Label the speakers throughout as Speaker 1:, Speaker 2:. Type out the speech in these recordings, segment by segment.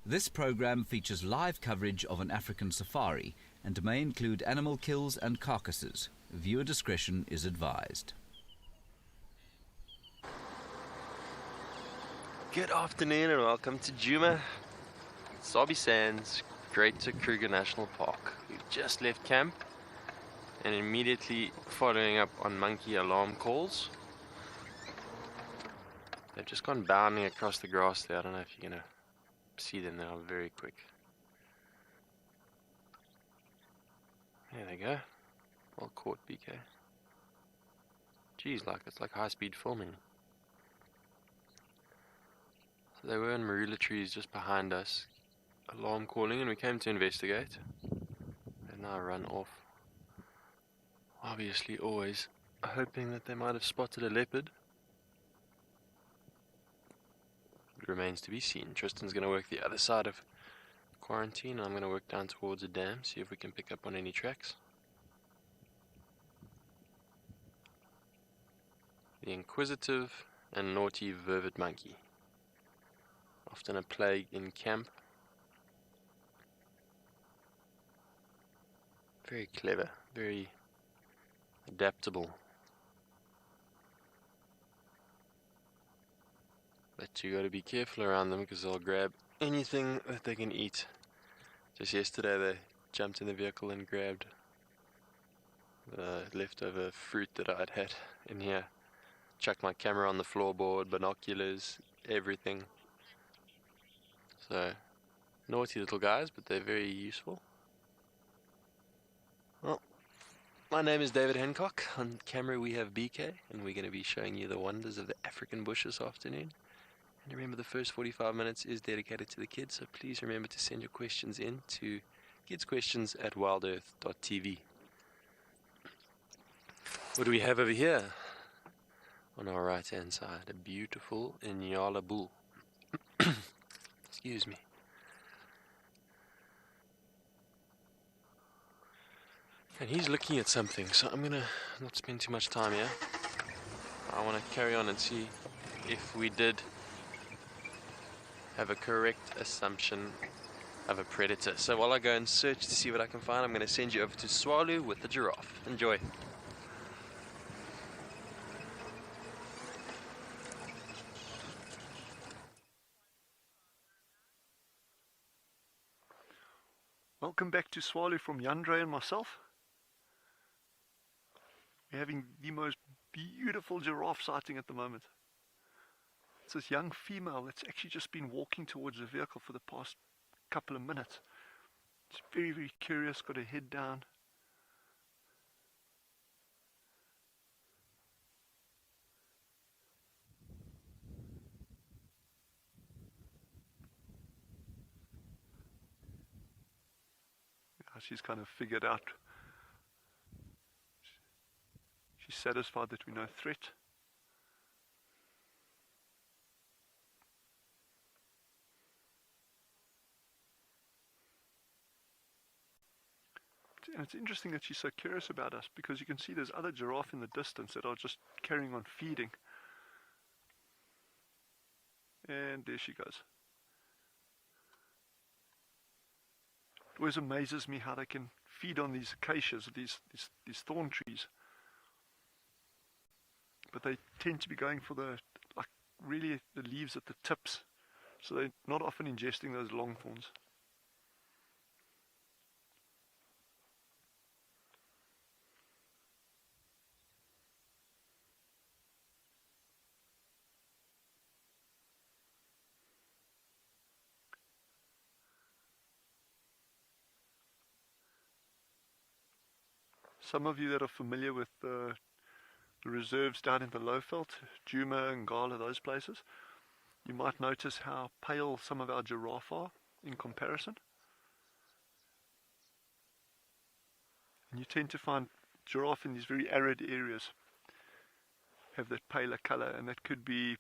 Speaker 1: This program features live coverage of an African safari and may include animal kills and carcasses. Viewer discretion is advised.
Speaker 2: Good afternoon and welcome to Djuma, Sabi Sand's Greater Kruger National Park. We've just left camp and immediately following up on monkey alarm calls. They've just gone bounding across the grass there. I don't know if you're going to see them now very quick. There they go. Well caught, BK. Geez, it's like high-speed filming. So they were in marula trees just behind us, alarm calling, and we came to investigate. They've now run off. Obviously, always hoping that they might have spotted a leopard. It remains to be seen. Tristan's going to work the other side of quarantine. I'm going to work down towards a dam, see if we can pick up on any tracks. The inquisitive and naughty vervet monkey. Often a plague in camp. Very clever, very adaptable. But you got to be careful around them because they'll grab anything that they can eat. Just yesterday they jumped in the vehicle and grabbed the leftover fruit that I'd had in here. Chucked my camera on the floorboard, binoculars, everything. So, naughty little guys, but they're very useful. Well, my name is David Hancock. On camera we have BK, and we're going to be showing you the wonders of the African bush this afternoon. And remember, the first 45 minutes is dedicated to the kids, so please remember to send your questions in to kidsquestions@wildearth.tv. What do we have over here? On our right hand side, a beautiful Ngala bull. Excuse me. And he's looking at something, so I'm gonna not spend too much time here. I want to carry on and see if we did have a correct assumption of a predator. So while I go and search to see what I can find, I'm going to send you over to Sociable with the giraffe. Enjoy.
Speaker 3: Welcome back to Sociable from Yandre and myself. We're having the most beautiful giraffe sighting at the moment. It's this young female that's actually just been walking towards the vehicle for the past couple of minutes. It's very, very curious, got her head down. She's kind of figured out. She's satisfied that we're no threat. And it's interesting that she's so curious about us, because you can see there's other giraffe in the distance that are just carrying on feeding. And there she goes. It always amazes me how they can feed on these acacias, these thorn trees. But they tend to be going for the leaves at the tips. So they're not often ingesting those long thorns. Some of you that are familiar with the reserves down in the Lowveld, Djuma, Ngala, those places, you might notice how pale some of our giraffe are in comparison. And you tend to find giraffe in these very arid areas have that paler color, and that could be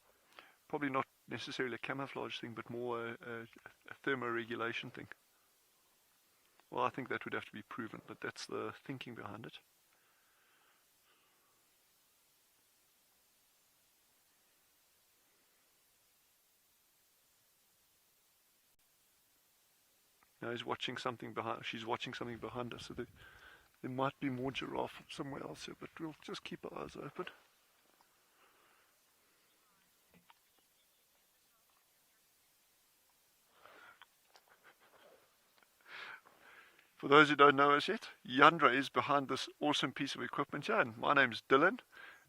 Speaker 3: probably not necessarily a camouflage thing, but more a thermoregulation thing. Well, I think that would have to be proven, but that's the thinking behind it. Now he's watching something behind. She's watching something behind us. So there might be more giraffe somewhere else here, but we'll just keep our eyes open. For those who don't know us yet, Yandre is behind this awesome piece of equipment here, and my name's Dylan.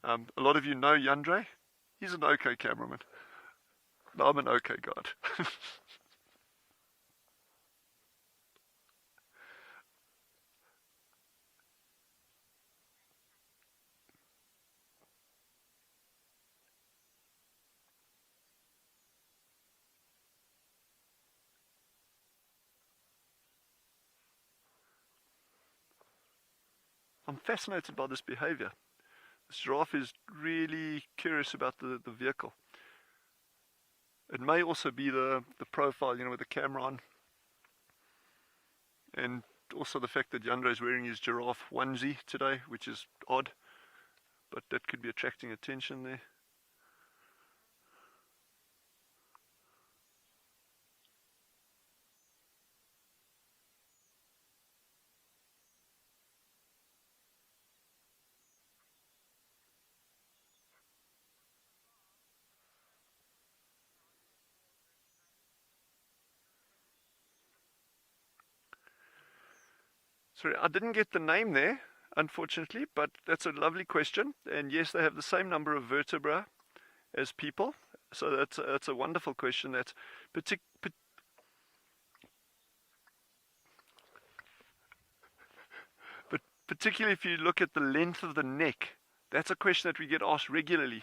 Speaker 3: A lot of you know Yandre. He's an okay cameraman. No, I'm an okay guide. I'm fascinated by this behavior. This giraffe is really curious about the vehicle. It may also be the profile, with the camera on. And also the fact that Yandre is wearing his giraffe onesie today, which is odd. But that could be attracting attention there. Sorry, I didn't get the name there, unfortunately, but that's a lovely question. And yes, they have the same number of vertebrae as people. So that's a wonderful question. That's but particularly if you look at the length of the neck, that's a question that we get asked regularly.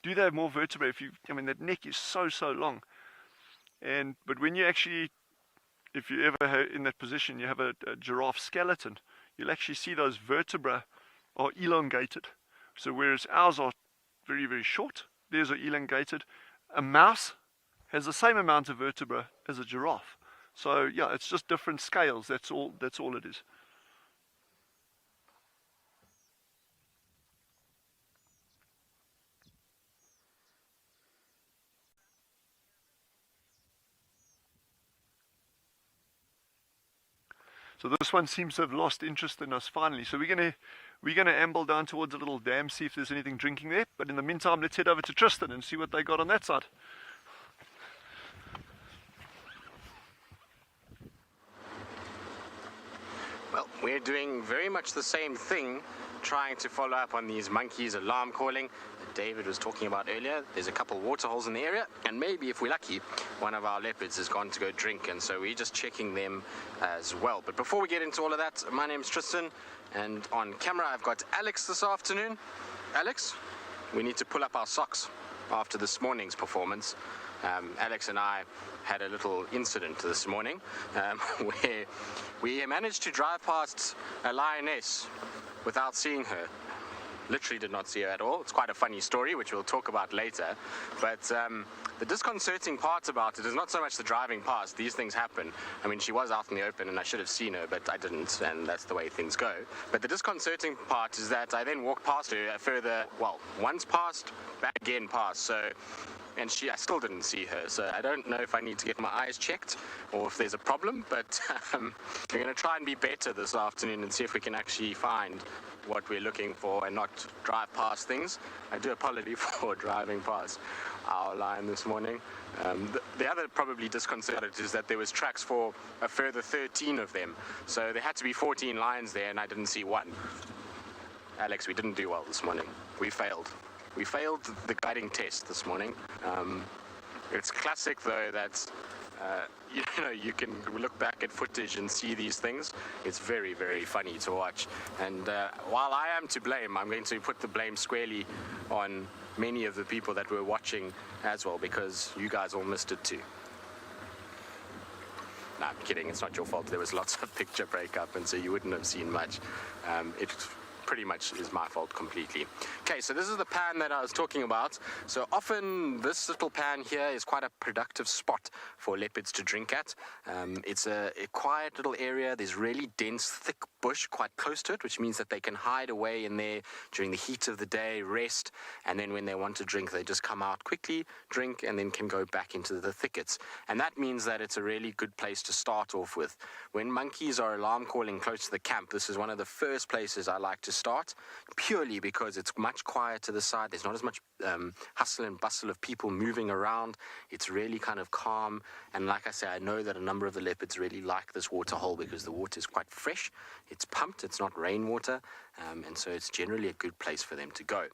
Speaker 3: Do they have more vertebrae? That neck is so long. But when you actually, if you ever have in that position, you have a giraffe skeleton, you'll actually see those vertebrae are elongated. So whereas ours are very, very short, theirs are elongated. A mouse has the same amount of vertebrae as a giraffe. So yeah, it's just different scales. That's all it is. So this one seems to have lost interest in us finally. So we're gonna amble down towards a little dam, see if there's anything drinking there. But in the meantime, let's head over to Tristan and see what they got on that side.
Speaker 4: Well, we're doing very much the same thing, trying to follow up on these monkeys alarm calling that David was talking about earlier. There's a couple water holes in the area, and maybe if we're lucky, one of our leopards has gone to go drink, and so we're just checking them as well. But before we get into all of that, my name's Tristan, and on camera I've got Alex this afternoon. Alex, we need to pull up our socks after this morning's performance. Alex and I had a little incident this morning where we managed to drive past a lioness without seeing her. Literally did not see her at all. It's quite a funny story, which we'll talk about later. But the disconcerting part about it is not so much the driving past. These things happen. She was out in the open and I should have seen her, but I didn't, and that's the way things go. But the disconcerting part is that I then walked past her further, once past, back again past. And I still didn't see her, so I don't know if I need to get my eyes checked or if there's a problem, but we're going to try and be better this afternoon and see if we can actually find what we're looking for and not drive past things. I do apologize for driving past our lion this morning. The other probably disconcerting is that there was tracks for a further 13 of them, so there had to be 14 lions there and I didn't see one. Alex, we didn't do well this morning. We failed. We failed the guiding test this morning. It's classic though that you can look back at footage and see these things. It's very, very funny to watch. And while I am to blame, I'm going to put the blame squarely on many of the people that were watching as well, because you guys all missed it too. No, I'm kidding. It's not your fault. There was lots of picture breakup, and so you wouldn't have seen much. It's pretty much is my fault completely. Okay, so this is the pan that I was talking about. So often this little pan here is quite a productive spot for leopards to drink at. It's a quiet little area. There's really dense, thick bush quite close to it, which means that they can hide away in there during the heat of the day, rest, and then when they want to drink, they just come out quickly, drink, and then can go back into the thickets. And that means that it's a really good place to start off with. When monkeys are alarm calling close to the camp, this is one of the first places I like to start, purely because it's much quieter to the side. There's not as much hustle and bustle of people moving around. It's really kind of calm, and like I say, I know that a number of the leopards really like this water hole because the water is quite fresh. It's pumped, it's not rainwater, and so it's generally a good place for them to go.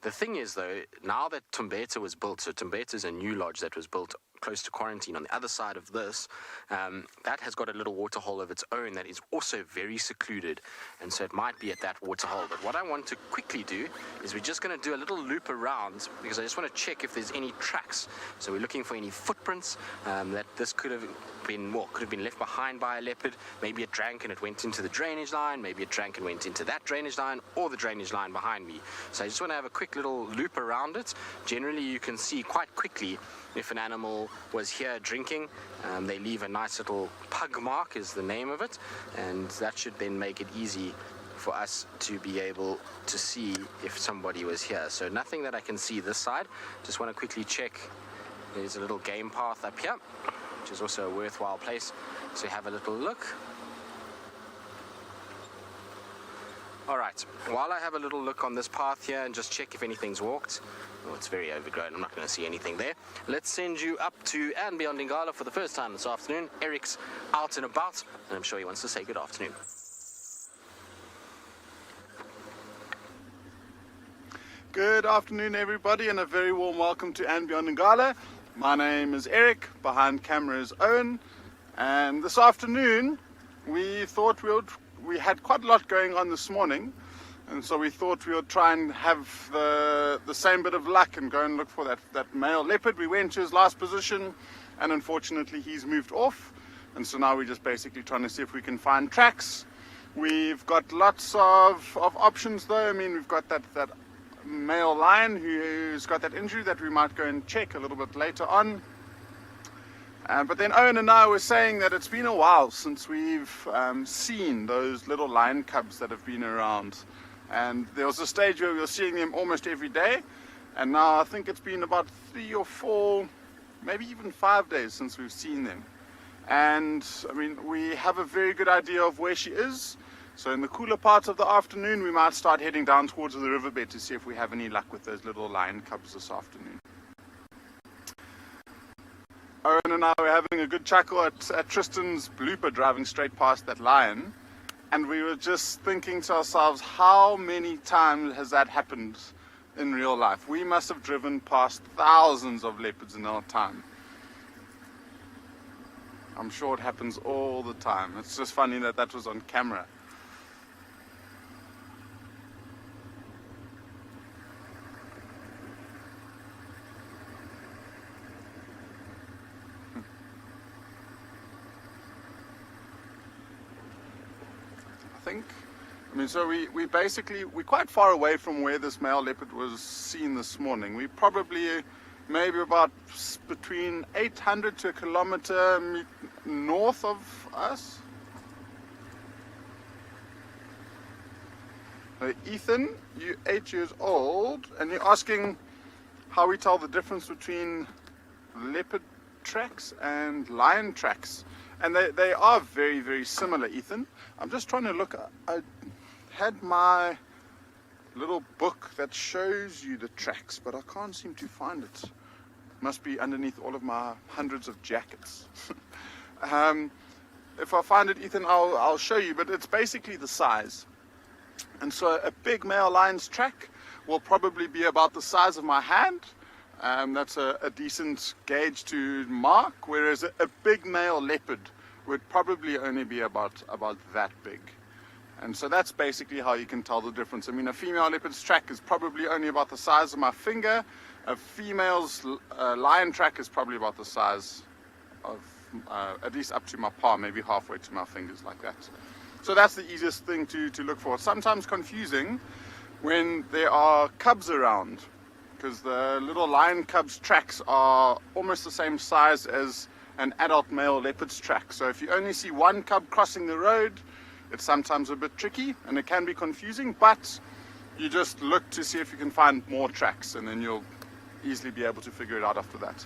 Speaker 4: The thing is, though, now that Tumbeta was built, so Tumbeta is a new lodge that was built close to quarantine on the other side of this, that has got a little water hole of its own that is also very secluded, and so it might be at that water hole. But what I want to quickly do is we're just going to do a little loop around, because I just want to check if there's any tracks. So we're looking for any footprints that this could have been left behind by a leopard. Maybe it drank and it went into the drainage line, maybe it drank and went into that drainage line, or the drainage line behind me. So I just want to have a quick little loop around it. Generally you can see quite quickly if an animal was here drinking. They leave a nice little pug mark is the name of it, and that should then make it easy for us to be able to see if somebody was here. So nothing that I can see this side. Just want to quickly check. There's a little game path up here, which is also a worthwhile place to have a little look. Alright, while I have a little look on this path here and just check if anything's walked, oh, it's very overgrown, I'm not going to see anything there. Let's send you up to andBeyond in Ngala for the first time this afternoon. Eric's out and about, and I'm sure he wants to say good afternoon.
Speaker 5: Good afternoon, everybody, and a very warm welcome to andBeyond in Ngala. My name is Eric, behind camera is Owen, and this afternoon we thought we had quite a lot going on this morning, and so we thought we would try and have the same bit of luck and go and look for that male leopard. We went to his last position, and unfortunately he's moved off, and so now we're just basically trying to see if we can find tracks. We've got lots of options though. I mean, we've got that male lion who's got that injury that we might go and check a little bit later on. But then Owen and I were saying that it's been a while since we've seen those little lion cubs that have been around. And there was a stage where we were seeing them almost every day. And now I think it's been about 3 or 4, maybe even 5 days since we've seen them. And I mean, we have a very good idea of where she is. So in the cooler parts of the afternoon, we might start heading down towards the riverbed to see if we have any luck with those little lion cubs this afternoon. Owen and I were having a good chuckle at Tristan's blooper driving straight past that lion, and we were just thinking to ourselves, how many times has that happened in real life? We must have driven past thousands of leopards in our time. I'm sure it happens all the time. It's just funny that was on camera. So we're quite far away from where this male leopard was seen this morning. We probably maybe about between 800 to a kilometer north of us. Ethan, you're 8 years old, and you're asking how we tell the difference between leopard tracks and lion tracks. And they are very, very similar, Ethan. I'm just trying to look. I had my little book that shows you the tracks, but I can't seem to find it. Must be underneath all of my hundreds of jackets. If I find it, Ethan, I'll show you, but it's basically the size. And so a big male lion's track will probably be about the size of my hand. That's a decent gauge to mark, whereas a big male leopard would probably only be about that big. And so that's basically how you can tell the difference. I mean, a female leopard's track is probably only about the size of my finger. A female's lion track is probably about the size of, at least up to my palm, maybe halfway to my fingers, like that. So that's the easiest thing to look for. Sometimes confusing when there are cubs around, because the little lion cub's tracks are almost the same size as an adult male leopard's track. So if you only see one cub crossing the road, it's sometimes a bit tricky and it can be confusing, but you just look to see if you can find more tracks, and then you'll easily be able to figure it out after that.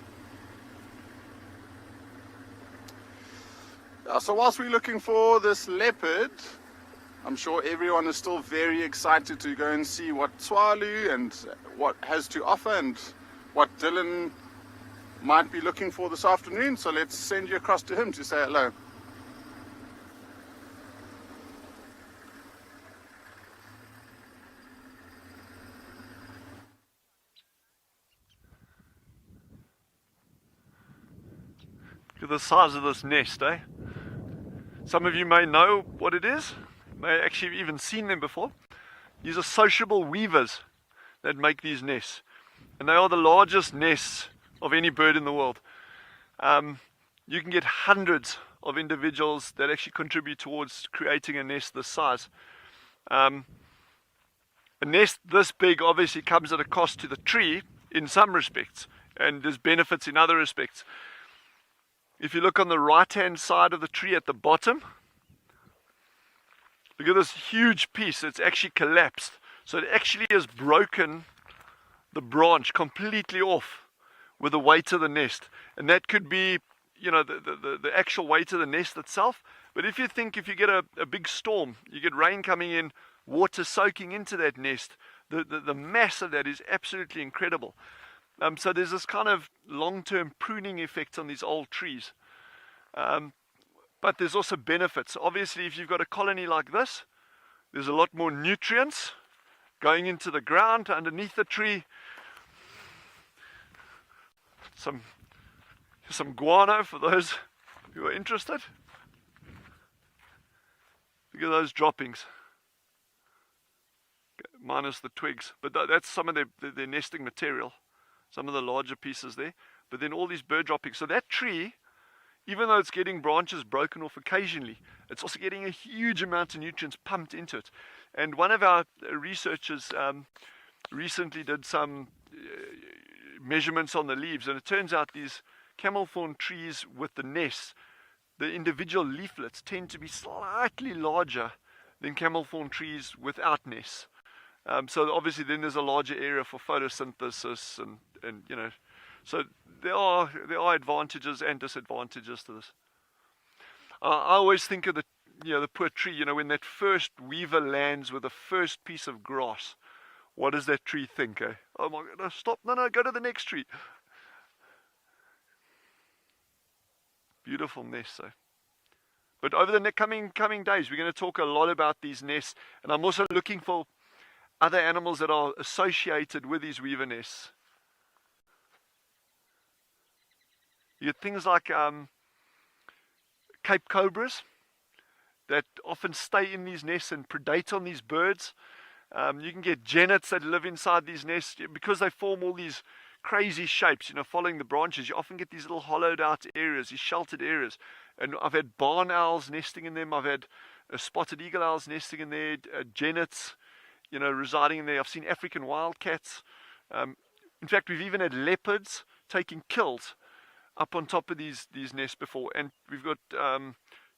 Speaker 5: So whilst we're looking for this leopard, I'm sure everyone is still very excited to go and see what Swalu and what has to offer and what Dylan might be looking for this afternoon. So let's send you across to him to say hello.
Speaker 3: Look at the size of this nest, eh? Some of you may know what it is, may actually have even seen them before. These are sociable weavers that make these nests, and they are the largest nests of any bird in the world. You can get hundreds of individuals that actually contribute towards creating a nest this size. A nest this big obviously comes at a cost to the tree in some respects, and there's benefits in other respects. If you look on the right hand side of the tree at the bottom, look at this huge piece. It's actually collapsed, so it actually has broken the branch completely off with the weight of the nest. And that could be, you know, the actual weight of the nest itself. But if you get a big storm, you get rain coming in, water soaking into that nest, the mass of that is absolutely incredible. So there's this kind of long-term pruning effect on these old trees. But there's also benefits. Obviously, if you've got a colony like this, there's a lot more nutrients going into the ground underneath the tree. Some guano for those who are interested. Look at those droppings. Minus the twigs. But that's some of their nesting material. Some of the larger pieces there, but then all these bird droppings. So that tree, even though it's getting branches broken off occasionally, it's also getting a huge amount of nutrients pumped into it. And one of our researchers recently did some measurements on the leaves, and it turns out these camel thorn trees with the nests, the individual leaflets tend to be slightly larger than camel thorn trees without nests. So obviously then there's a larger area for photosynthesis and you know, so there are advantages and disadvantages to this. I always think of the poor tree, you know, when that first weaver lands with the first piece of grass, what does that tree think, eh? Oh my God, no, stop, no, go to the next tree. Beautiful nests, eh? But over the coming days, we're going to talk a lot about these nests, and I'm also looking for other animals that are associated with these weaver nests. You get things like Cape cobras that often stay in these nests and predate on these birds. You can get genets that live inside these nests because they form all these crazy shapes, you know, following the branches. You often get these little hollowed out areas, these sheltered areas. And I've had barn owls nesting in them. I've had spotted eagle owls nesting in there, genets, you know, residing in there. I've seen African wildcats. In fact, we've even had leopards taking kills up on top of these nests before. And we've got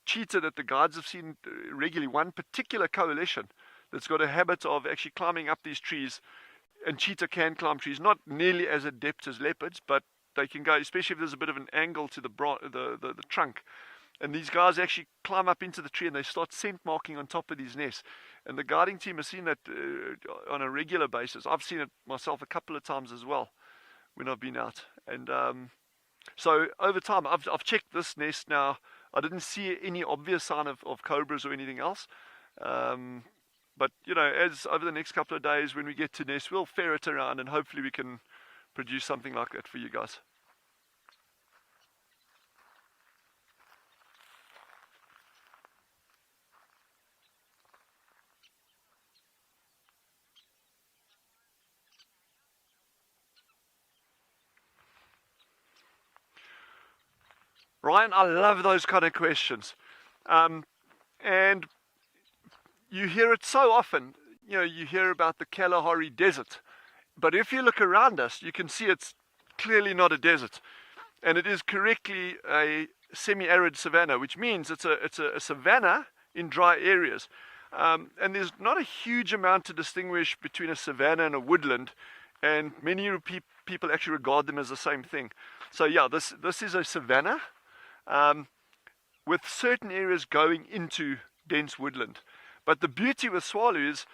Speaker 3: cheetah that the guides have seen regularly. One particular coalition that's got a habit of actually climbing up these trees. And cheetah can climb trees, not nearly as adept as leopards, but they can go, especially if there's a bit of an angle to the trunk. And these guys actually climb up into the tree and they start scent marking on top of these nests. And the guiding team has seen that on a regular basis. I've seen it myself a couple of times as well when I've been out. And so over time, I've checked this nest now. I didn't see any obvious sign of cobras or anything else. But, you know, as over the next couple of days when we get to nest, we'll ferret around and hopefully we can produce something like that for you guys. Ryan, I love those kind of questions. And you hear it so often. You hear about the Kalahari desert, but if you look around us, you can see it's clearly not a desert, and it is correctly a semi-arid savanna, which means it's a savanna in dry areas. And there's not a huge amount to distinguish between a savanna and a woodland, and many people actually regard them as the same thing. So yeah, this is a savanna with certain areas going into dense woodland. But the beauty with swallow is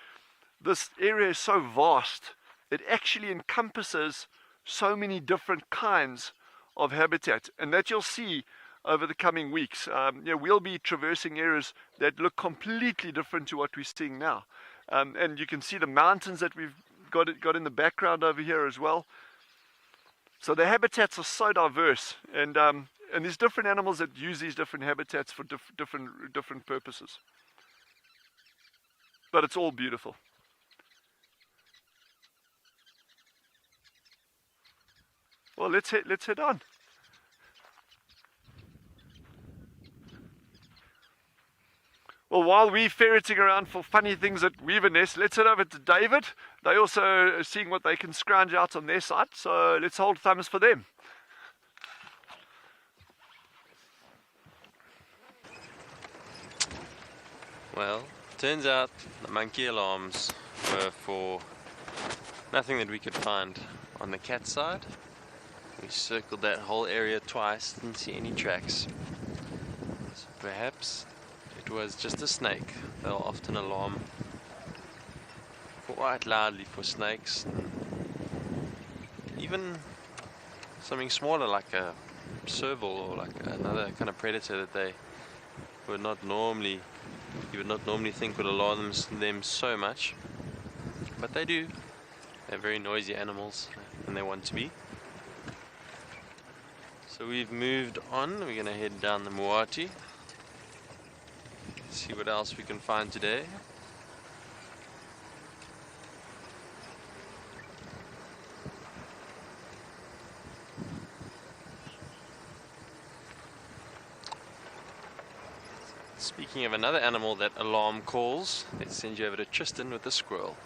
Speaker 3: this area is so vast, it actually encompasses so many different kinds of habitat, and that you'll see over the coming weeks. We'll be traversing areas that look completely different to what we're seeing now. And you can see the mountains that we've got in the background over here as well. So the habitats are so diverse, and there's different animals that use these different habitats for different purposes. But it's all beautiful. Well, let's head on. Well, while we're ferreting around for funny things at Weaver Nest, let's head over to David. They also are seeing what they can scrounge out on their side, so let's hold thumbs for them.
Speaker 2: Well, turns out the monkey alarms were for nothing that we could find on the cat side. We circled that whole area twice, didn't see any tracks. So perhaps it was just a snake. They'll often alarm quite loudly for snakes. Even something smaller like a serval or like another kind of predator that they would not normally, you would not normally think would alarm them so much. But they do. They're very noisy animals and they want to be. So we've moved on. We're going to head down the Moati. See what else we can find today. Speaking of another animal that alarm calls, let's send you over to Tristan with the squirrel.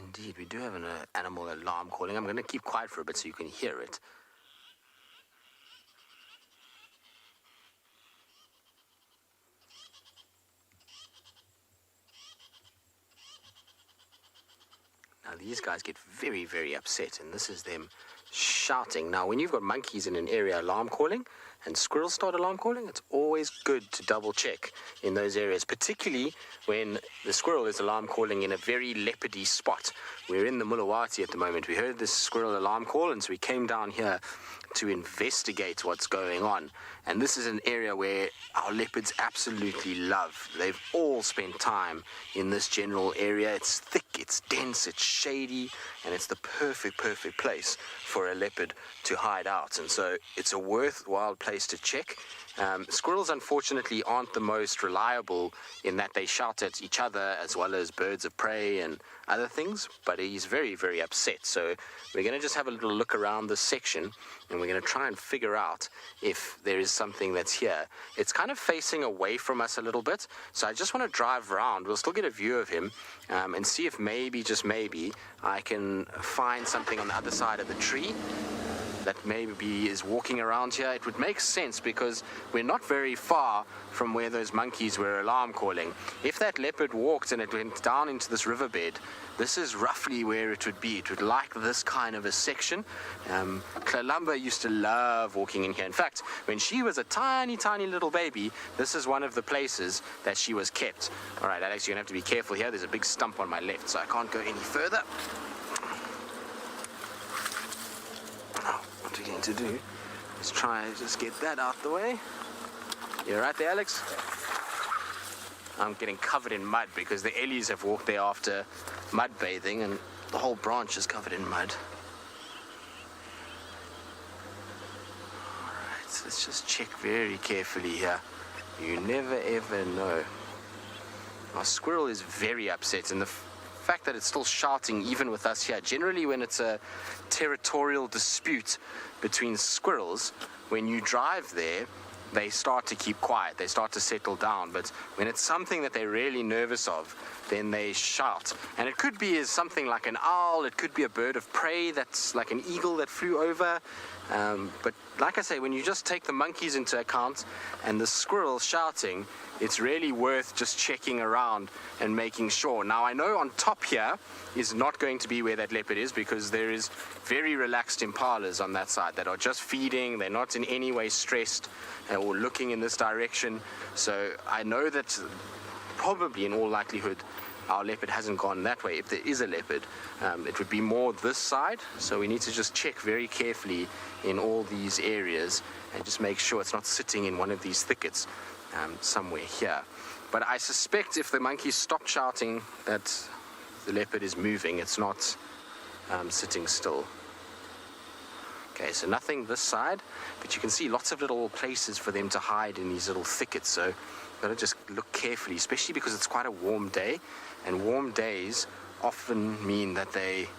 Speaker 4: Indeed, we do have an animal alarm calling. I'm going to keep quiet for a bit so you can hear it. Now these guys get very, very upset, and this is them shouting. Now when you've got monkeys in an area alarm calling and squirrels start alarm calling, it's always good to double check in those areas, particularly when the squirrel is alarm calling in a very leopardy spot. We're in the Mulawati at the moment. We heard this squirrel alarm call, and so we came down here to investigate what's going on. And this is an area where our leopards absolutely love. They've all spent time in this general area. It's thick, it's dense, it's shady, and it's the perfect place for a leopard to hide out. And so it's a worthwhile place to check. Squirrels, unfortunately, aren't the most reliable in that they shout at each other as well as birds of prey and other things, but he's very, very upset. So we're going to just have a little look around this section, and we're going to try and figure out if there is something that's here. It's kind of facing away from us a little bit, so I just want to drive around. We'll still get a view of him and see if maybe, just maybe, I can find something on the other side of the tree that maybe is walking around here. It would make sense because we're not very far from where those monkeys were alarm calling. If that leopard walked and it went down into this riverbed, this is roughly where it would be. It would like this kind of a section. Kalamba used to love walking in here. In fact, when she was a tiny little baby, this is one of the places that she was kept. All right, Alex, you're gonna have to be careful here. There's a big stump on my left, so I can't go any further. What we're going to do is try and just get that out the way. You right there, Alex? I'm getting covered in mud because the Ellies have walked there after mud bathing and the whole branch is covered in mud. Alright, so let's just check very carefully here. You never ever know. Our squirrel is very upset, and the fact that it's still shouting even with us here. Generally when it's a territorial dispute between squirrels, when you drive there, they start to keep quiet, they start to settle down. But when it's something that they're really nervous of, then they shout. And it could be something like an owl, it could be a bird of prey that's like an eagle that flew over. But like I say, when you just take the monkeys into account and the squirrel shouting, it's really worth just checking around and making sure. Now I know on top here is not going to be where that leopard is, because there is very relaxed impalas on that side that are just feeding. They're not in any way stressed or looking in this direction. So I know that probably in all likelihood our leopard hasn't gone that way. If there is a leopard, it would be more this side. So we need to just check very carefully in all these areas and just make sure it's not sitting in one of these thickets somewhere here. But I suspect if the monkeys stopped shouting that the leopard is moving, it's not sitting still. Okay, so nothing this side, but you can see lots of little places for them to hide in these little thickets. So you've got to just look carefully, especially because it's quite a warm day, and warm days often mean that they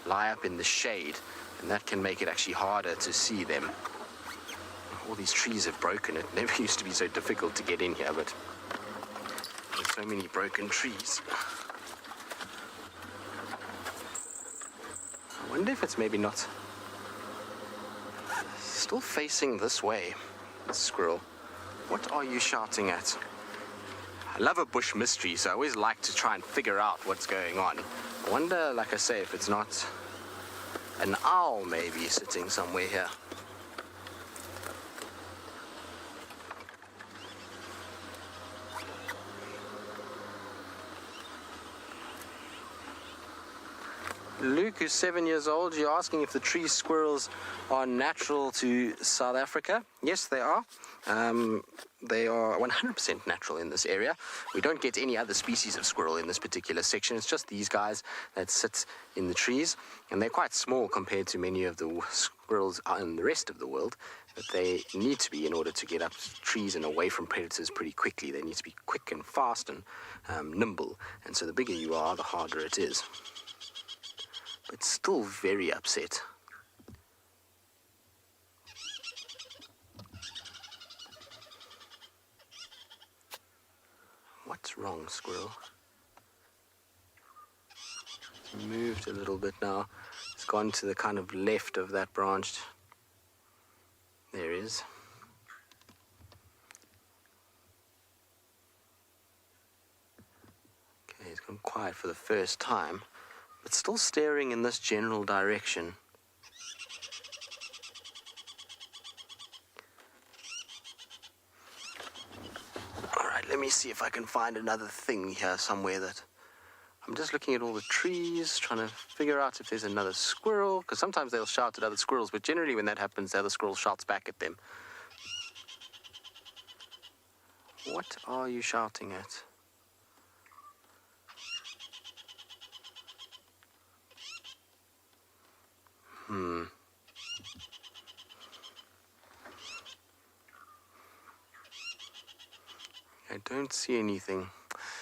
Speaker 4: lie up in the shade, and that can make it actually harder to see them. All these trees have broken. It never used to be so difficult to get in here, but there's so many broken trees. I wonder if it's maybe not still facing this way. Squirrel, what are you shouting at? I love a bush mystery, so I always like to try and figure out what's going on. I wonder, like I say, if it's not an owl maybe sitting somewhere here. Luke, who's 7 years old, you're asking if the tree squirrels are natural to South Africa. Yes, they are. They are 100% natural in this area. We don't get any other species of squirrel in this particular section. It's just these guys that sit in the trees, and they're quite small compared to many of the squirrels in the rest of the world, but they need to be in order to get up trees and away from predators pretty quickly. They need to be quick and fast and nimble, and so the bigger you are, the harder it is. But still very upset. What's wrong, squirrel? It's moved a little bit now. It's gone to the kind of left of that branch. There it is. Okay, he's gone quiet for the first time, but still staring in this general direction. Alright, let me see if I can find another thing here somewhere that... I'm just looking at all the trees, trying to figure out if there's another squirrel, because sometimes they'll shout at other squirrels, but generally when that happens, the other squirrel shouts back at them. What are you shouting at? I don't see anything.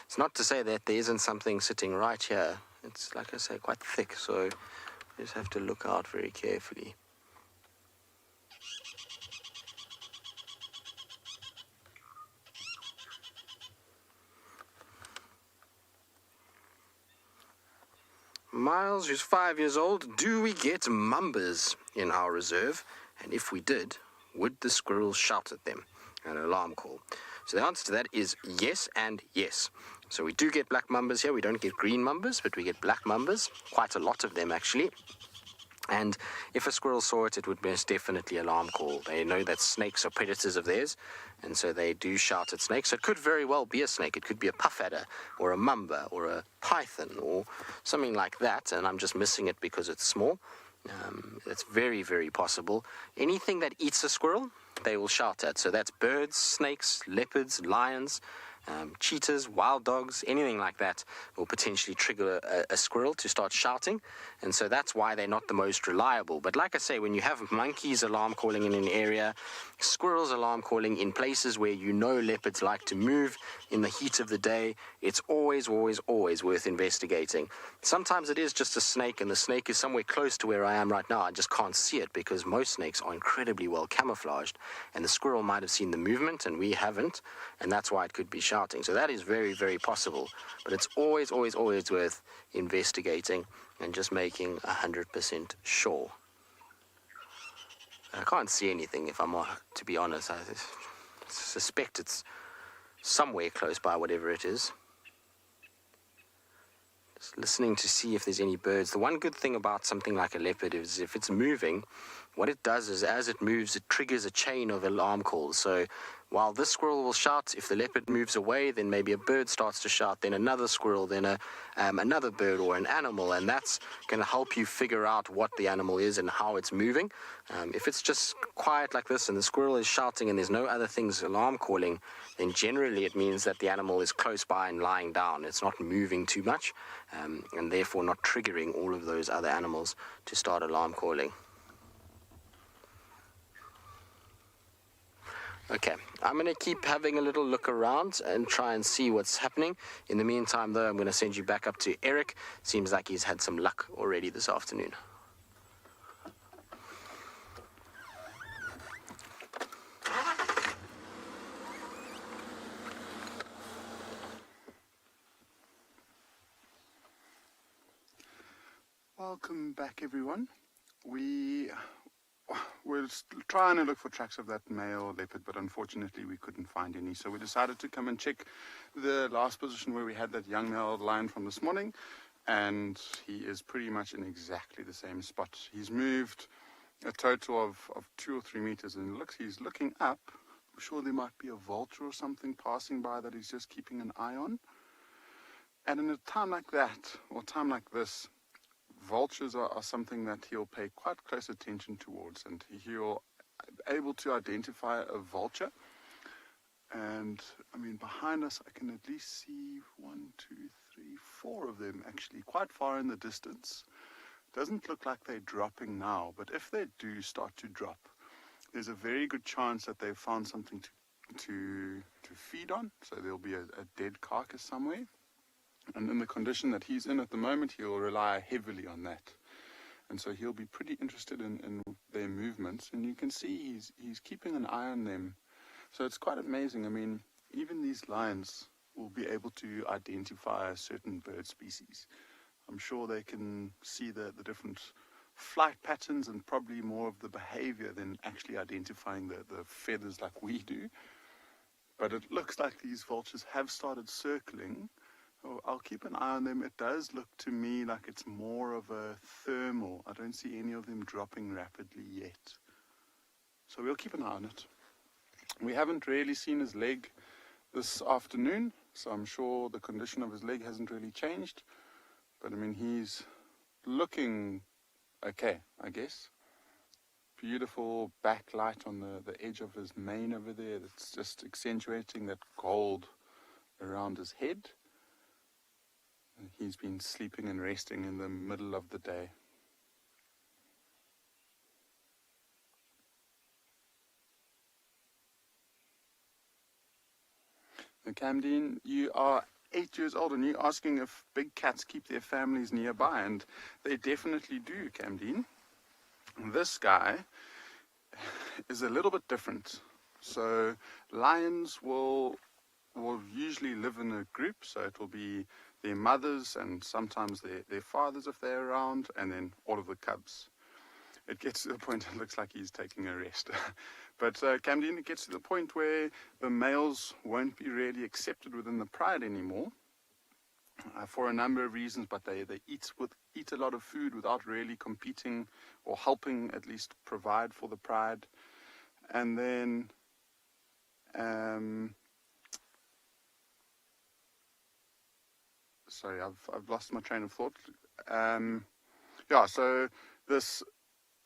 Speaker 4: It's not to say that there isn't something sitting right here. It's, like I say, quite thick, so you just have to look out very carefully. Miles, who's 5 years old, do we get mambas in our reserve? And if we did, would the squirrels shout at them? An alarm call. So the answer to that is yes and yes. So we do get black mambas here. We don't get green mambas, but we get black mambas. Quite a lot of them, actually. And if a squirrel saw it, it would most definitely alarm call. They know that snakes are predators of theirs, and so they do shout at snakes. So it could very well be a snake. It could be a puff adder, or a mamba, or a python, or something like that, and I'm just missing it because it's small. It's very, very possible. Anything that eats a squirrel, they will shout at. So that's birds, snakes, leopards, lions, cheetahs, wild dogs, anything like that will potentially trigger a squirrel to start shouting, and so that's why they're not the most reliable. But like I say, when you have monkeys alarm calling in an area, squirrels alarm calling in places where you know leopards like to move in the heat of the day, it's always worth investigating. Sometimes it is just a snake, and the snake is somewhere close to where I am right now. I just can't see it because most snakes are incredibly well camouflaged, and the squirrel might have seen the movement and we haven't, and that's why it could be shouting. So that is very possible, but it's always worth investigating and just making 100% sure. I can't see anything, if I'm to be honest. I suspect it's somewhere close by, whatever it is. Just listening to see if there's any birds. The one good thing about something like a leopard is if it's moving, what it does is as it moves, it triggers a chain of alarm calls. So while this squirrel will shout, if the leopard moves away, then maybe a bird starts to shout, then another squirrel, then another bird or an animal, and that's going to help you figure out what the animal is and how it's moving. If it's just quiet like this and the squirrel is shouting and there's no other things alarm calling, then generally it means that the animal is close by and lying down. It's not moving too much, and therefore not triggering all of those other animals to start alarm calling. Okay, I'm going to keep having a little look around and try and see what's happening. In the meantime, though, I'm going to send you back up to Eric. Seems like he's had some luck already this afternoon.
Speaker 5: Welcome back, everyone. We're trying to look for tracks of that male leopard, but unfortunately we couldn't find any. So we decided to come and check the last position where we had that young male lion from this morning, and he is pretty much in exactly the same spot. He's moved a total of 2 or 3 meters, and he's looking up. I'm sure there might be a vulture or something passing by that he's just keeping an eye on. And in a time like that, or time like this, vultures are something that he'll pay quite close attention towards, and he'll be able to identify a vulture. And I mean, behind us I can at least see 1, 2, 3, 4 of them actually quite far in the distance. Doesn't look like they're dropping now, but if they do start to drop, there's a very good chance that they've found something to feed on. So there'll be a dead carcass somewhere. And in the condition that he's in at the moment, he'll rely heavily on that. And so he'll be pretty interested in their movements. And you can see he's keeping an eye on them. So it's quite amazing. I mean, even these lions will be able to identify a certain bird species. I'm sure they can see the different flight patterns and probably more of the behavior than actually identifying the feathers like we do. But it looks like these vultures have started circling. I'll keep an eye on them. It does look to me like it's more of a thermal. I don't see any of them dropping rapidly yet. So we'll keep an eye on it. We haven't really seen his leg this afternoon, so I'm sure the condition of his leg hasn't really changed. But I mean, he's looking okay, I guess. Beautiful backlight on the edge of his mane over there. That's just accentuating that gold around his head. He's been sleeping and resting in the middle of the day. Now, Camden, you are 8 years old and you're asking if big cats keep their families nearby, and they definitely do, Camden. This guy is a little bit different. So lions will usually live in a group, so it will be their mothers and sometimes their fathers if they're around, and then all of the cubs. It gets to the point it looks like he's taking a rest. But Camden, it gets to the point where the males won't be really accepted within the pride anymore for a number of reasons, but they eat a lot of food without really competing or helping at least provide for the pride. And then sorry, I've lost my train of thought. So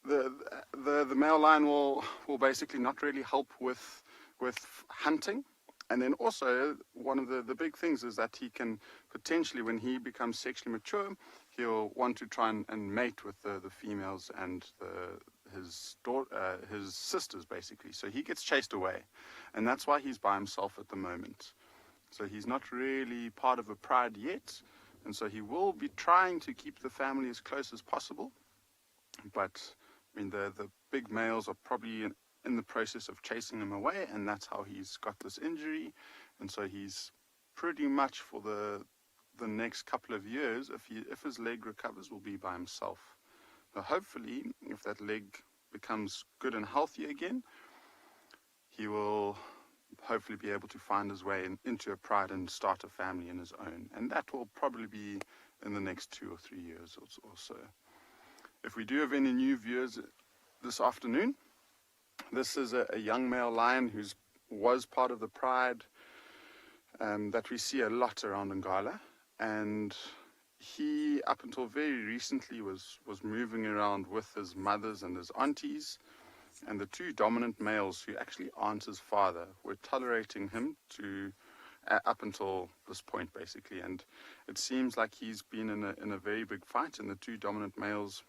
Speaker 5: the male lion will basically not really help with hunting, And then also, one of the big things is that he can potentially, when he becomes sexually mature, he'll want to try and mate with the females and his sisters, basically. So he gets chased away. And that's why he's by himself at the moment. So he's not really part of a pride yet. And so he will be trying to keep the family as close as possible. But, I mean, the big males are probably in the process of chasing him away, and that's how he's got this injury. And so he's pretty much for the next couple of years, if his leg recovers, will be by himself. Now hopefully, if that leg becomes good and healthy again, he will hopefully be able to find his way into a pride and start a family in his own. And that will probably be in the next 2 or 3 years or so. If we do have any new viewers this afternoon, this is a young male lion who was part of the pride that we see a lot around Ngala, and he, up until very recently, was moving around with his mothers and his aunties, and the two dominant males, who actually aren't his father, were tolerating him up until this point, basically. And it seems like he's been in a very big fight, and the two dominant males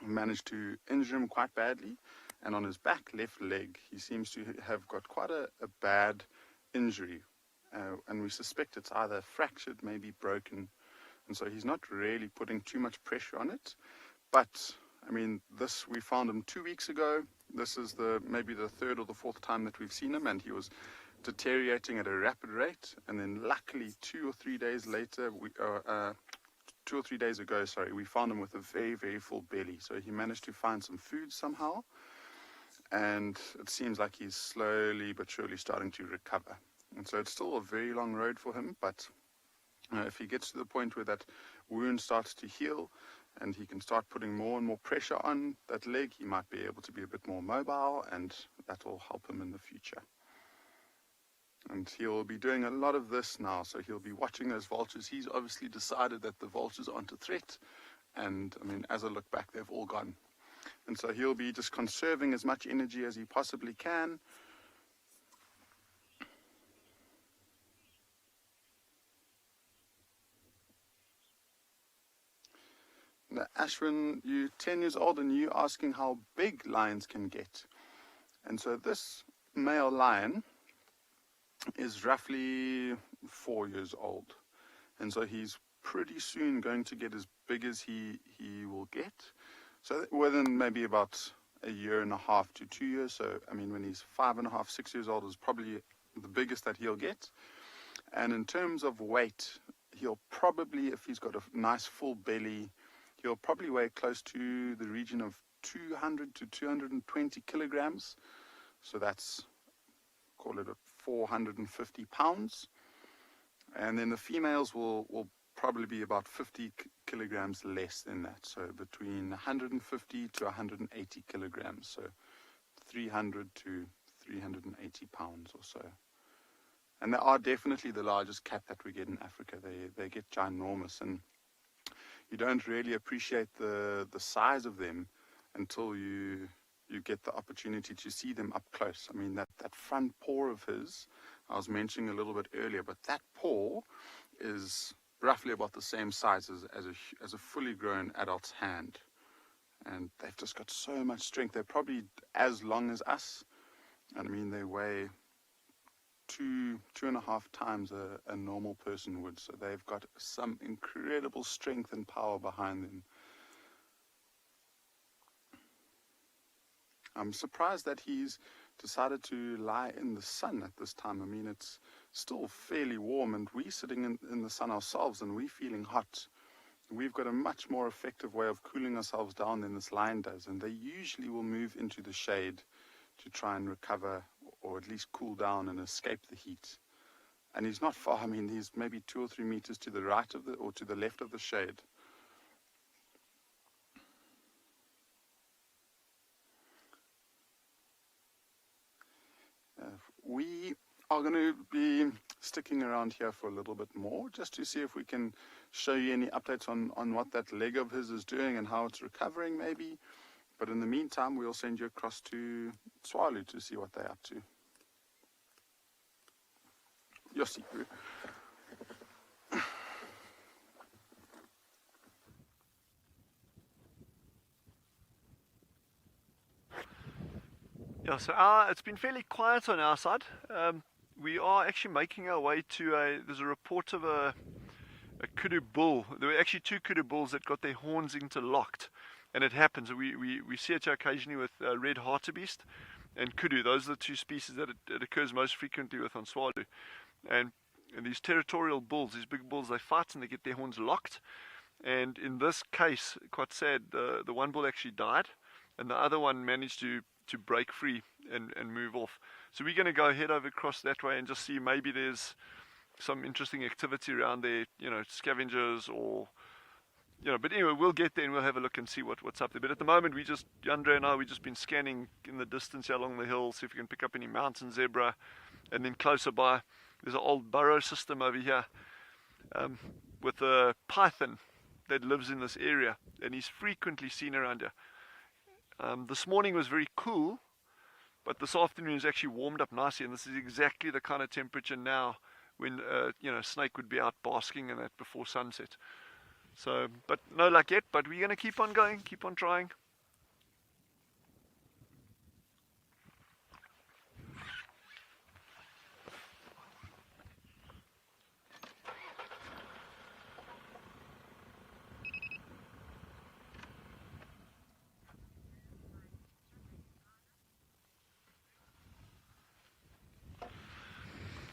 Speaker 5: managed to injure him quite badly. And on his back left leg, he seems to have got quite a bad injury. And we suspect it's either fractured, maybe broken. And so he's not really putting too much pressure on it. But, I mean, we found him 2 weeks ago. This is maybe the third or the fourth time that we've seen him. And he was deteriorating at a rapid rate. And then luckily, 2 or 3 days later, 2 or 3 days ago, we found him with a very, very full belly. So he managed to find some food somehow. And it seems like he's slowly but surely starting to recover. And so it's still a very long road for him, but if he gets to the point where that wound starts to heal and he can start putting more and more pressure on that leg, he might be able to be a bit more mobile, and that will help him in the future. And he'll be doing a lot of this now, so he'll be watching those vultures. He's obviously decided that the vultures aren't a threat, and I mean, as I look back, they've all gone. And so he'll be just conserving as much energy as he possibly can. Now, Ashwin, you're 10 years old and you're asking how big lions can get. And so this male lion is roughly 4 years old. And so he's pretty soon going to get as big as he will get. So within maybe about 1.5 to 2 years. So, I mean, when he's 5.5, 6 years old is probably the biggest that he'll get. And in terms of weight, he'll probably, if he's got a nice full belly, he'll probably weigh close to the region of 200 to 220 kilograms. So that's, call it 450 pounds. And then the females will probably be about 50 kilograms less than that. So between 150 to 180 kilograms. So 300 to 380 pounds or so. And they are definitely the largest cat that we get in Africa. They get ginormous, and you don't really appreciate the size of them until you get the opportunity to see them up close. I mean, that front paw of his, I was mentioning a little bit earlier, but that paw is roughly about the same size as a fully grown adult's hand. And they've just got so much strength. They're probably as long as us. And I mean, they weigh 2.5 times a normal person would. So they've got some incredible strength and power behind them. I'm surprised that he's decided to lie in the sun at this time. I mean, it's still fairly warm, and we're sitting in the sun ourselves, and we're feeling hot. We've got a much more effective way of cooling ourselves down than this lion does, and they usually will move into the shade to try and recover, or at least cool down and escape the heat. And he's not far. I mean, he's maybe 2 or 3 meters to the right of or to the left of the shade. We are going to be sticking around here for a little bit more, just to see if we can show you any updates on what that leg of his is doing and how it's recovering maybe. But in the meantime, we'll send you across to Sociable to see what they're up to. You're see-through.
Speaker 3: Yeah, so it's been fairly quiet on our side. We are actually making our way to there's a report of a kudu bull. There were actually 2 kudu bulls that got their horns interlocked, and it happens. We see it occasionally with red hartebeest and kudu. Those are the 2 species that it occurs most frequently with on Swallow. And these territorial bulls, these big bulls, they fight and they get their horns locked. And in this case, quite sad, the one bull actually died, and the other one managed to break free and move off. So we're going to go head over across that way and just see maybe there's some interesting activity around there, you know, scavengers or, you know, but anyway, we'll get there and we'll have a look and see what's up there. But at the moment, Andre and I, we've just been scanning in the distance here along the hill, see if we can pick up any mountain zebra. And then closer by, there's an old burrow system over here with a python that lives in this area, and he's frequently seen around here. This morning was very cool, but this afternoon has actually warmed up nicely, and this is exactly the kind of temperature now when you know, a snake would be out basking and that before sunset. So, but no luck yet, but we're going to keep on going, keep on trying.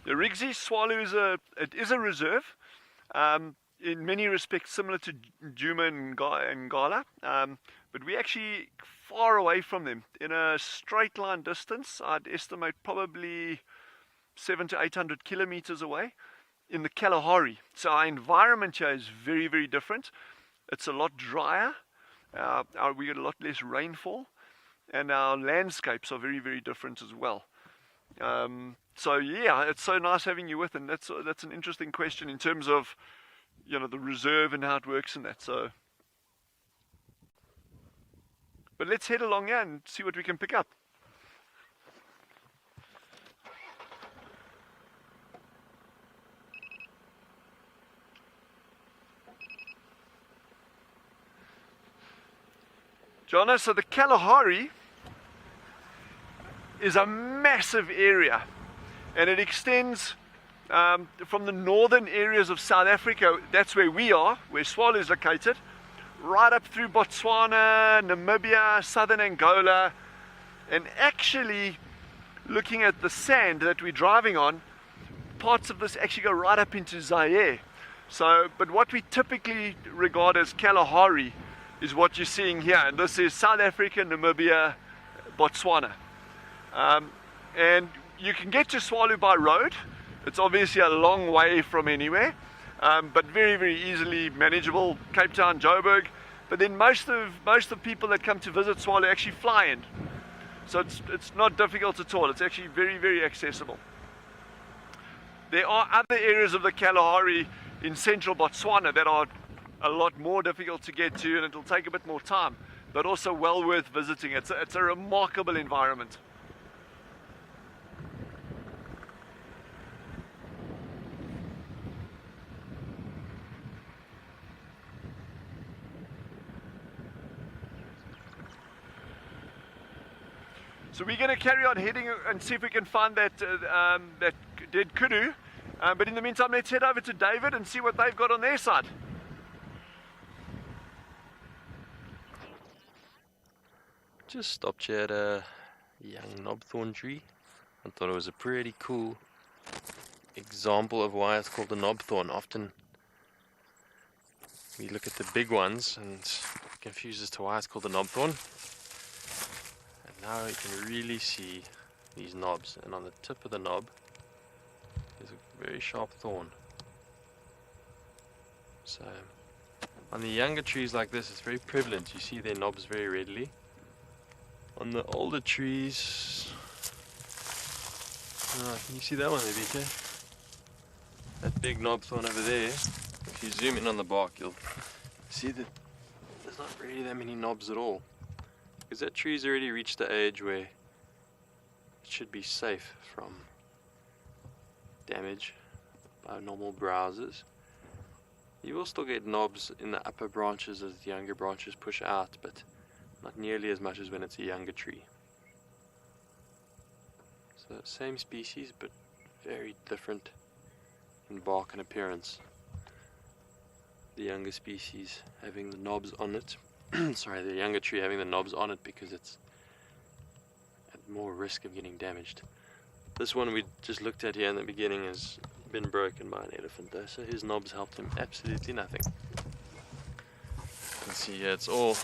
Speaker 3: The Rigsy swallow is a reserve, in many respects similar to Djuma and Ngala, but we're actually far away from them. In a straight line distance, I'd estimate probably 700 to 800 kilometers away in the Kalahari. So our environment here is very, very different. It's a lot drier, we get a lot less rainfall, and our landscapes are very, very different as well. So yeah, it's so nice having you with, and that's an interesting question in terms of, you know, the reserve and how it works and that. So, but let's head along here and see what we can pick up. Jono, so the Kalahari is a massive area, and it extends from the northern areas of South Africa, that's where we are, where Swallow is located, right up through Botswana, Namibia, southern Angola, and actually, looking at the sand that we're driving on, parts of this actually go right up into Zaire. So, but what we typically regard as Kalahari is what you're seeing here, and this is South Africa, Namibia, Botswana. And you can get to Swallow by road. It's obviously a long way from anywhere, but very, very easily manageable. Cape Town, Joburg. But then most of people that come to visit Swallow actually fly in, so it's not difficult at all. It's actually very, very accessible. There are other areas of the Kalahari in central Botswana that are a lot more difficult to get to, and it'll take a bit more time, but also well worth visiting. It's a remarkable environment. So we're going to carry on heading and see if we can find that dead kudu. But in the meantime, let's head over to David and see what they've got on their side.
Speaker 2: Just stopped here at a young knobthorn tree. I thought it was a pretty cool example of why it's called a knobthorn. Often we look at the big ones and confused as to why it's called a knobthorn. Now you can really see these knobs, and on the tip of the knob is a very sharp thorn. So on the younger trees like this, it's very prevalent. You see their knobs very readily. On the older trees, can you see that one there, BK? That big knob thorn over there. If you zoom in on the bark, you'll see that there's not really that many knobs at all. Because that tree's already reached the age where it should be safe from damage. by normal browsers. You will still get knobs in the upper branches as the younger branches push out, but not nearly as much as when it's a younger tree. So same species, but very different in bark and appearance. The younger species having the knobs on it. The younger tree having the knobs on it because it's at more risk of getting damaged. This one we just looked at here in the beginning has been broken by an elephant though, so his knobs helped him absolutely nothing. You can see here it's all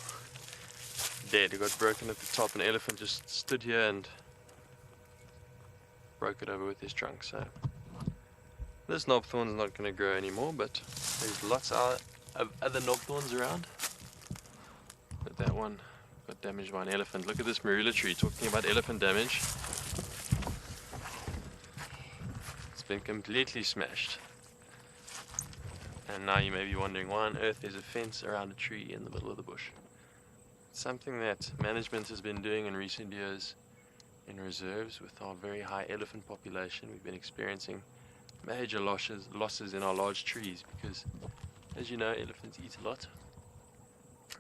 Speaker 2: dead. It got broken at the top, and the elephant just stood here and broke it over with his trunk. So this knobthorn's not going to grow anymore, but there's lots of other knobthorns around. But that one got damaged by an elephant. Look at this marula tree, talking about elephant damage. It's been completely smashed. And now you may be wondering why on earth there's a fence around a tree in the middle of the bush. It's something that management has been doing in recent years in reserves with our very high elephant population. We've been experiencing major losses in our large trees because, as you know, elephants eat a lot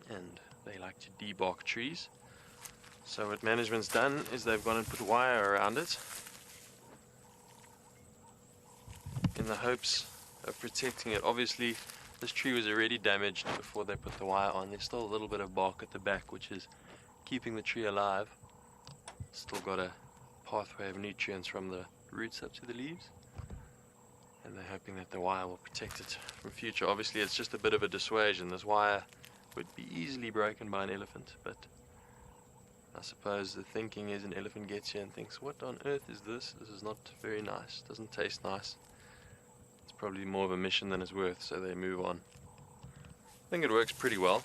Speaker 2: and they like to debark trees. So what management's done is they've gone and put wire around it in the hopes of protecting it. Obviously this tree was already damaged before they put the wire on. There's still a little bit of bark at the back which is keeping the tree alive. Still got a pathway of nutrients from the roots up to the leaves, and they're hoping that the wire will protect it from future. Obviously it's just a bit of a dissuasion. This wire would be easily broken by an elephant, but I suppose the thinking is an elephant gets here and thinks, what on earth is this? This is not very nice, doesn't taste nice. It's probably more of a mission than it's worth, so they move on. I think it works pretty well.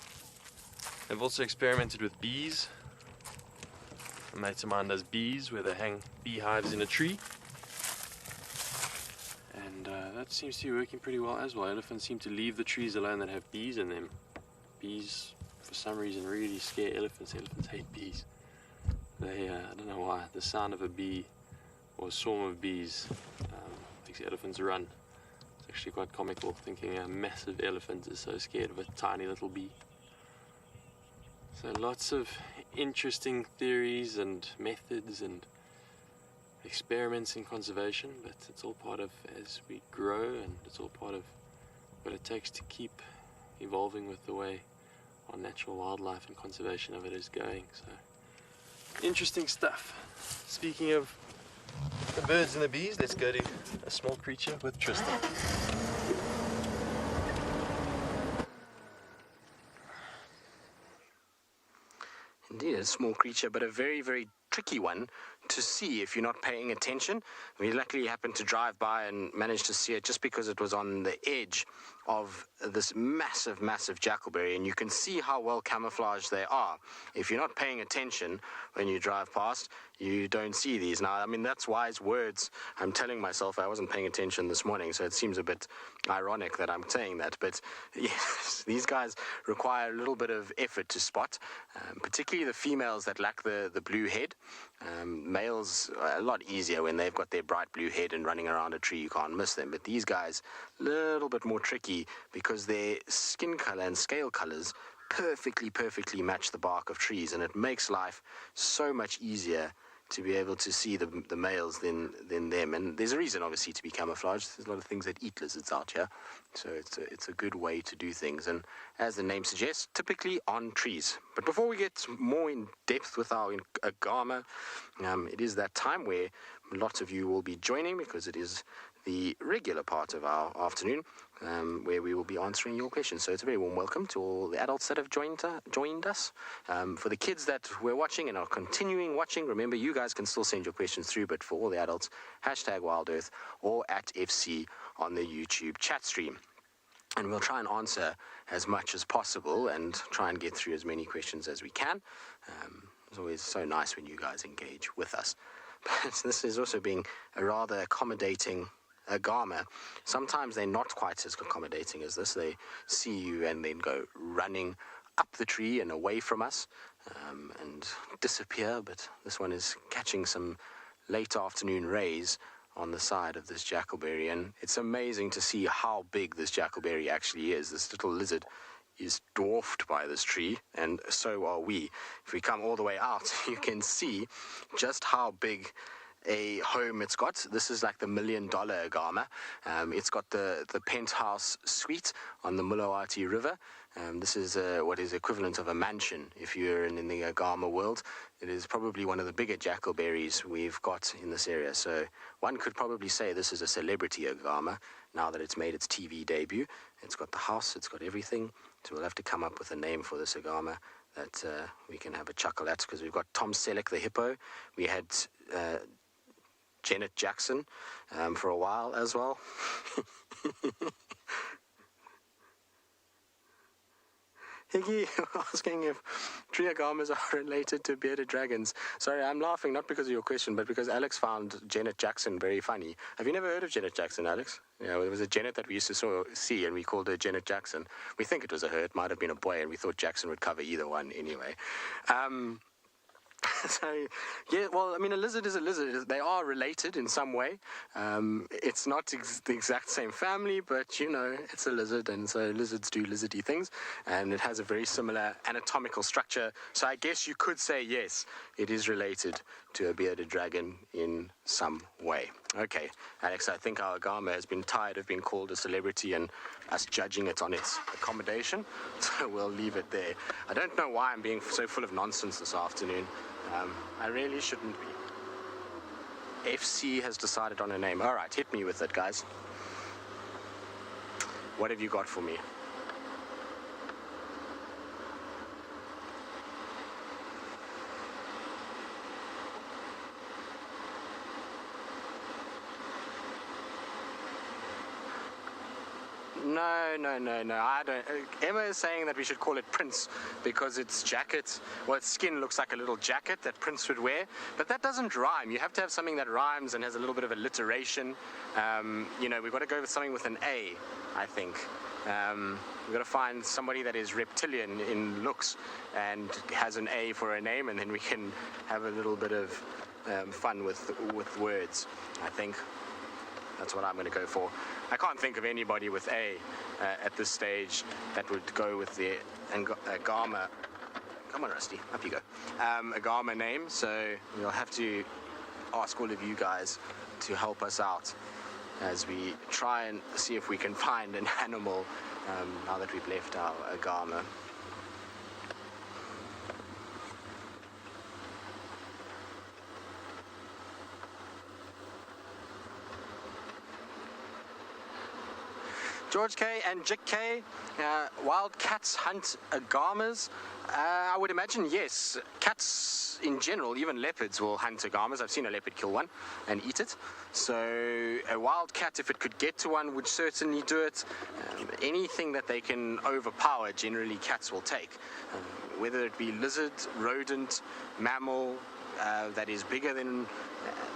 Speaker 2: They've also experimented with bees. A mate of mine does bees where they hang beehives in a tree, and that seems to be working pretty well as well. Elephants seem to leave the trees alone that have bees in them. Bees, for some reason, really scare elephants. Elephants hate bees. They, I don't know why, the sound of a bee or a swarm of bees makes elephants run. It's actually quite comical, thinking a massive elephant is so scared of a tiny little bee. So lots of interesting theories and methods and experiments in conservation, but it's all part of as we grow, and it's all part of what it takes to keep evolving with the way our natural wildlife and conservation of it is going. So interesting stuff. Speaking of the birds and the bees, let's go to a small creature with Tristan.
Speaker 4: Indeed, a small creature, but a very, very tricky one to see if you're not paying attention. We luckily happened to drive by and managed to see it just because it was on the edge of this massive, massive jackalberry, and you can see how well camouflaged they are. If you're not paying attention when you drive past, you don't see these. Now, I mean, that's wise words. I'm telling myself I wasn't paying attention this morning, so it seems a bit ironic that I'm saying that. But yes, these guys require a little bit of effort to spot, particularly the females that lack the blue head. Males are a lot easier when they've got their bright blue head and running around a tree. You can't miss them. But these guys, a little bit more tricky because their skin color and scale colors perfectly match the bark of trees, and it makes life so much easier to be able to see the males than them. And there's a reason, obviously, to be camouflaged. There's a lot of things that eat lizards out here, so it's a good way to do things. And as the name suggests, typically on trees. But before we get more in depth with our agama, it is that time where lots of you will be joining, because it is the regular part of our afternoon, where we will be answering your questions. So it's a very warm welcome to all the adults that have joined us. For the kids that were watching and are continuing watching, remember, you guys can still send your questions through, but for all the adults, #WildEarth or @FC on the YouTube chat stream. And we'll try and answer as much as possible and try and get through as many questions as we can. It's always so nice when you guys engage with us. But this is also being a rather accommodating agama. Sometimes they're not quite as accommodating as this. They see you and then go running up the tree and away from us and disappear. But this one is catching some late afternoon rays on the side of this jackalberry, and it's amazing to see how big this jackalberry actually is. This little lizard is dwarfed by this tree, and so are we. If we come all the way out, you can see just how big a home it's got. This is like the $1 million agama. It's got the penthouse suite on the Mulawati River. This is what is equivalent of a mansion if you're in the agama world. It is probably one of the bigger jackalberries we've got in this area. So one could probably say this is a celebrity agama now that it's made its TV debut. It's got the house, it's got everything. So we'll have to come up with a name for this agama that we can have a chuckle at, because we've got Tom Selleck the hippo. We had Janet Jackson for a while as well. Higgy asking if tree agamas are related to bearded dragons. Sorry, I'm laughing not because of your question, but because Alex found Janet Jackson very funny. Have you never heard of Janet Jackson, Alex? Yeah, there was a Janet that we used to see, and we called her Janet Jackson. We think it was a her, it might have been a boy, and we thought Jackson would cover either one anyway. So, yeah, well, I mean, a lizard is a lizard. They are related in some way. It's not the exact same family, but, you know, it's a lizard, and so lizards do lizardy things, and it has a very similar anatomical structure. So I guess you could say, yes, it is related to a bearded dragon in some way. Okay, Alex, I think our agama has been tired of being called a celebrity and us judging it on its accommodation, so we'll leave it there. I don't know why I'm being so full of nonsense this afternoon. I really shouldn't be. FC has decided on a name. All right, hit me with it, guys. What have you got for me? No. I don't. Emma is saying that we should call it Prince because its jacket, well, its skin looks like a little jacket that Prince would wear. But that doesn't rhyme. You have to have something that rhymes and has a little bit of alliteration. You know, we've got to go with something with an A, I think. We've got to find somebody that is reptilian in looks and has an A for a name, and then we can have a little bit of fun with words, I think. That's what I'm going to go for. I can't think of anybody with A at this stage that would go with the agama. Come on, Rusty, up you go. Agama name, so we'll have to ask all of you guys to help us out as we try and see if we can find an animal now that we've left our agama. George K and Jick K, wild cats hunt agamas. I would imagine yes. Cats in general, even leopards, will hunt agamas. I've seen a leopard kill one and eat it. So a wild cat, if it could get to one, would certainly do it. Anything that they can overpower, generally cats will take. Whether it be lizard, rodent, mammal, that is bigger than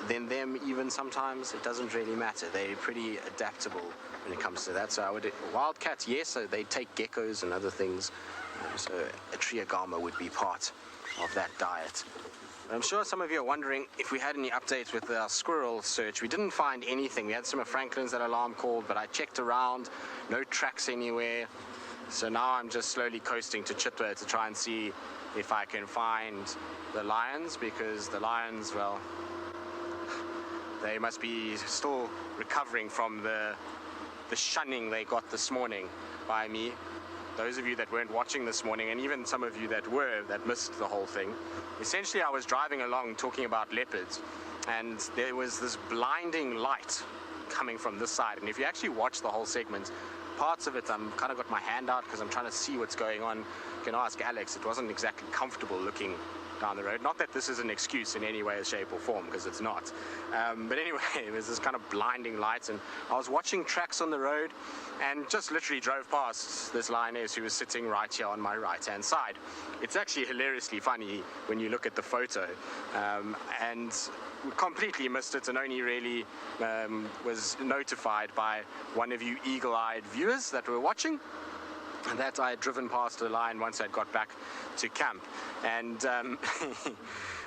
Speaker 4: them even sometimes, it doesn't really matter. They're pretty adaptable when it comes to that. So I would, wildcats, yes, so they take geckos and other things. So a tree agama would be part of that diet. I'm sure some of you are wondering if we had any updates with our squirrel search. We didn't find anything. We had some of Franklin's that alarm called, but I checked around, no tracks anywhere. So now I'm just slowly coasting to Chitwa to try and see if I can find the lions, because the lions, well, they must be still recovering from the shunning they got this morning by me. Those of you that weren't watching this morning, and even some of you that were, that missed the whole thing. Essentially, I was driving along talking about leopards, and there was this blinding light coming from this side. And if you actually watch the whole segment, parts of it, I'm kind of got my hand out because I'm trying to see what's going on. You can ask Alex, it wasn't exactly comfortable looking down the road. Not that this is an excuse in any way, shape or form, because it's not. But anyway, it was this kind of blinding light, and I was watching tracks on the road and just literally drove past this lioness who was sitting right here on my right-hand side. It's actually hilariously funny when you look at the photo, and we completely missed it, and only really was notified by one of you eagle-eyed viewers that were watching, and that I had driven past the lion once I'd got back to camp. And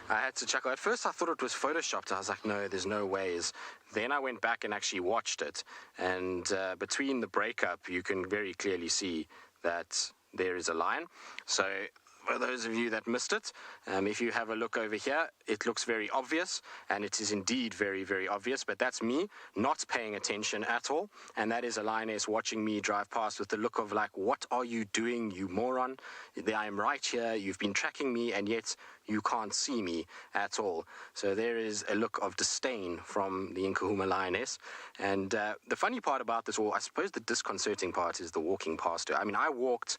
Speaker 4: I had to check. At first I thought it was photoshopped. I was like, no, there's no ways. Then I went back and actually watched it. And between the breakup, you can very clearly see that there is a line. So for those of you that missed it, if you have a look over here, it looks very obvious, and it is indeed very, very obvious, but that's me not paying attention at all, and that is a lioness watching me drive past with the look of like, what are you doing, you moron? I am right here, you've been tracking me, and yet you can't see me at all. So there is a look of disdain from the Nkahuma lioness, and the funny part about this, or I suppose the disconcerting part, is the walking past her. I mean, I walked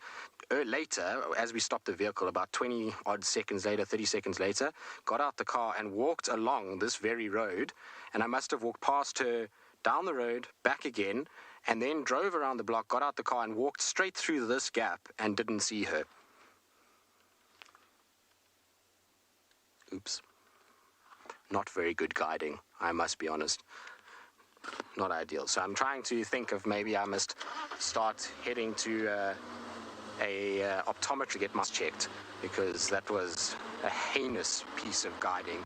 Speaker 4: later, as we stopped the vehicle, about 20 odd seconds later, 30 seconds later, got out the car and walked along this very road, and I must have walked past her, down the road, back again, and then drove around the block, got out the car and walked straight through this gap and didn't see her. Oops. Not very good guiding, I must be honest. Not ideal. So I'm trying to think of maybe I must start heading to a optometry, get my checked, because that was a heinous piece of guiding.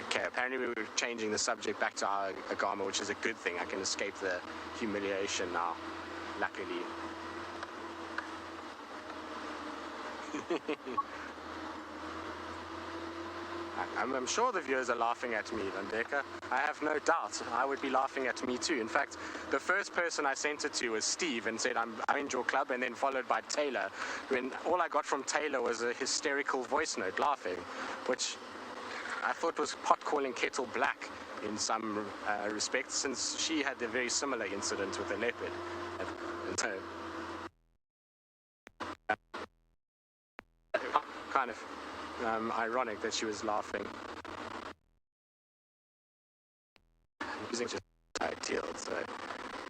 Speaker 4: Okay, apparently we were changing the subject back to our Agama, which is a good thing. I can escape the humiliation now, luckily. I'm sure the viewers are laughing at me, Vandeka. I have no doubt I would be laughing at me too. In fact, the first person I sent it to was Steve and said, I'm in your club, and then followed by Taylor. When all I got from Taylor was a hysterical voice note laughing, which I thought was pot calling kettle black in some respects, since she had a very similar incident with a leopard. And so, kind of ironic that she was laughing. Using just ideal, so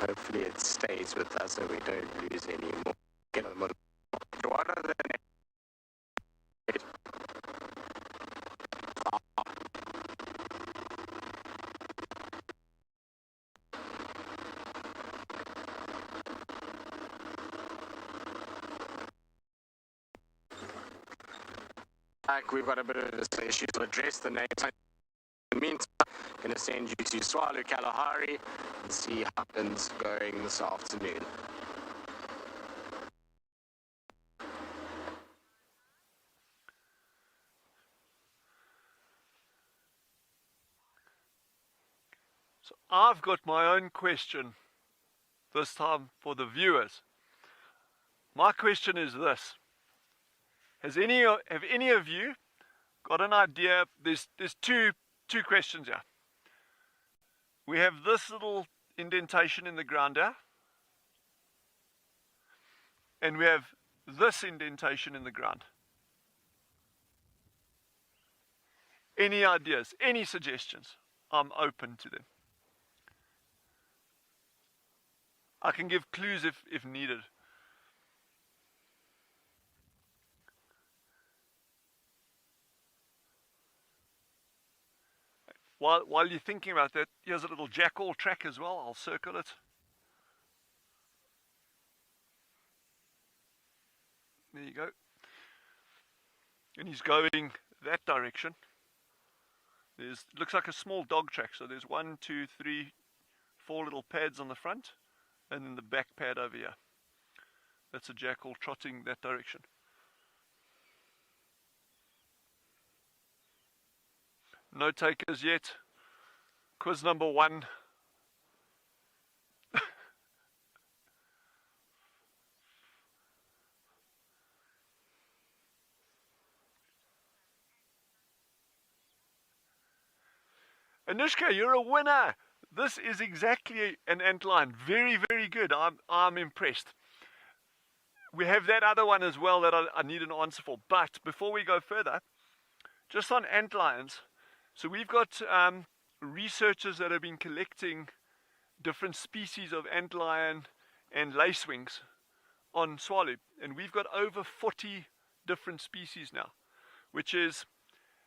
Speaker 4: hopefully it stays with us and we don't lose any more. Get on the what are the we've got a bit of this issue to address the names. In the meantime, I'm going to send you to Swallow Kalahari and see how it's going this afternoon.
Speaker 3: So I've got my own question, this time for the viewers. My question is this. Have any of you got an idea? There's two questions here. We have this little indentation in the ground here, and we have this indentation in the ground. Any ideas? Any suggestions? I'm open to them. I can give clues if needed. While you're thinking about that, here's a little jackal track as well. I'll circle it. There you go. And he's going that direction. Looks like a small dog track. So there's 1, 2, 3, 4 little pads on the front, and then the back pad over here. That's a jackal trotting that direction. No takers yet. Quiz number 1. Anushka, you're a winner. This is exactly an antlion. Very, very good. I'm impressed. We have that other one as well that I need an answer for. But before we go further, just on antlions, so we've got researchers that have been collecting different species of antlion and lacewings on Swallow, and we've got over 40 different species now, which is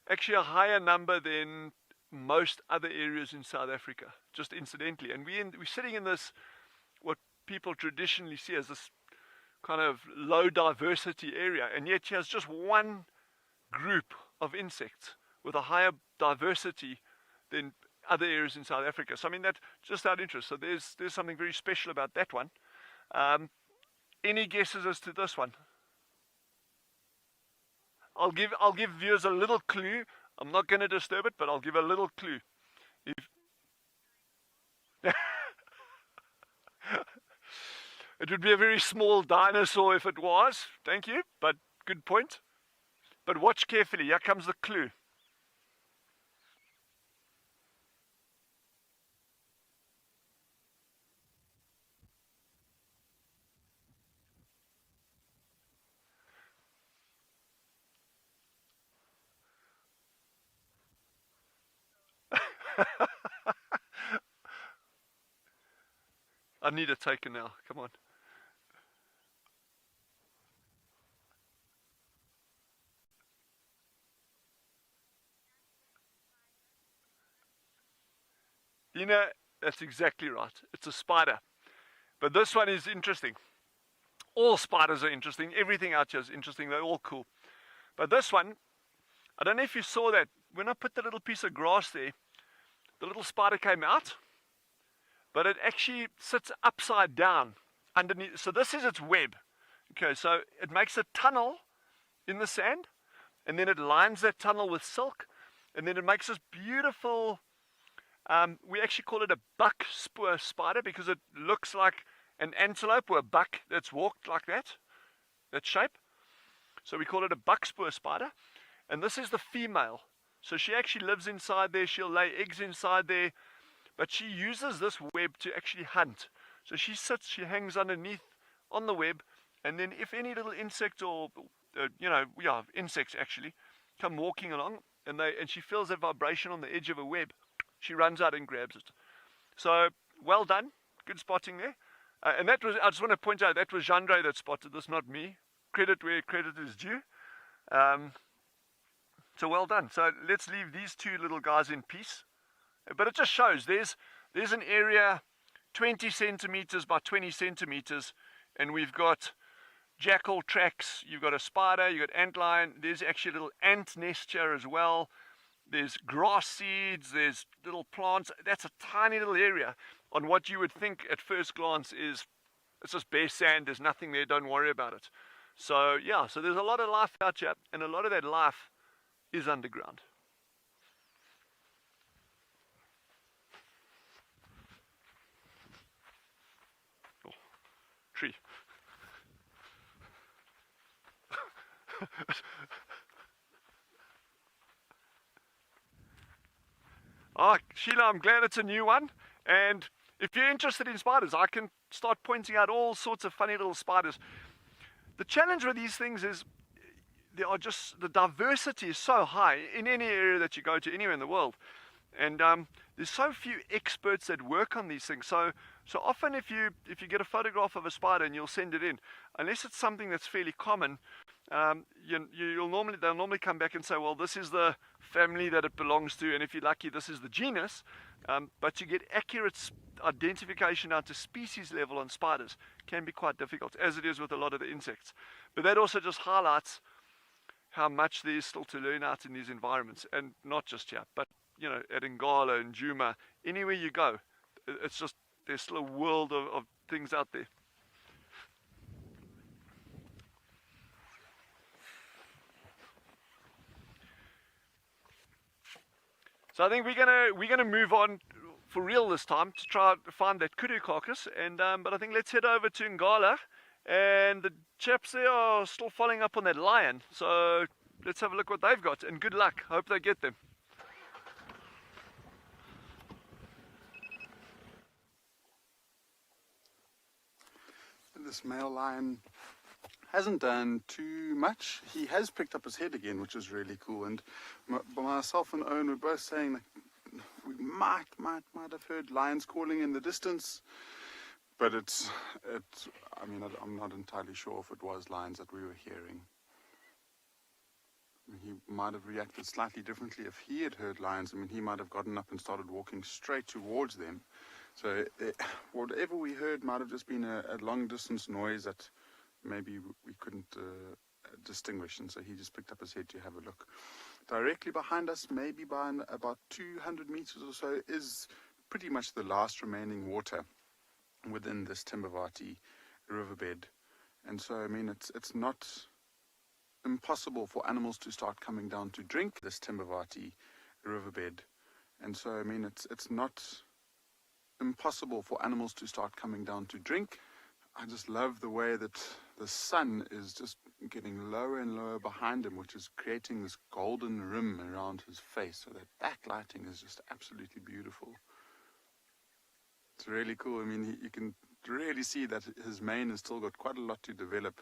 Speaker 3: actually a higher number than most other areas in South Africa, just incidentally. And we're sitting in this, what people traditionally see as this kind of low diversity area, and yet she has just one group of insects with a higher diversity than other areas in South Africa. So I mean, that's just out of interest. So there's something very special about that one. Any guesses as to this one? I'll give viewers a little clue. I'm not going to disturb it, but I'll give a little clue. It would be a very small dinosaur if it was. Thank you, but good point. But watch carefully. Here comes the clue. I need a taker now. Come on. Dina, that's exactly right. It's a spider. But this one is interesting. All spiders are interesting. Everything out here is interesting. They're all cool. But this one, I don't know if you saw that. When I put the little piece of grass there, the little spider came out, but it actually sits upside down underneath. So this is its web. Okay, so it makes a tunnel in the sand, and then it lines that tunnel with silk, and then it makes this beautiful, we actually call it a buck spur spider because it looks like an antelope or a buck that's walked like that shape. So we call it a buck spur spider, and this is the female. So she actually lives inside there. She'll lay eggs inside there, but she uses this web to actually hunt. So she sits, she hangs underneath on the web, and then if any little insect or insects actually come walking along, and she feels that vibration on the edge of a web, she runs out and grabs it. So well done, good spotting there. And that was, I just want to point out, that was Jandre that spotted this, not me. Credit where credit is due. So well done. So let's leave these two little guys in peace. But it just shows there's an area 20 centimeters by 20 centimeters, and we've got jackal tracks, you've got a spider, you've got antlion, there's actually a little ant nest here as well. There's grass seeds, there's little plants. That's a tiny little area on what you would think at first glance is, it's just bare sand, there's nothing there, don't worry about it. So yeah, so there's a lot of life out here, and a lot of that life is underground. Oh, tree. Oh, Sheila, I'm glad it's a new one. And if you're interested in spiders, I can start pointing out all sorts of funny little spiders. The challenge with these things is the diversity is so high in any area that you go to, anywhere in the world. And there's so few experts that work on these things. So often if you get a photograph of a spider and you'll send it in, unless it's something that's fairly common, they'll normally come back and say, well, this is the family that it belongs to, and if you're lucky, this is the genus. But to get accurate identification down to species level on spiders can be quite difficult, as it is with a lot of the insects. But that also just highlights how much there is still to learn out in these environments, and not just here, but at Ngala and Djuma, anywhere you go, it's just, there's still a world of things out there. So I think we're gonna move on for real this time to try to find that kudu carcass, and but I think let's head over to Ngala, and the chaps there are still following up on that lion. So let's have a look what they've got, and good luck. Hope they get them.
Speaker 5: This male lion hasn't done too much. He has picked up his head again, which is really cool. And myself and Owen were both saying that we might have heard lions calling in the distance, but I mean, I'm not entirely sure if it was lions that we were hearing. He might have reacted slightly differently if he had heard lions. I mean, he might have gotten up and started walking straight towards them. So whatever we heard might have just been a long distance noise that maybe we couldn't distinguish, and so he just picked up his head to have a look. Directly behind us, maybe by about 200 meters or so, is pretty much the last remaining water within this Timbavati riverbed. And so, I mean, it's not impossible for animals to start coming down to drink this Timbavati riverbed. And so, I mean, it's not impossible for animals to start coming down to drink. I just love the way that the sun is just getting lower and lower behind him, which is creating this golden rim around his face. So that backlighting is just absolutely beautiful. It's really cool. I mean, you can really see that his mane has still got quite a lot to develop.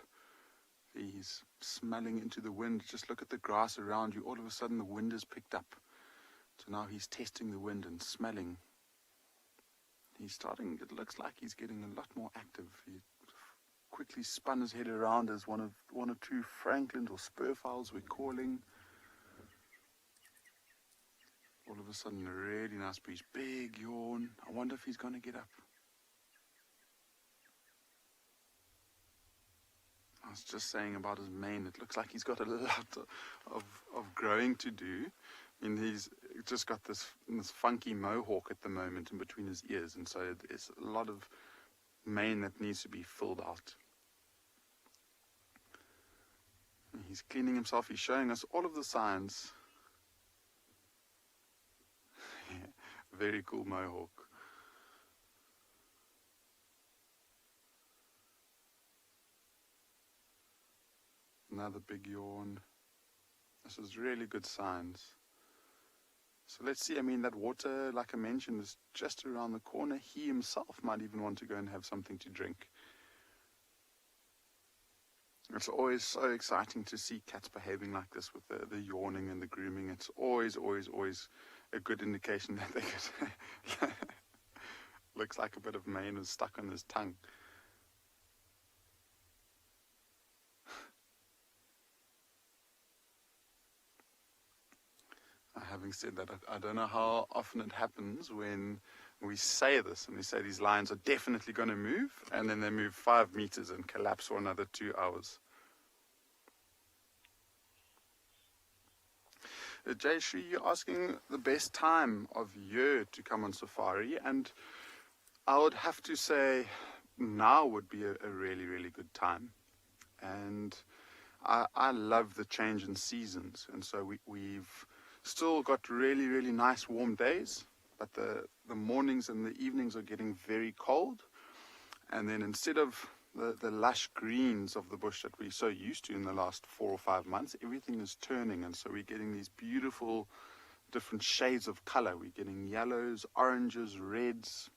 Speaker 5: He's smelling into the wind. Just look at the grass around you. All of a sudden the wind has picked up. So now he's testing the wind and smelling. He's starting, it looks like he's getting a lot more active. He quickly spun his head around as one or two franklins or spurfowls we're calling. All of a sudden a really nice breeze. Big yawn. I wonder if he's going to get up. I was just saying about his mane, it looks like he's got a lot of growing to do. And he's just got this funky mohawk at the moment in between his ears, and so there's a lot of mane that needs to be filled out. And he's cleaning himself. He's showing us all of the signs. Very cool mohawk. Another big yawn. This is really good signs. So let's see, I mean, that water, like I mentioned, is just around the corner. He himself might even want to go and have something to drink. It's always so exciting to see cats behaving like this with the yawning and the grooming. It's always a good indication that they could... Looks like a bit of mane is stuck on his tongue. Having said that, I don't know how often it happens when we say this and we say these lions are definitely going to move, and then they move 5 meters and collapse for another 2 hours. Jayashree, you're asking the best time of year to come on safari, and I would have to say now would be a really, really good time. And I love the change in seasons, and so we've still got really, really nice warm days, but the mornings and the evenings are getting very cold. And then instead of the lush greens of the bush that we're so used to in the last 4 or 5 months, everything is turning, and so we're getting these beautiful different shades of color. We're getting yellows, oranges, reds.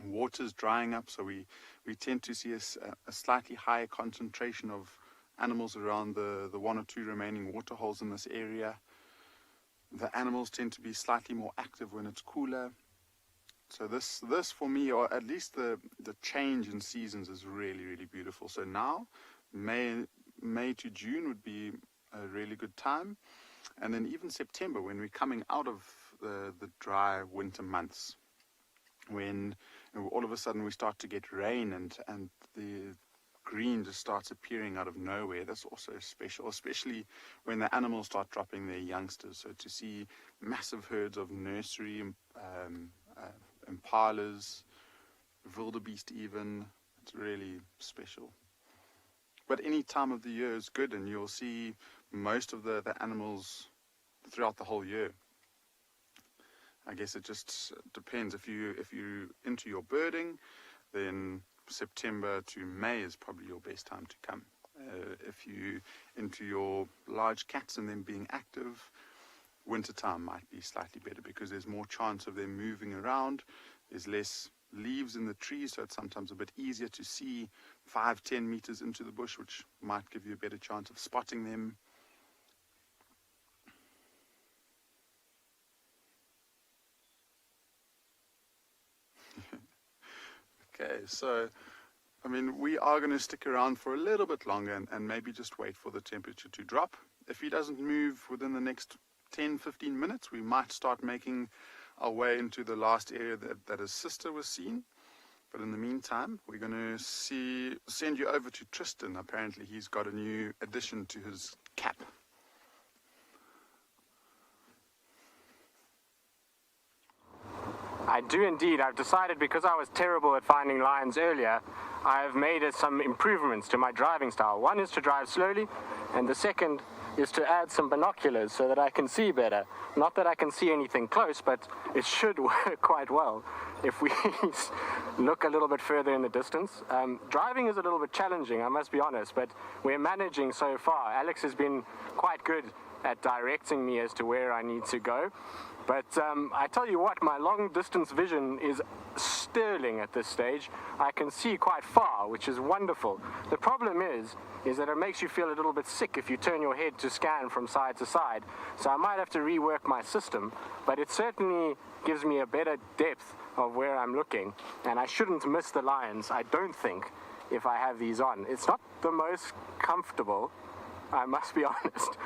Speaker 5: Water's drying up, so we tend to see a slightly higher concentration of animals around the 1 or 2 remaining water holes in this area. The animals tend to be slightly more active when it's cooler. So this for me, or at least the change in seasons, is really, really beautiful. So now, May to June would be a really good time. And then even September, when we're coming out of the dry winter months, when all of a sudden we start to get rain and the green just starts appearing out of nowhere. That's also special, especially when the animals start dropping their youngsters. So to see massive herds of nursery impalas, wildebeest even, it's really special. But any time of the year is good, and you'll see most of the animals throughout the whole year. I guess it just depends. If you're into your birding, then September to May is probably your best time to come. If you're into your large cats and them being active, wintertime might be slightly better because there's more chance of them moving around. There's less leaves in the trees, so it's sometimes a bit easier to see 5-10 meters into the bush, which might give you a better chance of spotting them. Okay, so, I mean, we are going to stick around for a little bit longer and maybe just wait for the temperature to drop. If he doesn't move within the next 10-15 minutes, we might start making our way into the last area that his sister was seen. But in the meantime, we're going to send you over to Tristan. Apparently he's got a new addition to his cap.
Speaker 4: I do indeed. I've decided, because I was terrible at finding lions earlier, I've made some improvements to my driving style. One is to drive slowly, and the second is to add some binoculars so that I can see better. Not that I can see anything close, but it should work quite well if we look a little bit further in the distance. Driving is a little bit challenging, I must be honest, but we're managing so far. Alex has been quite good at directing me as to where I need to go. But I tell you what, my long distance vision is sterling at this stage. I can see quite far, which is wonderful. The problem is that it makes you feel a little bit sick if you turn your head to scan from side to side. So I might have to rework my system, but it certainly gives me a better depth of where I'm looking. And I shouldn't miss the lions, I don't think, if I have these on. It's not the most comfortable, I must be honest,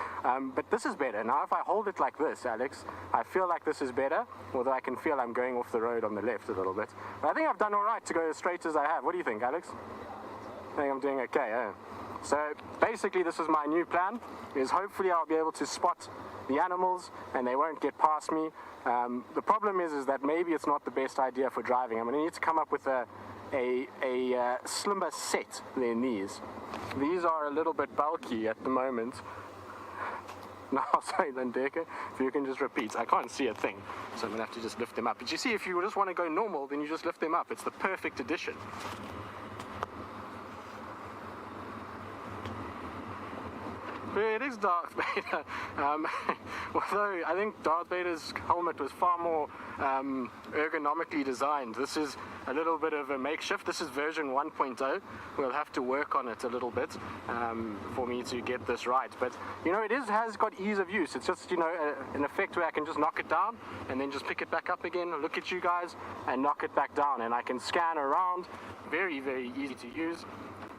Speaker 4: but this is better. Now if I hold it like this, Alex, I feel like this is better, although I can feel I'm going off the road on the left a little bit. But I think I've done all right to go as straight as I have. What do you think, Alex? I think I'm doing okay, eh? So basically this is my new plan, is hopefully I'll be able to spot the animals and they won't get past me. The problem is that maybe it's not the best idea for driving. I'm going to need to come up with a slimmer set than these. These are a little bit bulky at the moment. No, sorry, Lindeke, if you can just repeat. I can't see a thing, so I'm going to have to just lift them up. But you see, if you just want to go normal, then you just lift them up. It's the perfect addition. It is Darth Vader, although I think Darth Vader's helmet was far more ergonomically designed. This is a little bit of a makeshift. This is version 1.0. We'll have to work on it a little bit for me to get this right. But, you know, has got ease of use. It's just, you know, an effect where I can just knock it down and then just pick it back up again, look at you guys, and knock it back down. And I can scan around. Very, very easy to use.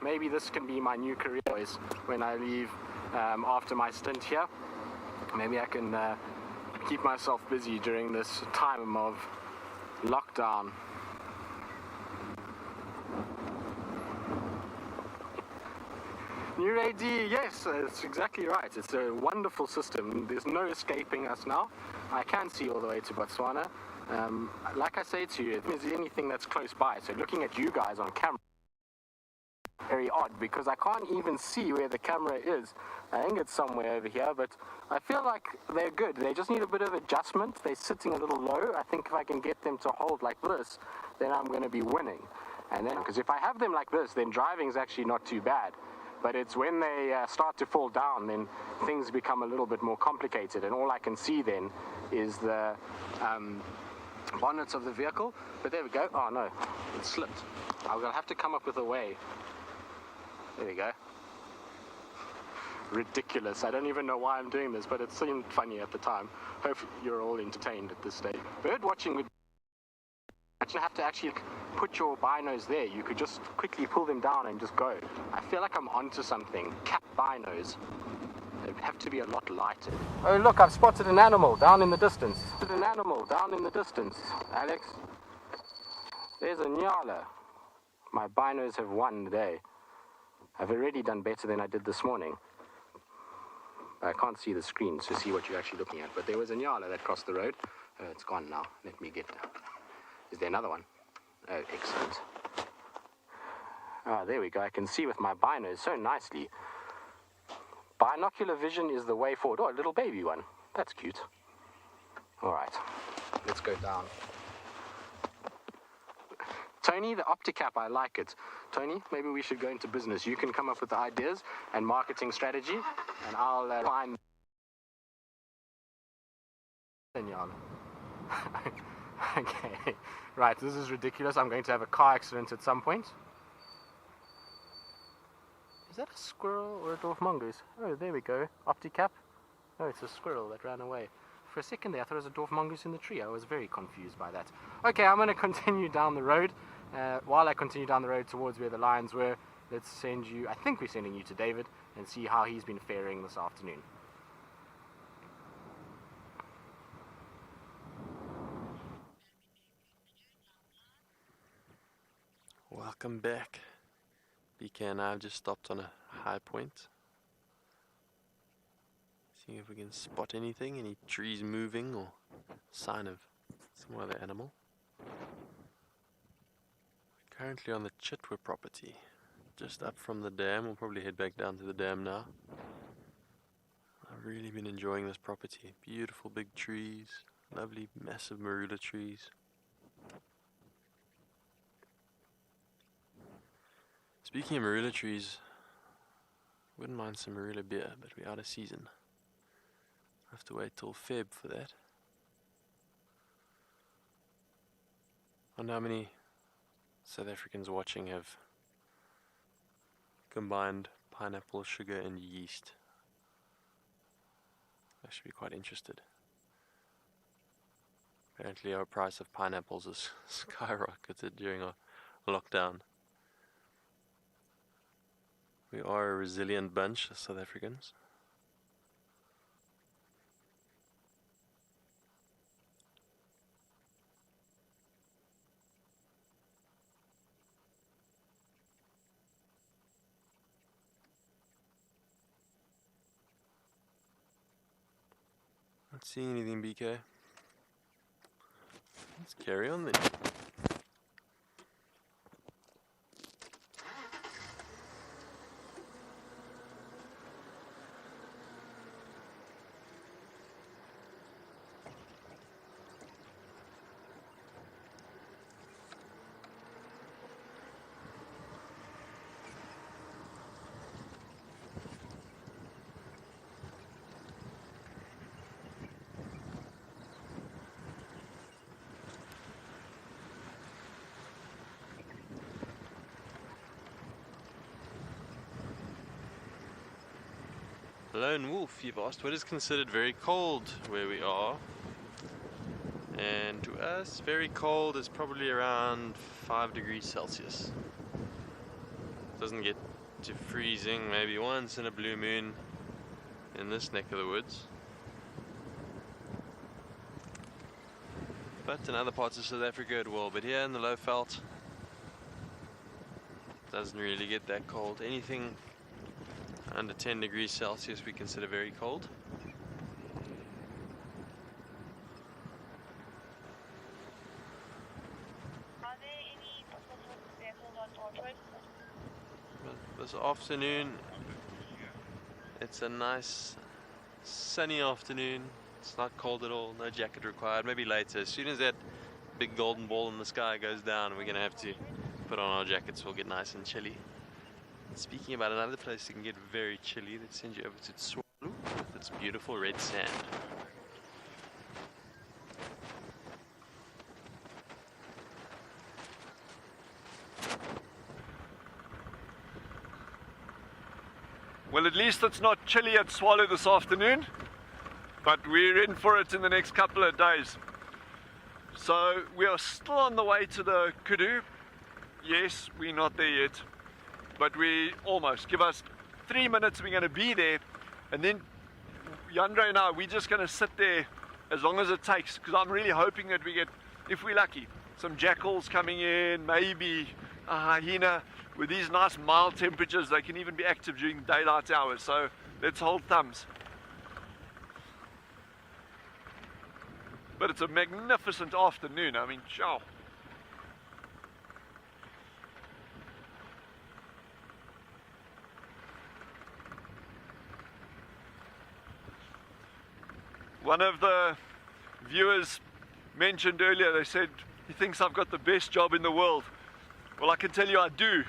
Speaker 4: Maybe this can be my new career choice when I leave after my stint here. Maybe I can keep myself busy during this time of lockdown. New AD, yes, it's exactly right. It's a wonderful system. There's no escaping us now. I can see all the way to Botswana. Like I say to you, if there's anything that's close by, so looking at you guys on camera, very odd, because I can't even see where the camera is. I think it's somewhere over here, but I feel like they're good. They just need a bit of adjustment. They're sitting a little low. I think if I can get them to hold like this, then I'm going to be winning. And then, because if I have them like this, then driving is actually not too bad. But it's when they start to fall down, then things become a little bit more complicated. And all I can see then is the bonnets of the vehicle. But there we go. Oh no, it slipped. I'm going to have to come up with a way. There we go. Ridiculous. I don't even know why I'm doing this, but it seemed funny at the time. Hope you're all entertained at this stage. Bird watching would actually have to actually put your binos there. You could just quickly pull them down and just go. I feel like I'm onto something. Cap binos. They have to be a lot lighter. Oh look, I've spotted an animal down in the distance. An animal down in the distance. Alex, there's a Ngala. My binos have won the day. I've already done better than I did this morning. I can't see the screen to see what you're actually looking at, but there was a Ngala that crossed the road. It's gone now. Let me get down. Is there another one? Oh, excellent. Ah, there we go. I can see with my binos so nicely. Binocular vision is the way forward. Oh, a little baby one. That's cute. All right, let's go down. Tony, the OptiCap, I like it. Tony, maybe we should go into business. You can come up with the ideas and marketing strategy, and I'll find... Okay, right, this is ridiculous. I'm going to have a car accident at some point. Is that a squirrel or a dwarf mongoose? Oh, there we go. OptiCap. Oh, it's a squirrel that ran away. For a second there, I thought it was a dwarf mongoose in the tree. I was very confused by that. Okay, I'm going to continue down the road. While I continue down the road towards where the lions were, let's send you, I think we're sending you to David, and see how he's been faring this afternoon.
Speaker 2: Welcome back. BK and I have just stopped on a high point. Seeing if we can spot anything, any trees moving or sign of some other animal. Currently on the Chitwa property, just up from the dam. We'll probably head back down to the dam now. I've really been enjoying this property. Beautiful big trees, lovely massive marula trees. Speaking of marula trees, wouldn't mind some marula beer, but we're out of season. I have to wait till Feb for that. I wonder how many South Africans watching have combined pineapple, sugar and yeast. I should be quite interested. Apparently our price of pineapples has skyrocketed during our lockdown. We are a resilient bunch, South Africans. Not seeing anything, BK. Let's carry on then. Lone wolf, you've asked what is considered very cold where we are. And to us, very cold is probably around 5 degrees Celsius. Doesn't get to freezing, maybe once in a blue moon in this neck of the woods. But in other parts of South Africa it will, but here in the low veld, doesn't really get that cold. Anything under 10 degrees Celsius we consider very cold.
Speaker 6: Are there any possible vehicles on board road?
Speaker 2: This afternoon, it's a nice sunny afternoon. It's not cold at all, no jacket required. Maybe later, as soon as that big golden ball in the sky goes down, we're going to have to put on our jackets. We'll get nice and chilly. Speaking about another place that can get very chilly, let's send you over to Sociable with its beautiful red sand.
Speaker 3: Well, at least it's not chilly at Swallow this afternoon, but we're in for it in the next couple of days. So we are still on the way to the kudu. Yes, we're not there yet, but we almost. Give us 3 minutes, we're going to be there, and then Yandre and I, we're just going to sit there as long as it takes, because I'm really hoping that we get, if we're lucky, some jackals coming in, maybe a hyena. With these nice mild temperatures, they can even be active during daylight hours, so let's hold thumbs. But it's a magnificent afternoon, I mean, ciao. One of the viewers mentioned earlier, they said he thinks I've got the best job in the world. Well, I can tell you I do.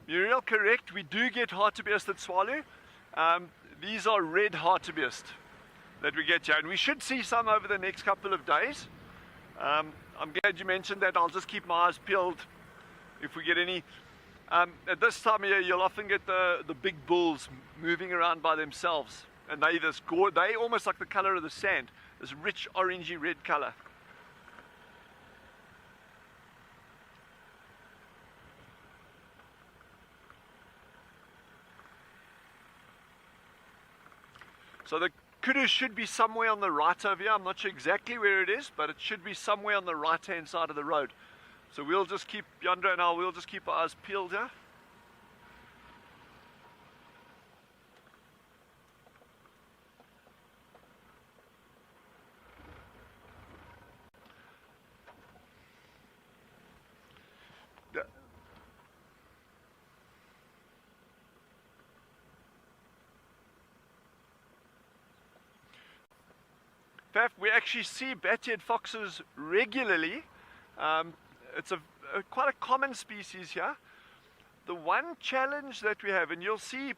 Speaker 3: You're correct, we do get hartebeest at Swallow. These are red hartebeest that we get here, and we should see some over the next couple of days. I'm glad you mentioned that. I'll just keep my eyes peeled if we get any. At this time of year, you'll often get the big bulls moving around by themselves, and they almost like the color of the sand, this rich orangey red color. So the kudu should be somewhere on the right over here. I'm not sure exactly where it is, but it should be somewhere on the right hand side of the road. So we'll just keep, Yandra and I will just keep our eyes peeled here. We actually see bat-eared foxes regularly. It's quite a common species here. The one challenge that we have, and you'll see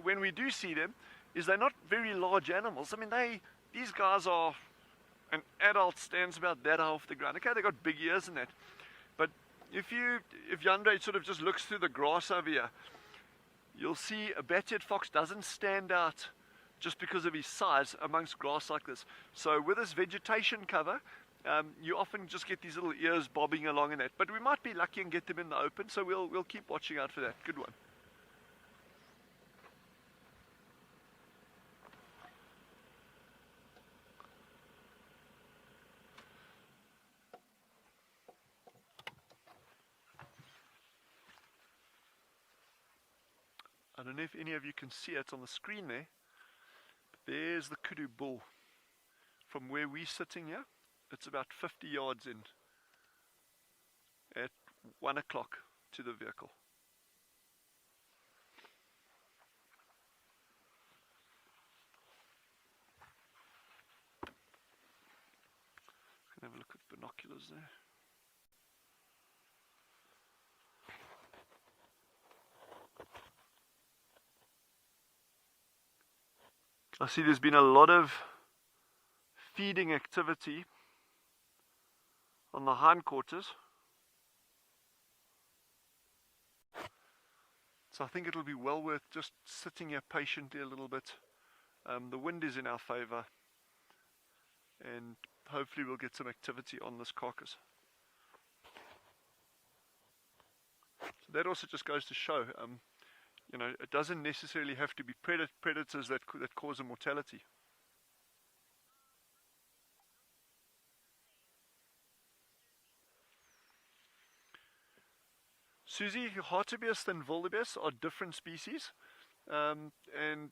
Speaker 3: when we do see them, is they're not very large animals. I mean, these guys are, an adult stands about that high off the ground. Okay, they got big ears and that. But if Yandre sort of just looks through the grass over here, you'll see a bat-eared fox doesn't stand out just because of his size amongst grass like this. So with this vegetation cover, you often just get these little ears bobbing along in that. But we might be lucky and get them in the open, so we'll keep watching out for that. Good one. I don't know if any of you can see it on the screen there. There's the kudu bull. From where we're sitting here, it's about 50 yards in at 1 o'clock to the vehicle. Can have a look at binoculars there. I see there's been a lot of feeding activity on the hindquarters. So I think it'll be well worth just sitting here patiently a little bit. The wind is in our favor, and hopefully we'll get some activity on this carcass. So that also just goes to show, you know, it doesn't necessarily have to be predators that cause a mortality. Susie, hartebeest and wildebeest are different species, and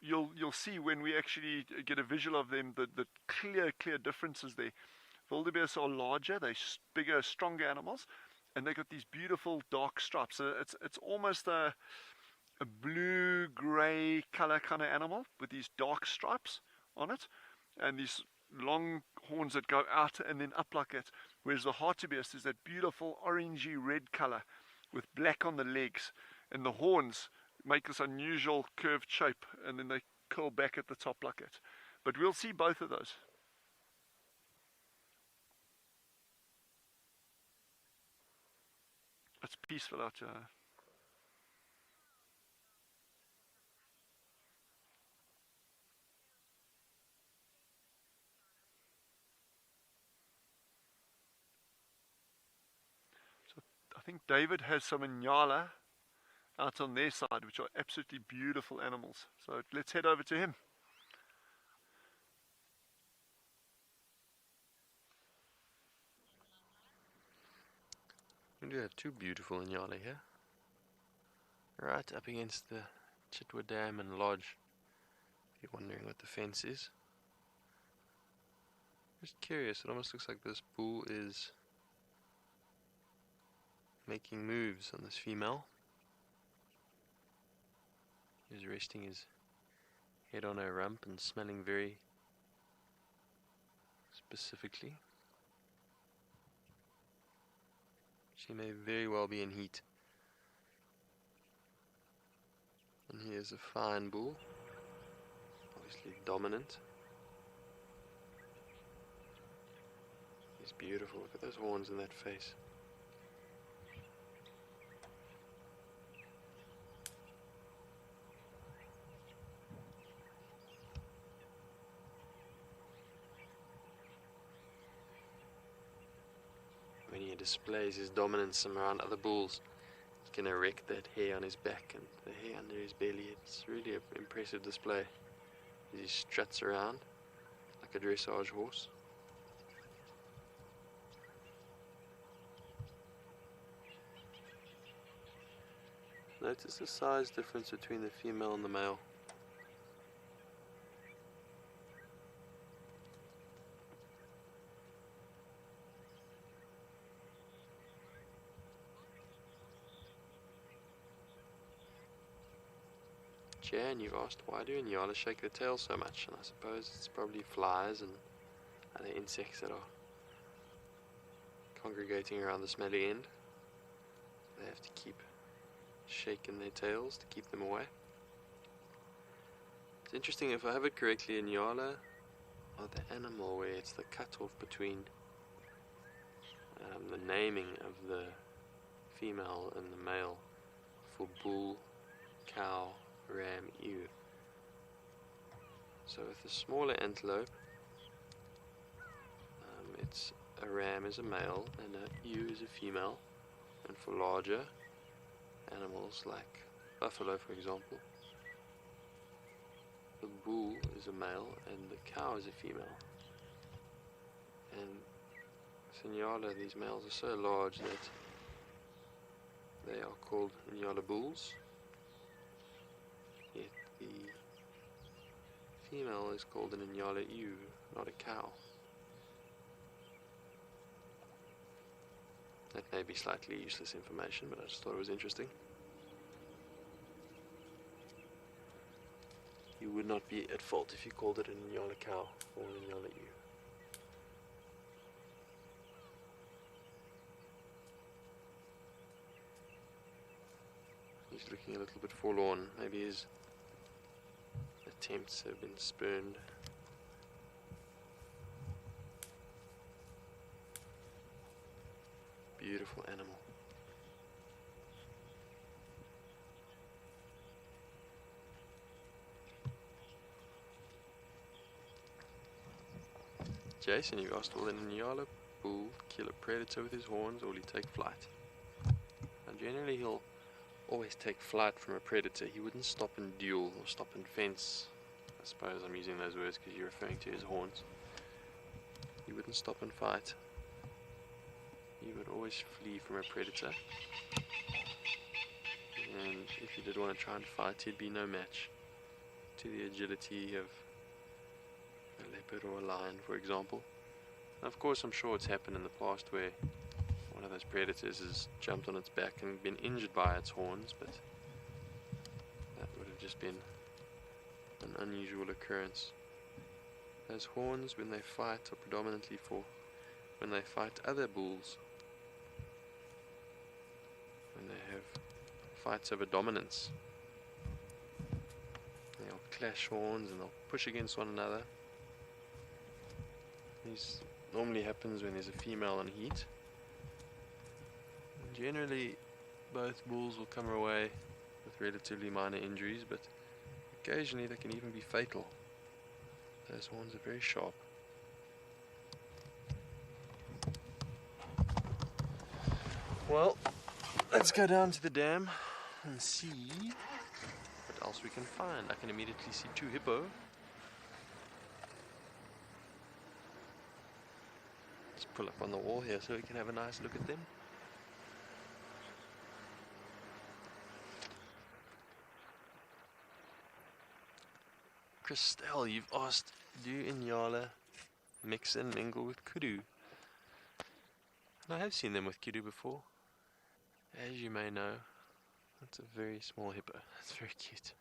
Speaker 3: you'll see when we actually get a visual of them the clear differences there. Wildebeest are larger, they're bigger, stronger animals, and they got these beautiful dark stripes. So it's almost a blue-grey color kind of animal with these dark stripes on it, and these long horns that go out and then up like that. Whereas the hartebeest is that beautiful orangey red color with black on the legs, and the horns make this unusual curved shape, and then they curl back at the top like that. But we'll see both of those. It's peaceful out here. So I think David has some Ngala out on their side, which are absolutely beautiful animals. So let's head over to him.
Speaker 2: We do have two beautiful Ngala here, right up against the Chitwa Dam and Lodge. If you're wondering what the fence is, just curious, it almost looks like this bull is making moves on this female. He's resting his head on her rump and smelling very specifically. She may very well be in heat. And he is a fine bull, obviously dominant. He's beautiful, look at those horns and that face. When he displays his dominance around other bulls, he can erect that hair on his back and the hair under his belly. It's really an impressive display. as he struts around like a dressage horse. Notice the size difference between the female and the male. Jan, you've asked why do Nyala shake their tail so much, and I suppose it's probably flies and other insects that are congregating around the smelly end. They have to keep shaking their tails to keep them away. It's interesting, if I have it correctly, Nyala are the animal where it's the cutoff between the naming of the female and the male for bull, cow, ram, ewe. So with the smaller antelope, it's a ram is a male and a ewe is a female, and for larger animals like buffalo, for example, the bull is a male and the cow is a female. And Nyala, these males are so large that they are called Nyala bulls, yet the female is called an Nyala ewe, not a cow. That may be slightly useless information, but I just thought it was interesting. You would not be at fault if you called it an Nyala cow or an Nyala ewe. He's looking a little bit forlorn. Maybe his attempts have been spurned. Beautiful animal. Jason, you asked, will an Nyala bull kill a predator with his horns, or will he take flight? And generally he'll always take flight from a predator. He wouldn't stop and duel or stop and fence. I suppose I'm using those words because you're referring to his horns. He wouldn't stop and fight. He would always flee from a predator. And if he did want to try and fight, he'd be no match to the agility of a leopard or a lion, for example. And of course, I'm sure it's happened in the past where one of those predators has jumped on its back and been injured by its horns, but that would have just been an unusual occurrence. Those horns, when they fight, are predominantly for when they fight other bulls, when they have fights over dominance. They'll clash horns and they'll push against one another. This normally happens when there's a female in heat. Generally, both bulls will come away with relatively minor injuries, but occasionally they can even be fatal. Those horns are very sharp. Well, let's go down to the dam and see what else we can find. I can immediately see 2 hippo. Let's pull up on the wall here so we can have a nice look at them. Christelle, you've asked, do Nyala mix and mingle with kudu? And I have seen them with kudu before. As you may know, that's a very small hippo. That's very cute.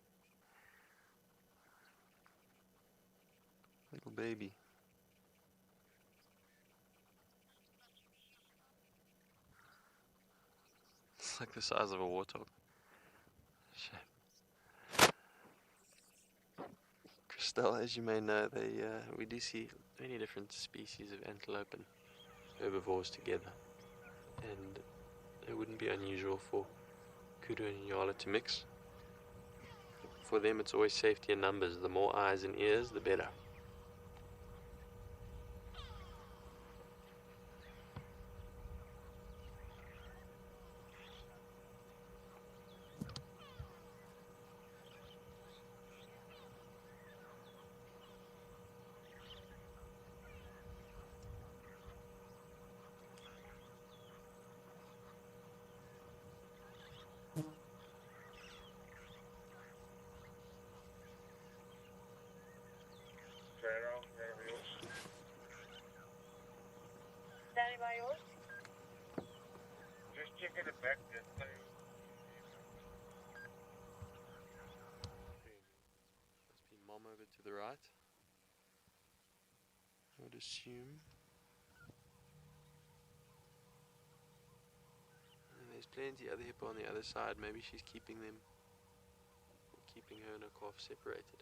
Speaker 2: Little baby. It's like the size of a warthog. Shame. Christelle, as you may know, we do see many different species of antelope and herbivores together, and it wouldn't be unusual for kudu and Nyala to mix. For them, it's always safety in numbers. The more eyes and ears, the better.
Speaker 6: Standing by yours.
Speaker 7: Just checking the back this time.
Speaker 2: Must be Mom over to the right. I would assume. And there's plenty other hippo on the other side. Maybe she's keeping them, or keeping her and her calf separated.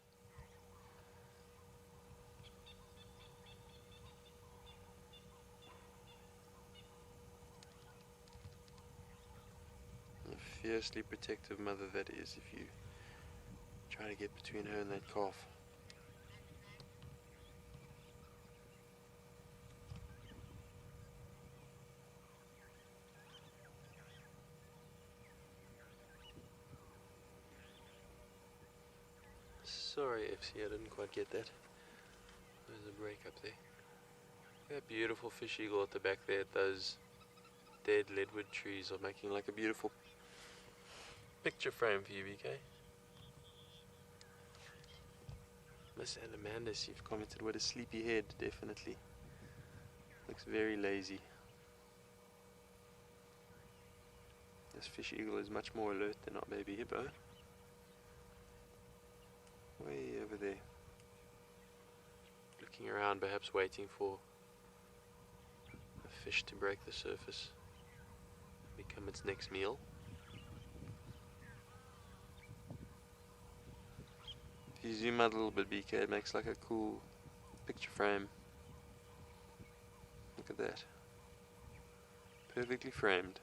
Speaker 2: A fiercely protective mother that is, if you try to get between her and that calf. Sorry, FC, I didn't quite get that. There's a break up there. That beautiful fish eagle at the back there, those dead leadwood trees are making like a beautiful picture frame for you, BK. Miss Alamandus, you've commented, what a sleepy head, definitely. Looks very lazy. This fish eagle is much more alert than our baby hippo. Way over there. Looking around, perhaps waiting for a fish to break the surface. Become its next meal. If you zoom out a little bit, BK, it makes like a cool picture frame. Look at that. Perfectly framed.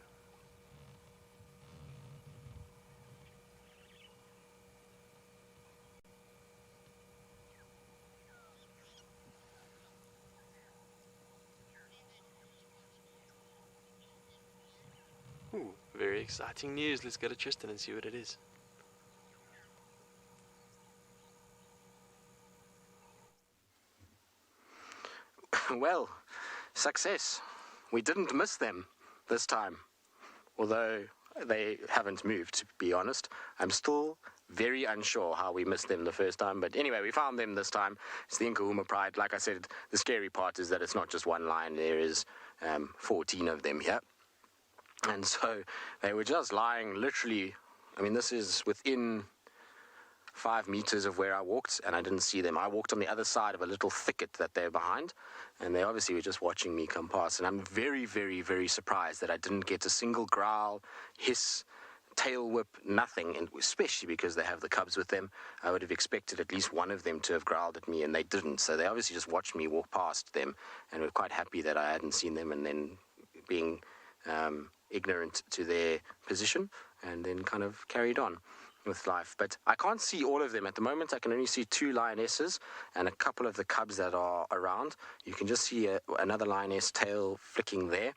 Speaker 2: Ooh, very exciting news. Let's go to Tristan and see what it is.
Speaker 4: Well, success. We didn't miss them this time. Although they haven't moved, to be honest. I'm still very unsure how we missed them the first time. But anyway, we found them this time. It's the Djuma Pride. Like I said, the scary part is that it's not just one line. There is 14 of them here. And so they were just lying literally, I mean, this is within 5 meters of where I walked, and I didn't see them. I walked on the other side of a little thicket that they're behind, and they obviously were just watching me come past. And I'm very, very, very surprised that I didn't get a single growl, hiss, tail whip, nothing, and especially because they have the cubs with them. I would have expected at least one of them to have growled at me, and they didn't. So they obviously just watched me walk past them, and were quite happy that I hadn't seen them, and then being ignorant to their position, and then kind of carried on with life. But I can't see all of them at the moment. I can only see 2 lionesses and a couple of the cubs that are around. You can just see another lioness tail flicking there.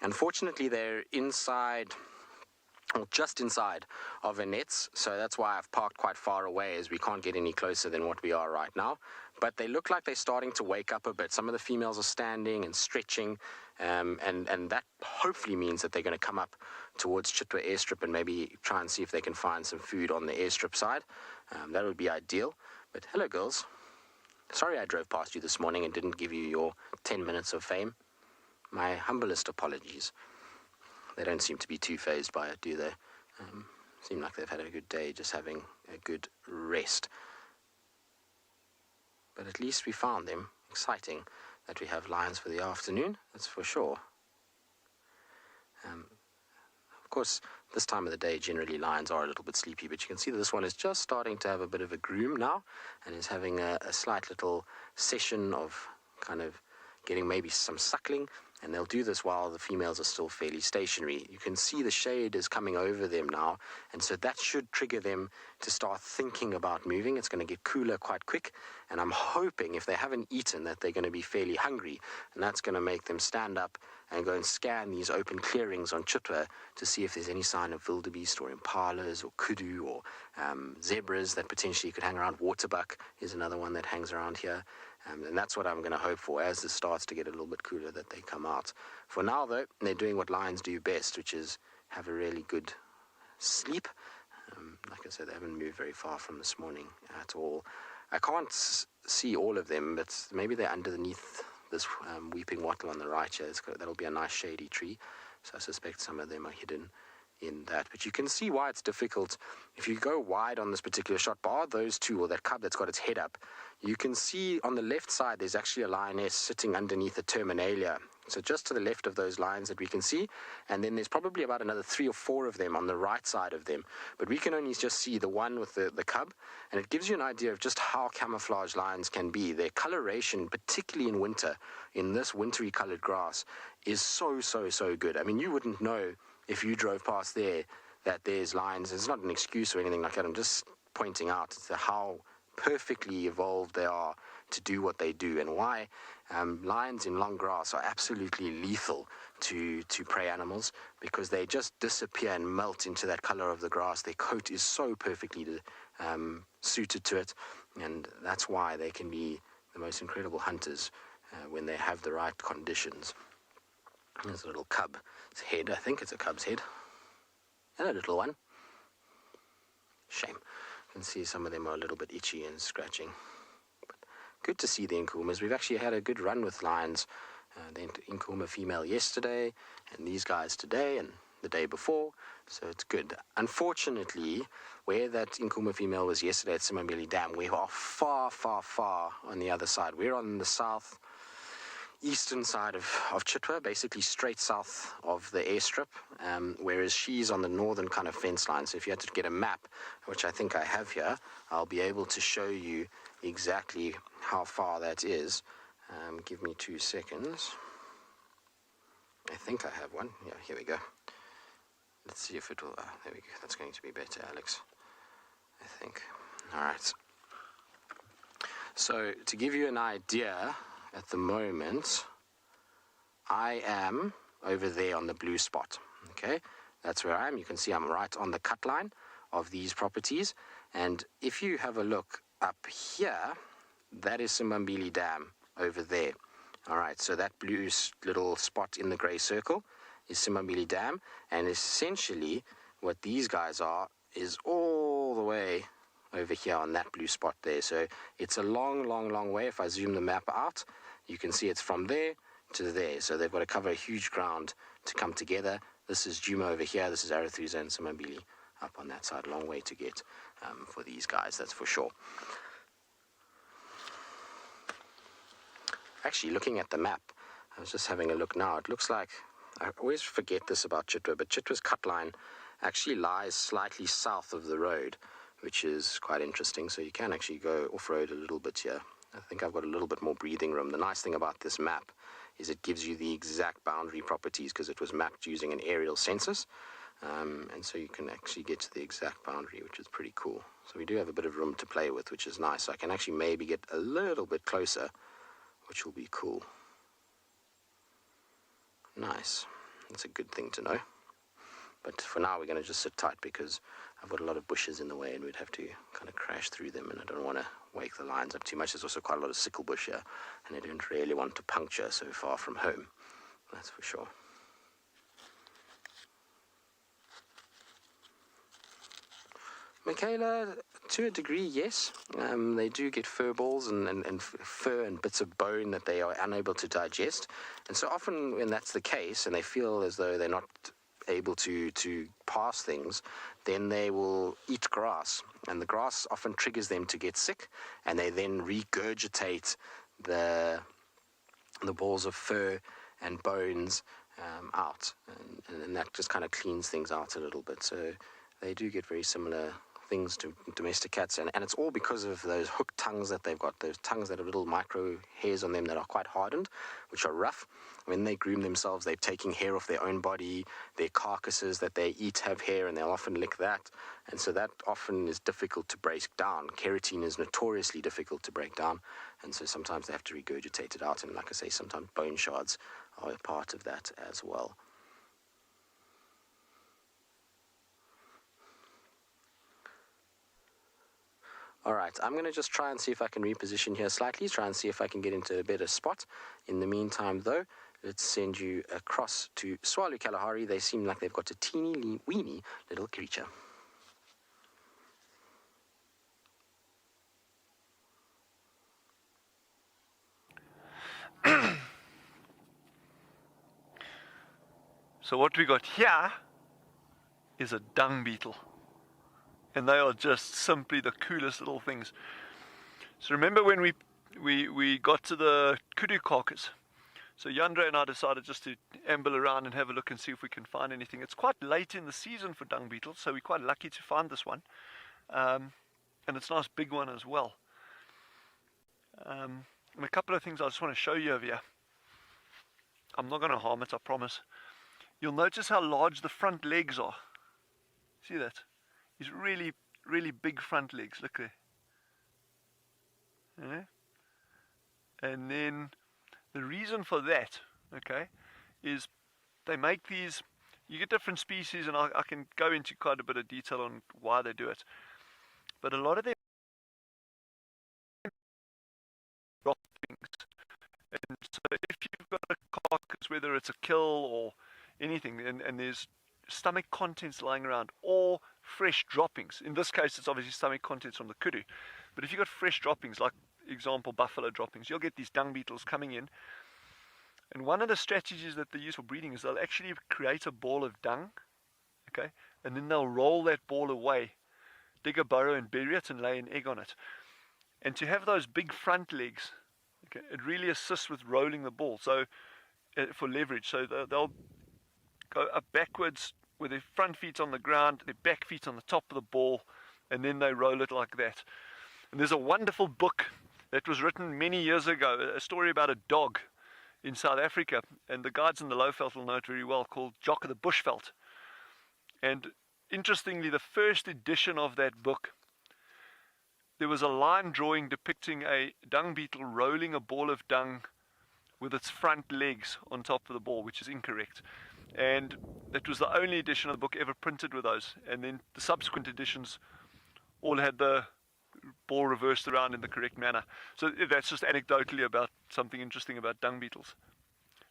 Speaker 4: Unfortunately, they're inside, or just inside of the nets, so that's why I've parked quite far away, as we can't get any closer than what we are right now. But they look like they're starting to wake up a bit. Some of the females are standing and stretching, and that hopefully means that they're going to come up towards Chitwa airstrip and maybe try and see if they can find some food on the airstrip side. That would be ideal. But hello, girls. Sorry I drove past you this morning and didn't give you your 10 minutes of fame. My humblest apologies. They don't seem to be too fazed by it, do they? Seem like they've had a good day, just having a good rest. But at least we found them. Exciting that we have lions for the afternoon, that's for sure. Of course, this time of the day, generally lions are a little bit sleepy, but you can see that this one is just starting to have a bit of a groom now, and is having a slight little session of kind of getting maybe some suckling, and they'll do this while the females are still fairly stationary. You can see the shade is coming over them now, and so that should trigger them to start thinking about moving. It's going to get cooler quite quick, and I'm hoping if they haven't eaten that they're going to be fairly hungry, and that's going to make them stand up and go and scan these open clearings on Chitwa to see if there's any sign of wildebeest or impalas or kudu or zebras that potentially could hang around. Waterbuck is another one that hangs around here. And that's what I'm going to hope for as this starts to get a little bit cooler, that they come out. For now, though, they're doing what lions do best, which is have a really good sleep. Like I said, they haven't moved very far from this morning at all. I can't see all of them, but maybe they're underneath this weeping wattle on the right here. That'll be a nice shady tree, so I suspect some of them are hidden in that. But you can see why it's difficult. If you go wide on this particular shot, bar those two, or that cub that's got its head up, you can see on the left side there's actually a lioness sitting underneath a terminalia. So just to the left of those lions that we can see, and then there's probably about another 3 or 4 of them on the right side of them. But we can only just see the one with the cub, and it gives you an idea of just how camouflage lions can be. Their coloration, particularly in winter, in this wintry colored grass, is so good. I mean, you wouldn't know if you drove past there that there's lions. It's not an excuse or anything like that. I'm just pointing out how perfectly evolved they are to do what they do, and why lions in long grass are absolutely lethal to prey animals, because they just disappear and melt into that color of the grass. Their coat is so perfectly suited to it, and that's why they can be the most incredible hunters when they have the right conditions. There's a little cub's head. I think it's a cub's head. And a little one. Shame. You can see some of them are a little bit itchy and scratching. But good to see the Nkumas. We've actually had a good run with lions. The Nkuma female yesterday, and these guys today, and the day before. So it's good. Unfortunately, where that Nkuma female was yesterday at Simambili Dam, we are far on the other side. We're on the south eastern side of Chitwa, basically straight south of the airstrip, whereas she's on the northern kind of fence line. So if you had to get a map, which I think I have here, I'll be able to show you exactly how far that is. Give me 2 seconds. I think I have one. Yeah, here we go. Let's see if it will... there we go. That's going to be better, Alex, I think. All right. So to give you an idea, at the moment, I am over there on the blue spot. Okay, that's where I am. You can see I'm right on the cut line of these properties. And if you have a look up here, that is Simambili Dam over there. All right, so that blue little spot in the grey circle is Simambili Dam. And essentially, what these guys are is all the way over here on that blue spot there. So it's a long way. If I zoom the map out, you can see it's from there to there. So they've got to cover a huge ground to come together. This is Djuma over here. This is Arathusa and Simambili up on that side. Long way to get for these guys, that's for sure. Actually, looking at the map, I was just having a look now. It looks like, I always forget this about Chitwa, but Chitwa's cut line actually lies slightly south of the road, which is quite interesting. So you can actually go off-road a little bit here. I think I've got a little bit more breathing room. The nice thing about this map is it gives you the exact boundary properties, because it was mapped using an aerial census. And so you can actually get to the exact boundary, which is pretty cool. So we do have a bit of room to play with, which is nice. So I can actually maybe get a little bit closer, which will be cool. Nice. That's a good thing to know. But for now, we're going to just sit tight, because I've got a lot of bushes in the way, and we'd have to kind of crash through them, and I don't want to wake the lions up too much. There's also quite a lot of sickle bush here, and I don't really want to puncture so far from home. That's for sure. Michaela, to a degree, yes. They do get fur balls and fur and bits of bone that they are unable to digest. And so often when that's the case, and they feel as though they're not able to pass things, then they will eat grass. And the grass often triggers them to get sick, and they then regurgitate the balls of fur and bones out. And that just kind of cleans things out a little bit. So they do get very similar things to domestic cats, and it's all because of those hooked tongues that they've got, those tongues that have little micro hairs on them that are quite hardened, which are rough. When they groom themselves, they're taking hair off their own body. Their carcasses that they eat have hair, and they'll often lick that, and so that often is difficult to break down. Keratin is notoriously difficult to break down, and so sometimes they have to regurgitate it out, and like I say, sometimes bone shards are a part of that as well. All right, I'm going to just try and see if I can reposition here slightly, try and see if I can get into a better spot. In the meantime, though, let's send you across to Swallow Kalahari. They seem like they've got a teeny weeny little creature.
Speaker 3: So what we got here is a dung beetle. And they are just simply the coolest little things. So remember when we got to the kudu carcass? So Yandre and I decided just to amble around and have a look and see if we can find anything. It's quite late in the season for dung beetles, so we're quite lucky to find this one. And it's a nice big one as well. And a couple of things I just want to show you over here. I'm not going to harm it, I promise. You'll notice how large the front legs are. See that? These really, really big front legs. Look there. Yeah? And then the reason for that, okay, is they make these, you get different species, and I can go into quite a bit of detail on why they do it. But a lot of them droppings. And so if you've got a carcass, whether it's a kill or anything, and there's stomach contents lying around, or fresh droppings. In this case, it's obviously stomach contents from the kudu. But if you've got fresh droppings, like example buffalo droppings, you'll get these dung beetles coming in. And one of the strategies that they use for breeding is they'll actually create a ball of dung, okay, and then they'll roll that ball away, dig a burrow and bury it and lay an egg on it. And to have those big front legs, okay, it really assists with rolling the ball. So for leverage, so they'll go up backwards with their front feet on the ground, their back feet on the top of the ball, and then they roll it like that. And there's a wonderful book that was written many years ago, a story about a dog in South Africa, and the guides in the Lowveld will know it very well, called Jock of the Bushveld. And interestingly, the first edition of that book, there was a line drawing depicting a dung beetle rolling a ball of dung with its front legs on top of the ball, which is incorrect. And that was the only edition of the book ever printed with those. And then the subsequent editions all had the ball reversed around in the correct manner. So that's just anecdotally about something interesting about dung beetles.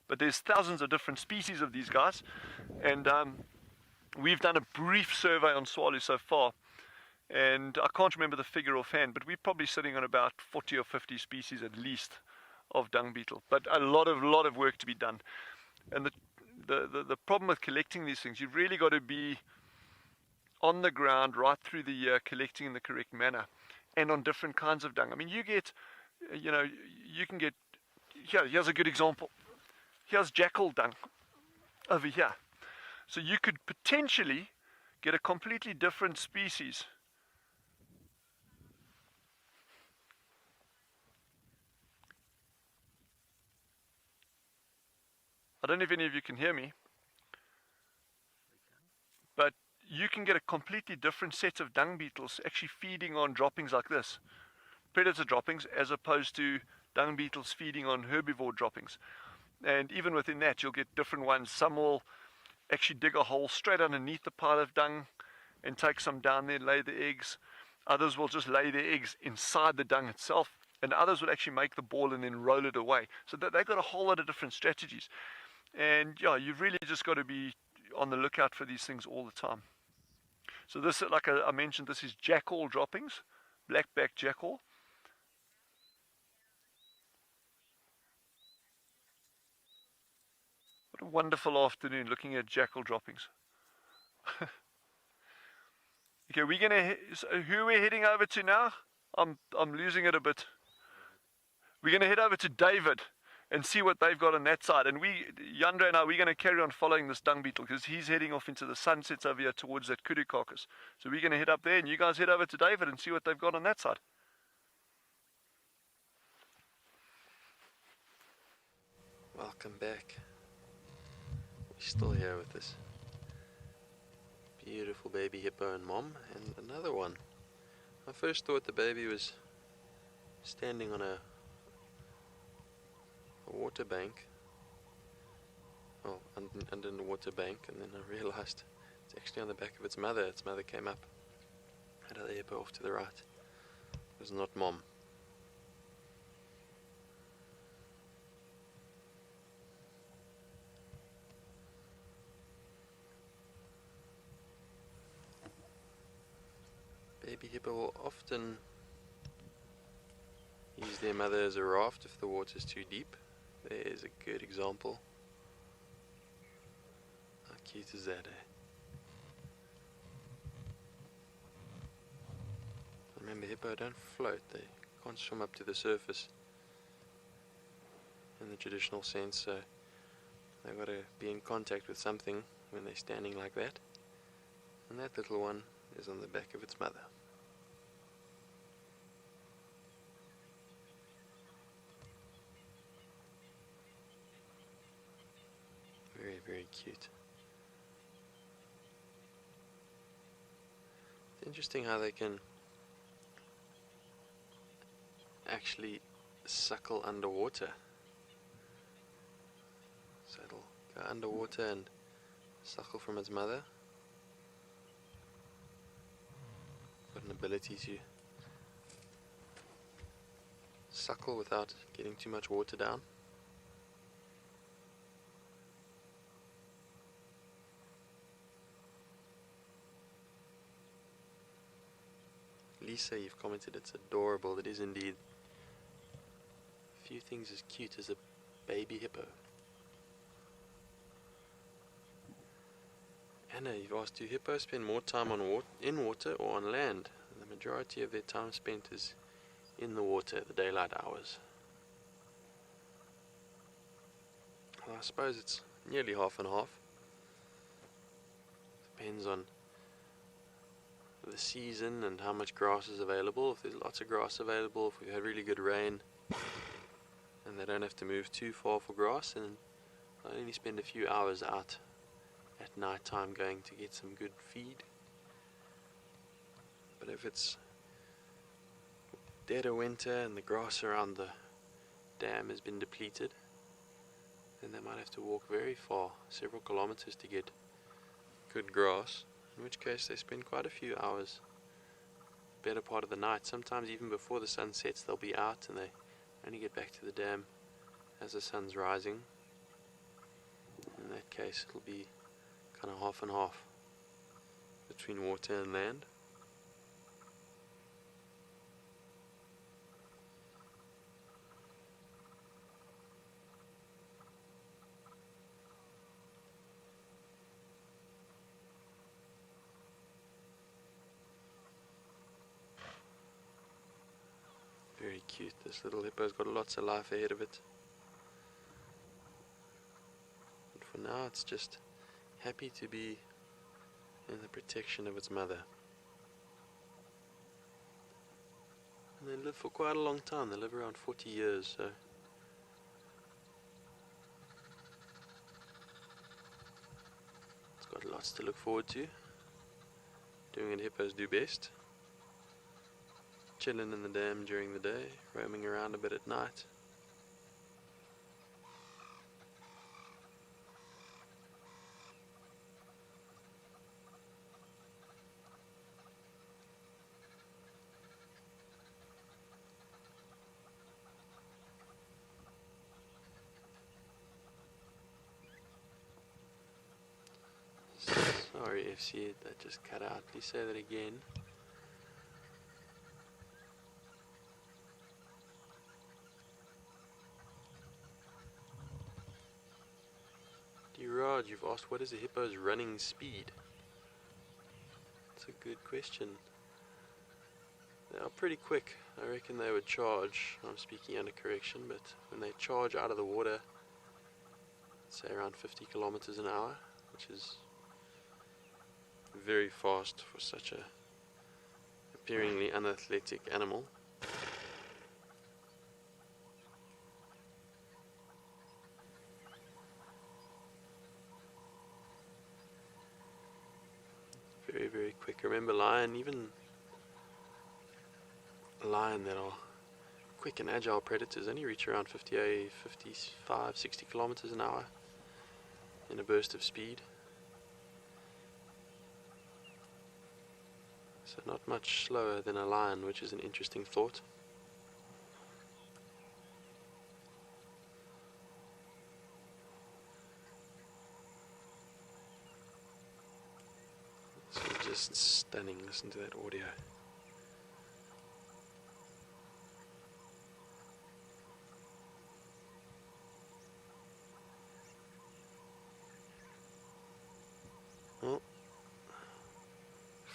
Speaker 3: But there's thousands of different species of these guys. And we've done a brief survey on Swallow so far. And I can't remember the figure offhand, but we're probably sitting on about 40 or 50 species at least of dung beetle. But a lot of work to be done. And the problem with collecting these things, you've really got to be on the ground right through the year, collecting in the correct manner, and on different kinds of dung. I mean, you get, you can get, here's a good example. Here's jackal dung over here. So you could potentially get a completely different species I don't know if any of you can hear me, but you can get a completely different set of dung beetles actually feeding on droppings like this, predator droppings, as opposed to dung beetles feeding on herbivore droppings. And even within that, you'll get different ones. Some will actually dig a hole straight underneath the pile of dung and take some down there and lay the eggs. Others will just lay their eggs inside the dung itself, and others will actually make the ball and then roll it away. So they've got a whole lot of different strategies. And yeah, you've really just got to be on the lookout for these things all the time. So this, like I mentioned, this is jackal droppings, blackback jackal. What a wonderful afternoon looking at jackal droppings. Okay, we're gonna. So who we're heading over to now? I'm losing it a bit. We're gonna head over to David and see what they've got on that side. And Yandre and I, we're going to carry on following this dung beetle because he's heading off into the sunsets over here towards that kudu carcass. So we're going to head up there, and you guys head over to David and see what they've got on that side.
Speaker 2: Welcome back. We're still here with this beautiful baby hippo and mom, and another one. I first thought the baby was standing on a water bank, well, under the water bank, and then I realized it's actually on the back of its mother. Its mother came up, had a hippo off to the right. It was not mom. Baby hippo will often use their mother as a raft if the water's too deep. There's a good example. cute is that, eh? Remember, hippo don't float, they can't swim up to the surface in the traditional sense, so they've got to be in contact with something when they're standing like that. And that little one is on the back of its mother. Very, very cute. It's interesting how they can actually suckle underwater. So it'll go underwater and suckle from its mother. Got an ability to suckle without getting too much water down. Lisa, you've commented it's adorable. It is indeed. Few things as cute as a baby hippo. Anna, you've asked, do hippos spend more time in water or on land? The majority of their time spent is in the water, the daylight hours. Well, I suppose it's nearly half and half. Depends on the season and how much grass is available. If there's lots of grass available, if we've had really good rain and they don't have to move too far for grass, and I only spend a few hours out at night time going to get some good feed. But if it's dead of winter and the grass around the dam has been depleted, then they might have to walk very far, several kilometers, to get good grass, in which case they spend quite a few hours, better part of the night. Sometimes even before the sun sets they'll be out, and they only get back to the dam as the sun's rising. In that case it'll be kind of half and half between water and land. Very cute. This little hippo's got lots of life ahead of it. But for now it's just happy to be in the protection of its mother. And they live for quite a long time. They live around 40 years, so it's got lots to look forward to. Doing what hippos do best. Chilling in the dam during the day, roaming around a bit at night. Sorry FC, that just cut out. Please say that again. Raj, you've asked what is a hippo's running speed? That's a good question. They are pretty quick. I reckon they would charge, I'm speaking under correction, but when they charge out of the water, say around 50 kilometers an hour, which is very fast for such a appearingly unathletic animal. Very, very quick. Remember, even lion that are quick and agile predators only reach around 58, 55, 60 kilometers an hour in a burst of speed. So not much slower than a lion, which is an interesting thought. Just stunning. Listen to that audio.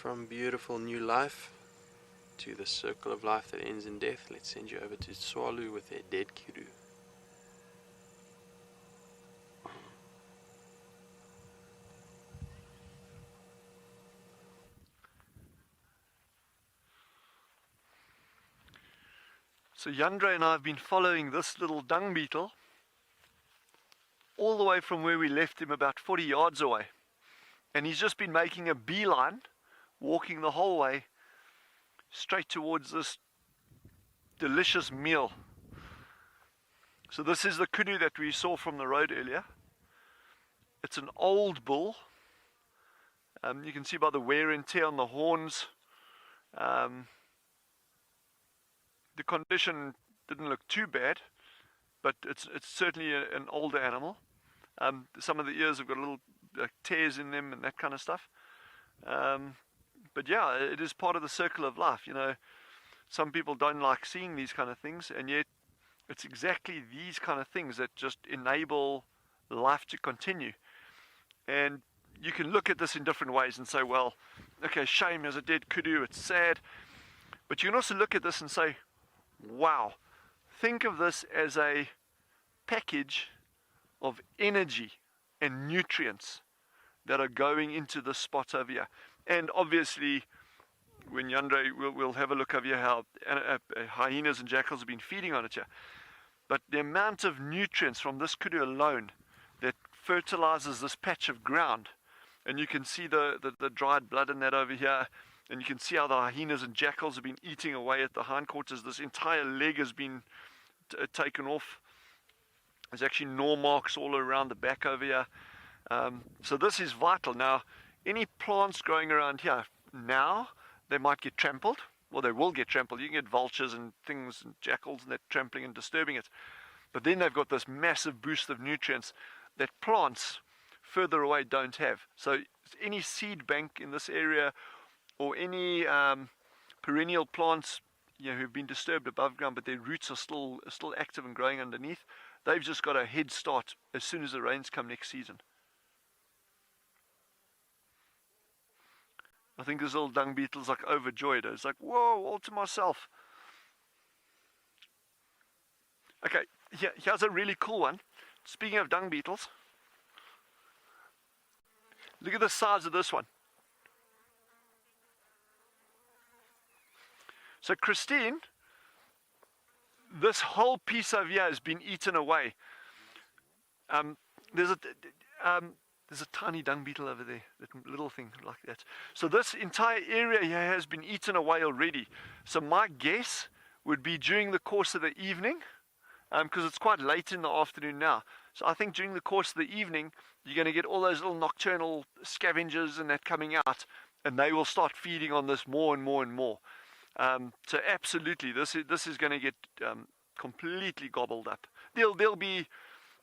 Speaker 2: From beautiful new life to the circle of life that ends in death, let's send you over to Swalu with their dead kudu.
Speaker 3: So Yandre and I have been following this little dung beetle all the way from where we left him about 40 yards away. And he's just been making a beeline, walking the whole way straight towards this delicious meal. So this is the kudu that we saw from the road earlier. It's an old bull. You can see by the wear and tear on the horns. The condition didn't look too bad, but it's certainly an older animal. Some of the ears have got little tears in them and that kind of stuff. But yeah, it is part of the circle of life. You know, some people don't like seeing these kind of things, and yet it's exactly these kind of things that just enable life to continue. And you can look at this in different ways and say, well, okay, shame, there's a dead kudu, it's sad. But you can also look at this and say, wow, think of this as a package of energy and nutrients that are going into this spot over here. And obviously, when Yandre, we'll have a look over here how hyenas and jackals have been feeding on it here. But the amount of nutrients from this kudu alone that fertilizes this patch of ground, and you can see the dried blood in that over here, and you can see how the hyenas and jackals have been eating away at the hindquarters. This entire leg has been taken off. There's actually gnaw marks all around the back over here. So this is vital. Now, any plants growing around here, now they might get trampled. Well, they will get trampled. You can get vultures and things and jackals and that trampling and disturbing it. But then they've got this massive boost of nutrients that plants further away don't have. So any seed bank in this area or any perennial plants, you know, who've been disturbed above ground, but their roots are still active and growing underneath, they've just got a head start as soon as the rains come next season. I think this little dung beetle's like overjoyed. It's like, whoa, all to myself. Okay, here's a really cool one. Speaking of dung beetles, look at the size of this one. So Christine, this whole piece over here has been eaten away. There's a tiny dung beetle over there, that little thing like that. So this entire area here has been eaten away already. So my guess would be during the course of the evening, because it's quite late in the afternoon now. So I think during the course of the evening, you're going to get all those little nocturnal scavengers and that coming out, and they will start feeding on this more and more and more. So absolutely, this is going to get completely gobbled up. There'll be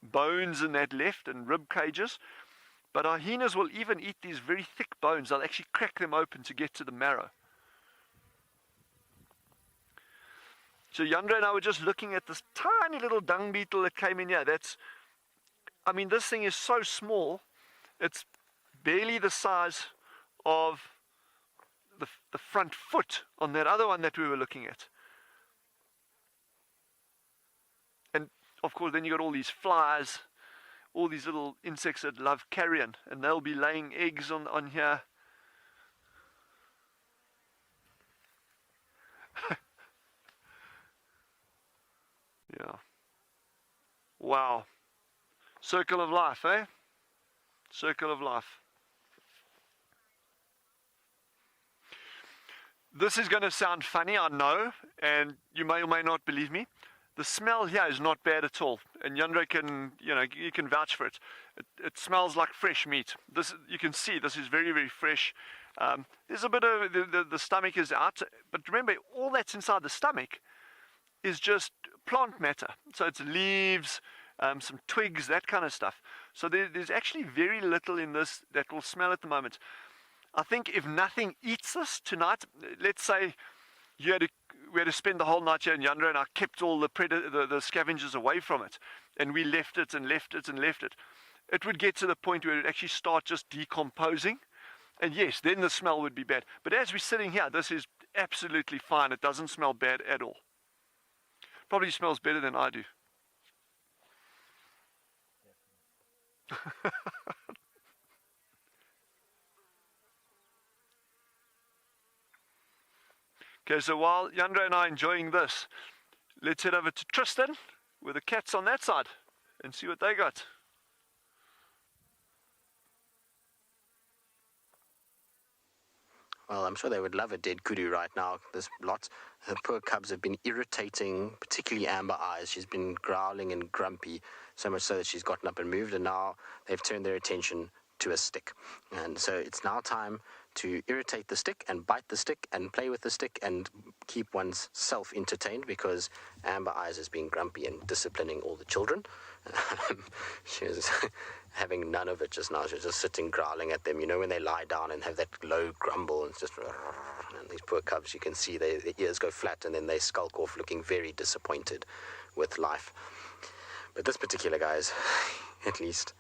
Speaker 3: bones in that left and rib cages, but our hyenas will even eat these very thick bones. They'll actually crack them open to get to the marrow. So Yandre and I were just looking at this tiny little dung beetle that came in here. I mean, this thing is so small, it's barely the size of the front foot on that other one that we were looking at. And of course then you got all these flies, all these little insects that love carrion, and they'll be laying eggs on here. Yeah. Wow. Circle of life, eh? Circle of life. This is going to sound funny, I know, and you may or may not believe me. The smell here is not bad at all, and Yandre can, you can vouch for it. It smells like fresh meat. This, you can see, this is very, very fresh. There's a bit of, the stomach is out, but remember, all that's inside the stomach is just plant matter. So it's leaves, some twigs, that kind of stuff. So there's actually very little in this that will smell at the moment. I think if nothing eats this tonight, let's say we had to spend the whole night here in Yandre, and I kept all the scavengers away from it, and we left it and left it and left it. It would get to the point where it would actually start just decomposing, And yes, then the smell would be bad. But as we're sitting here, this is absolutely fine. It doesn't smell bad at all. Probably smells better than I do. Okay, so while Yandra and I are enjoying this, let's head over to Tristan with the cats on that side and see what they got.
Speaker 4: Well, I'm sure they would love a dead kudu right now, this lot. The poor cubs have been irritating, particularly Amber Eyes. She's been growling and grumpy, so much so that she's gotten up and moved, and now they've turned their attention to a stick. And so it's now time to irritate the stick and bite the stick and play with the stick and keep one's self entertained, because Amber Eyes has been grumpy and disciplining all the children. She was having none of it just now. She was just sitting growling at them. You know, when they lie down and have that low grumble, and it's just, and these poor cubs, you can see their ears go flat and then they skulk off looking very disappointed with life. But this particular guy is at least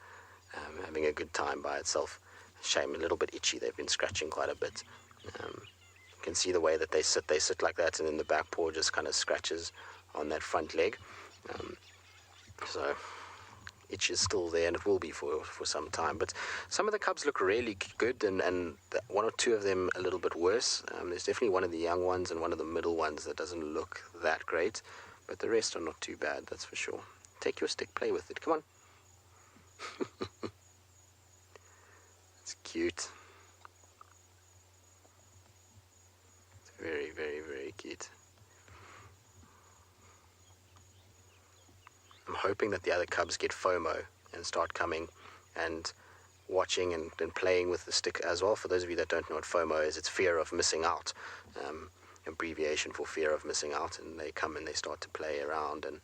Speaker 4: having a good time by itself. Shame, a little bit itchy. They've been scratching quite a bit. You can see the way that they sit like that, and then the back paw just kind of scratches on that front leg. So itch is still there, and it will be for some time. But some of the cubs look really good, and one or two of them a little bit worse. There's definitely one of the young ones and one of the middle ones that doesn't look that great, but the rest are not too bad, that's for sure. Take your stick, play with it, come on. It's cute. It's very, very, very cute. I'm hoping that the other cubs get FOMO and start coming and watching and playing with the stick as well. For those of you that don't know what FOMO is, it's fear of missing out, abbreviation for fear of missing out, and they come and they start to play around and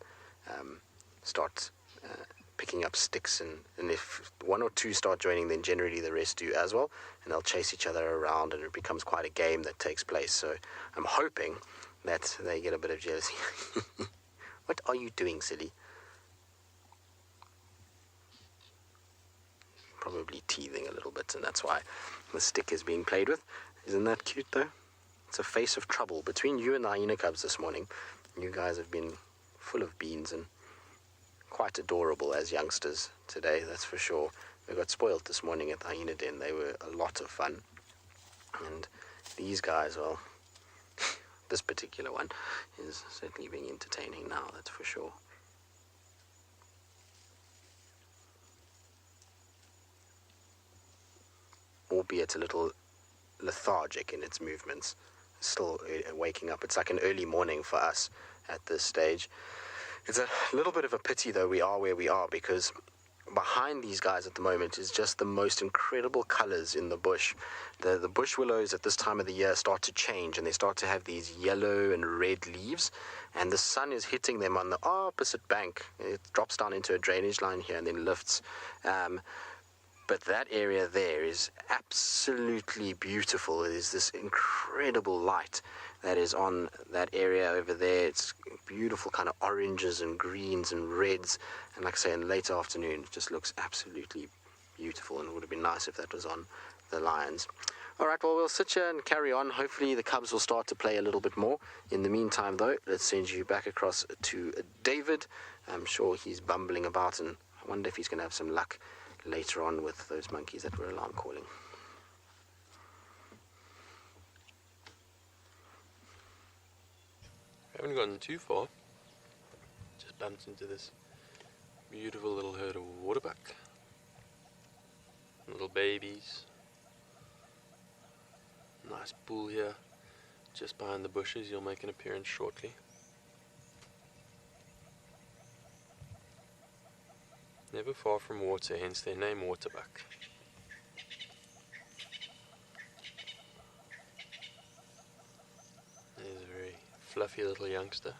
Speaker 4: start picking up sticks, and if one or two start joining, then generally the rest do as well, and they'll chase each other around, and it becomes quite a game that takes place. So I'm hoping that they get a bit of jealousy. What are you doing, silly? Probably teething a little bit, and that's why the stick is being played with. Isn't that cute though? It's a face of trouble between you and the hyena cubs this morning. You guys have been full of beans and quite adorable as youngsters today, that's for sure. We got spoiled this morning at the hyena den. They were a lot of fun, and these guys, well, this particular one is certainly being entertaining now, that's for sure. Albeit a little lethargic in its movements, still waking up. It's like an early morning for us at this stage. It's a little bit of a pity though we are where we are, because behind these guys at the moment is just the most incredible colors in the bush. The bush willows at this time of the year start to change, and they start to have these yellow and red leaves, and the sun is hitting them on the opposite bank. It drops down into a drainage line here and then lifts. But that area there is absolutely beautiful. There's this incredible light that is on that area over there. It's beautiful kind of oranges and greens and reds. And like I say, in the late afternoon, it just looks absolutely beautiful, and it would have been nice if that was on the lions. All right, well, we'll sit here and carry on. Hopefully the cubs will start to play a little bit more. In the meantime, though, let's send you back across to David. I'm sure he's bumbling about, and I wonder if he's going to have some luck later on with those monkeys that were alarm calling.
Speaker 2: I haven't gotten too far. Just bumped into this beautiful little herd of waterbuck. Little babies. Nice bull here, just behind the bushes. You'll make an appearance shortly. Never far from water, hence their name Waterbuck. There's a very fluffy little youngster.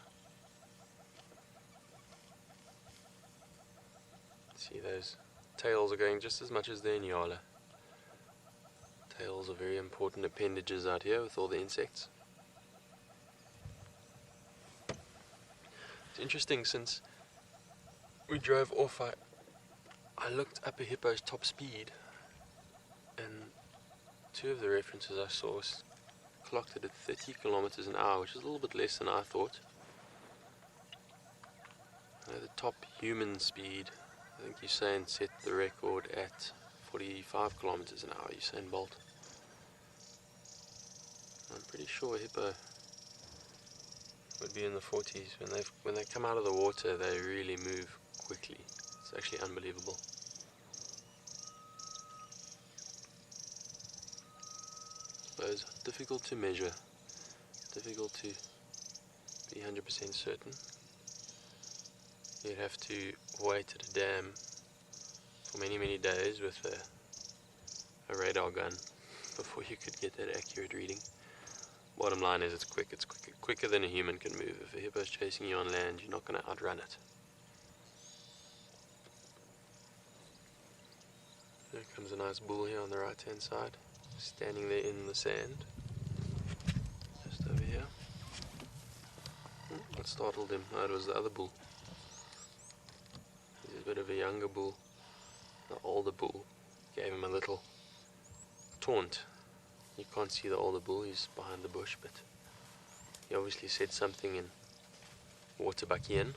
Speaker 2: See, those tails are going just as much as they're in Ngala. Tails are very important appendages out here with all the insects. It's interesting, since we drove off, I looked up a hippo's top speed, and two of the references I saw clocked it at 30 kilometers an hour, which is a little bit less than I thought. The top human speed, I think Usain set the record at 45 kilometers an hour, Usain Bolt. I'm pretty sure a hippo would be in the 40s. When they come out of the water, they really move quickly. It's actually unbelievable. Suppose difficult to measure, difficult to be 100% certain. You'd have to wait at a dam for many days with a radar gun before you could get that accurate reading. Bottom line is it's quicker than a human can move. If a hippo's chasing you on land, you're not going to outrun it. There comes a nice bull here on the right hand side, standing there in the sand, just over here. What startled him? Oh, it was the other bull. He's a bit of a younger bull. The older bull gave him a little taunt. You can't see the older bull, he's behind the bush, but he obviously said something in Waterbuckian.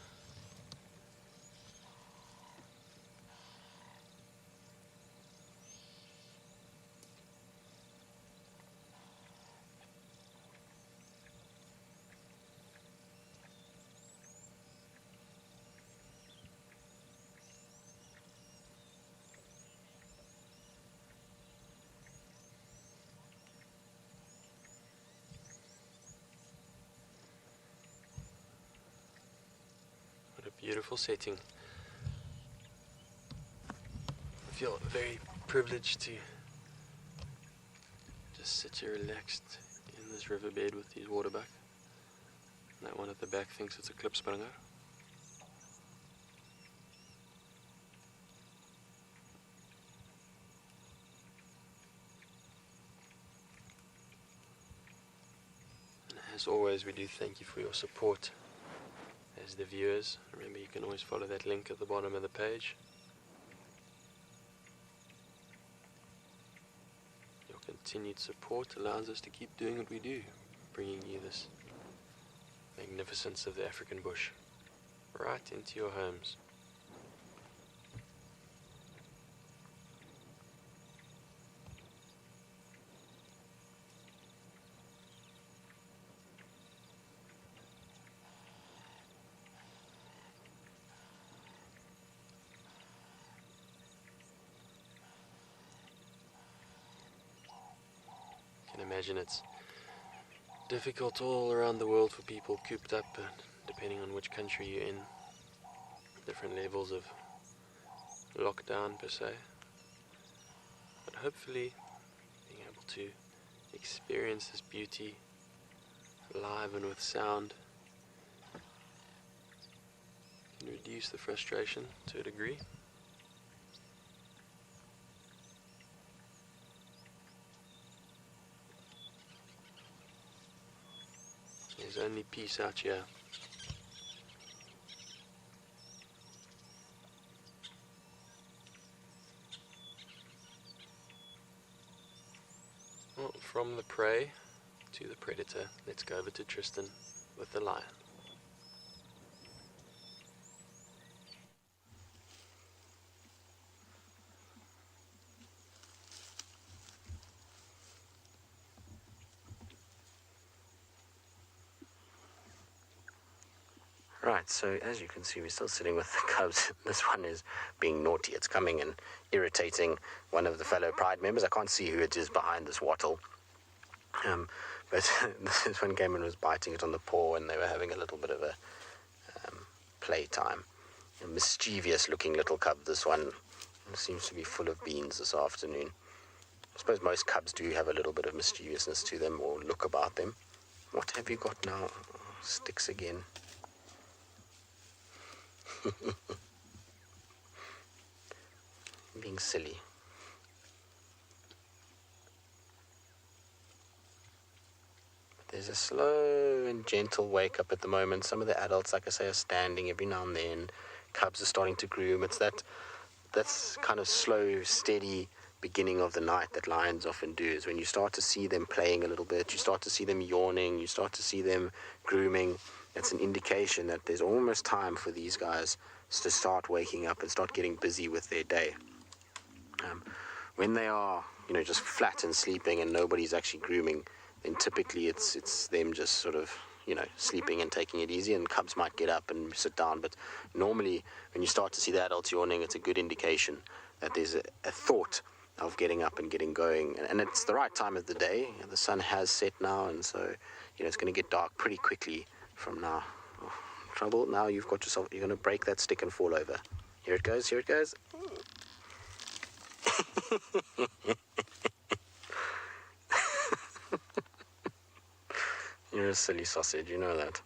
Speaker 2: Beautiful setting. I feel very privileged to just sit here relaxed in this riverbed with these waterbuck. That one at the back thinks it's a klipspringer. And as always, we do thank you for your support. As the viewers, remember you can always follow that link at the bottom of the page. Your continued support allows us to keep doing what we do, bringing you this magnificence of the African bush right into your homes. Imagine it's difficult all around the world for people cooped up, depending on which country you're in. Different levels of lockdown per se. But hopefully being able to experience this beauty live and with sound can reduce the frustration to a degree. There's only peace out here. Well, from the prey to the predator, let's go over to Tristan with the lion. Right, so as you can see, we're still sitting with the cubs. This one is being naughty. It's coming and irritating one of the fellow Pride members. I can't see who it is behind this wattle. But this is when Gaiman was biting it on the paw and they were having a little bit of a playtime. A mischievous-looking little cub, this one. Seems to be full of beans this afternoon. I suppose most cubs do have a little bit of mischievousness to them or look about them. What have you got now? Oh, sticks again. Being silly. But there's a slow and gentle wake up at the moment. Some of the adults, like I say, are standing every now and then. Cubs are starting to groom. It's that's kind of slow, steady
Speaker 4: beginning of the night that lions often do, is when you start to see them playing a little bit, you start to see them yawning, you start to see them grooming. It's an indication that there's almost time for these guys to start waking up and start getting busy with their day. When they are, just flat and sleeping and nobody's actually grooming, then typically it's them just sort of, sleeping and taking it easy, and cubs might get up and sit down. But normally, when you start to see the adults yawning, it's a good indication that there's a thought of getting up and getting going. And it's the right time of the day. The sun has set now, and so, it's going to get dark pretty quickly from now. Oh, trouble, now you're going to break that stick and fall over. Here it goes. You're a silly sausage, you know that.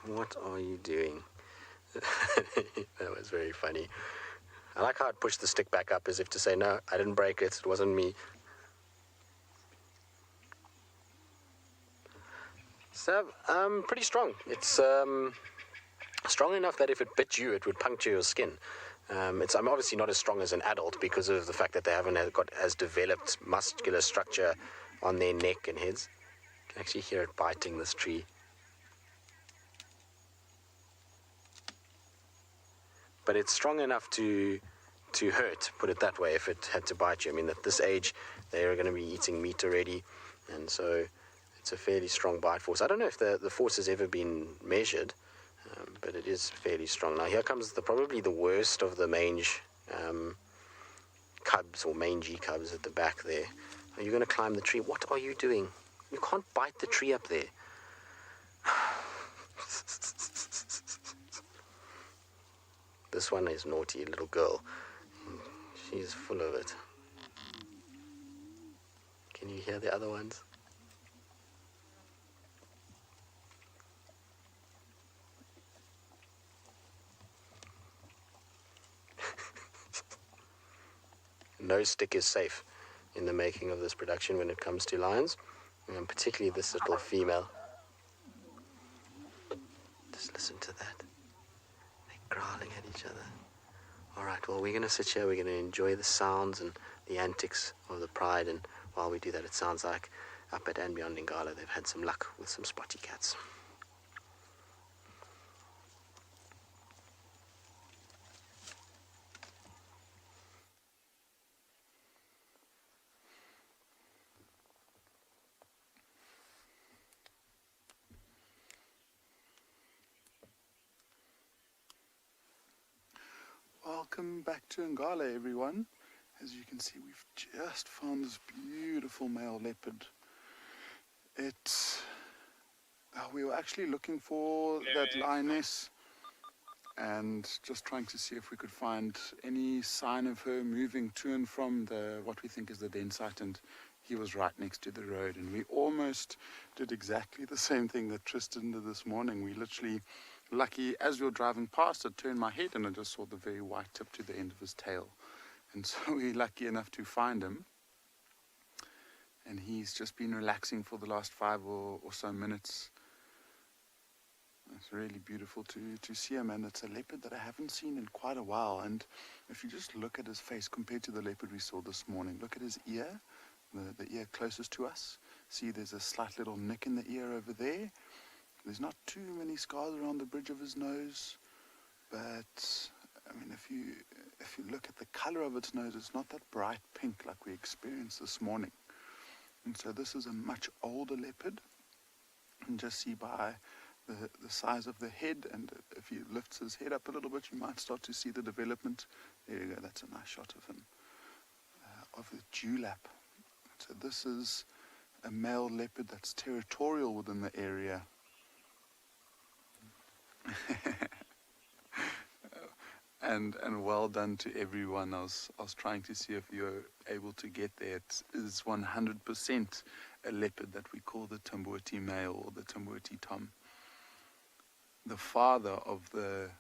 Speaker 4: What are you doing? That was very funny. I like how it pushed the stick back up as if to say, no, I didn't break it, it wasn't me. So, pretty strong. It's strong enough that if it bit you, it would puncture your skin. I'm obviously not as strong as an adult because of the fact that they haven't got as developed muscular structure on their neck and heads. You can actually hear it biting this tree. But it's strong enough to hurt, put it that way, if it had to bite you. I mean, at this age, they are going to be eating meat already, and so it's a fairly strong bite force. I don't know if the force has ever been measured, but it is fairly strong. Now, here comes probably the worst of the mange cubs, or mangy cubs at the back there. Are you going to climb the tree? What are you doing? You can't bite the tree up there. This one is naughty, little girl. She's full of it. Can you hear the other ones? No stick is safe in the making of this production when it comes to lions, and particularly this little female. Just listen to that. They're growling at each other. All right, well, we're going to sit here, we're going to enjoy the sounds and the antics of the pride, and while we do that, it sounds like up at andBeyond in Ngala, they've had some luck with some spotty cats.
Speaker 5: Welcome back to Ngala, everyone. As you can see, we've just found this beautiful male leopard. We were actually looking for that lioness and just trying to see if we could find any sign of her moving to and from what we think is the den site, and he was right next to the road, and we almost did exactly the same thing that Tristan did this morning. We literally, lucky, as we were driving past, I turned my head and I just saw the very white tip to the end of his tail. And so we're lucky enough to find him. And he's just been relaxing for the last 5 or so minutes. It's really beautiful to see him, and it's a leopard that I haven't seen in quite a while. And if you just look at his face compared to the leopard we saw this morning, look at his ear, the ear closest to us. See, there's a slight little nick in the ear over there. There's not too many scars around the bridge of his nose, but I mean, if you look at the color of its nose, it's not that bright pink like we experienced this morning. And so this is a much older leopard, and just see by the size of the head, and if he lifts his head up a little bit, you might start to see the development. There you go, that's a nice shot of him, of the dewlap. So this is a male leopard that's territorial within the area. And well done to everyone. I was trying to see if you're able to get there. It is 100% a leopard that we call the Tambuti male, or the Tambuti Tom, the father of the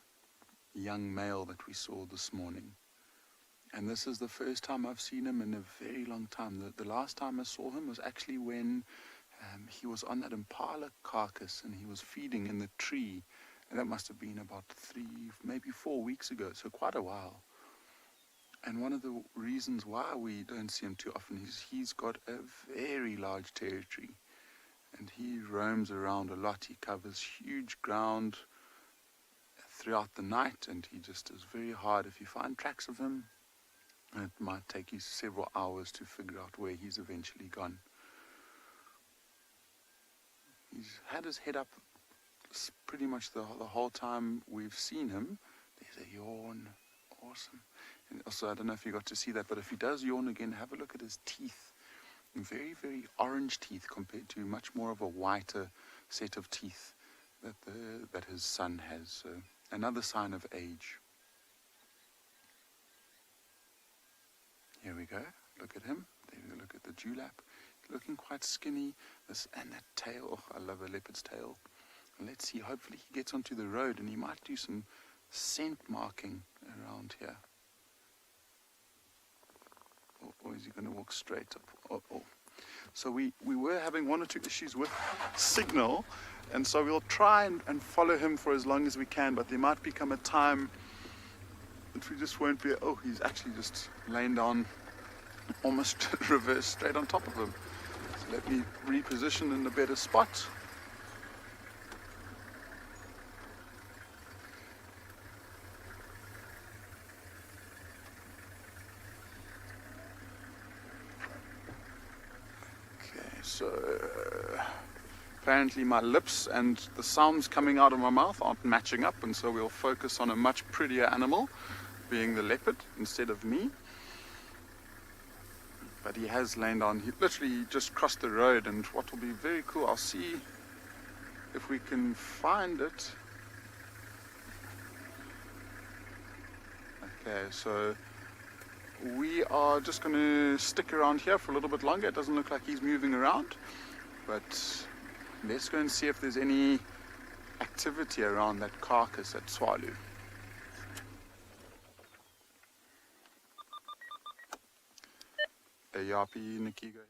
Speaker 5: young male that we saw this morning. And this is the first time I've seen him in a very long time. The last time I saw him was actually when he was on that impala carcass and he was feeding in the tree. And that must have been about 3, maybe 4 weeks ago, so quite a while. And one of the reasons why we don't see him too often is he's got a very large territory. And he roams around a lot. He covers huge ground throughout the night, and he just is very hard. If you find tracks of him, it might take you several hours to figure out where he's eventually gone. He's had his head up pretty much the whole time we've seen him. There's a yawn. Awesome. And also, I don't know if you got to see that, but if he does yawn again, have a look at his teeth. Very, very orange teeth compared to much more of a whiter set of teeth that his son has. So another sign of age. Here we go. Look at him. There we go. Look at the dewlap. Looking quite skinny. And that tail. Oh, I love a leopard's tail. And let's see. Hopefully he gets onto the road and he might do some scent marking around here. Or is he going to walk straight up? Oh. So we were having one or two issues with signal, and so we'll try and follow him for as long as we can, but there might become a time that we just won't be. Oh, he's actually just laying down almost reverse straight on top of him. So let me reposition in a better spot. So apparently my lips and the sounds coming out of my mouth aren't matching up, and so we'll focus on a much prettier animal, being the leopard instead of me. But he has lain down. He literally just crossed the road, and what will be very cool, I'll see if we can find it. Okay, so we are just going to stick around here for a little bit longer. It doesn't look like he's moving around, but let's go and see if there's any activity around that carcass at Swalu. Yapi, Nikki, go ahead.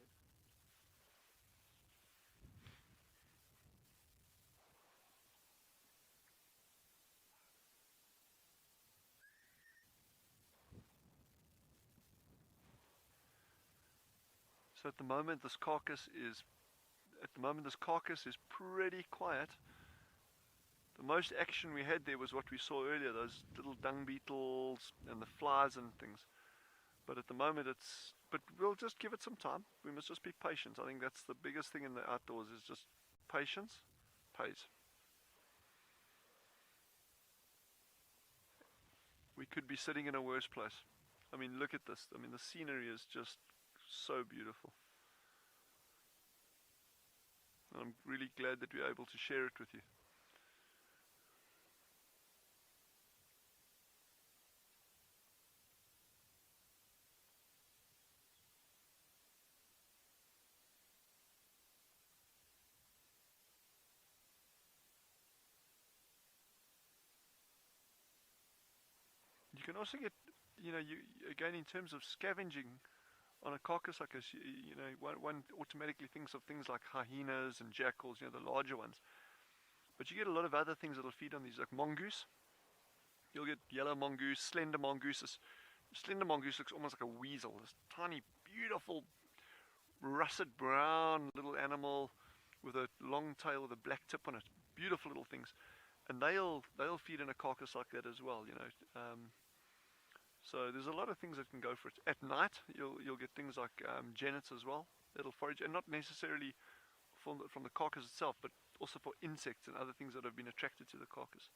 Speaker 3: So at the moment this carcass is pretty quiet. The most action we had there was what we saw earlier, those little dung beetles and the flies and things. But at the moment but we'll just give it some time. We must just be patient. I think that's the biggest thing in the outdoors, is just patience pays. We could be sitting in a worse place. I mean, look at this. I mean, the scenery is just so beautiful. I'm really glad that we're able to share it with you. You can also get, again, in terms of scavenging on a carcass like this, one automatically thinks of things like hyenas and jackals, the larger ones. But you get a lot of other things that'll feed on these, like mongoose. You'll get yellow mongoose, slender mongoose. Slender mongoose looks almost like a weasel. This tiny, beautiful, russet brown little animal with a long tail with a black tip on it. Beautiful little things. And they'll feed in a carcass like that as well, So there's a lot of things that can go for it. At night, you'll get things like genets as well. That'll forage, and not necessarily from the carcass itself, but also for insects and other things that have been attracted to the carcass.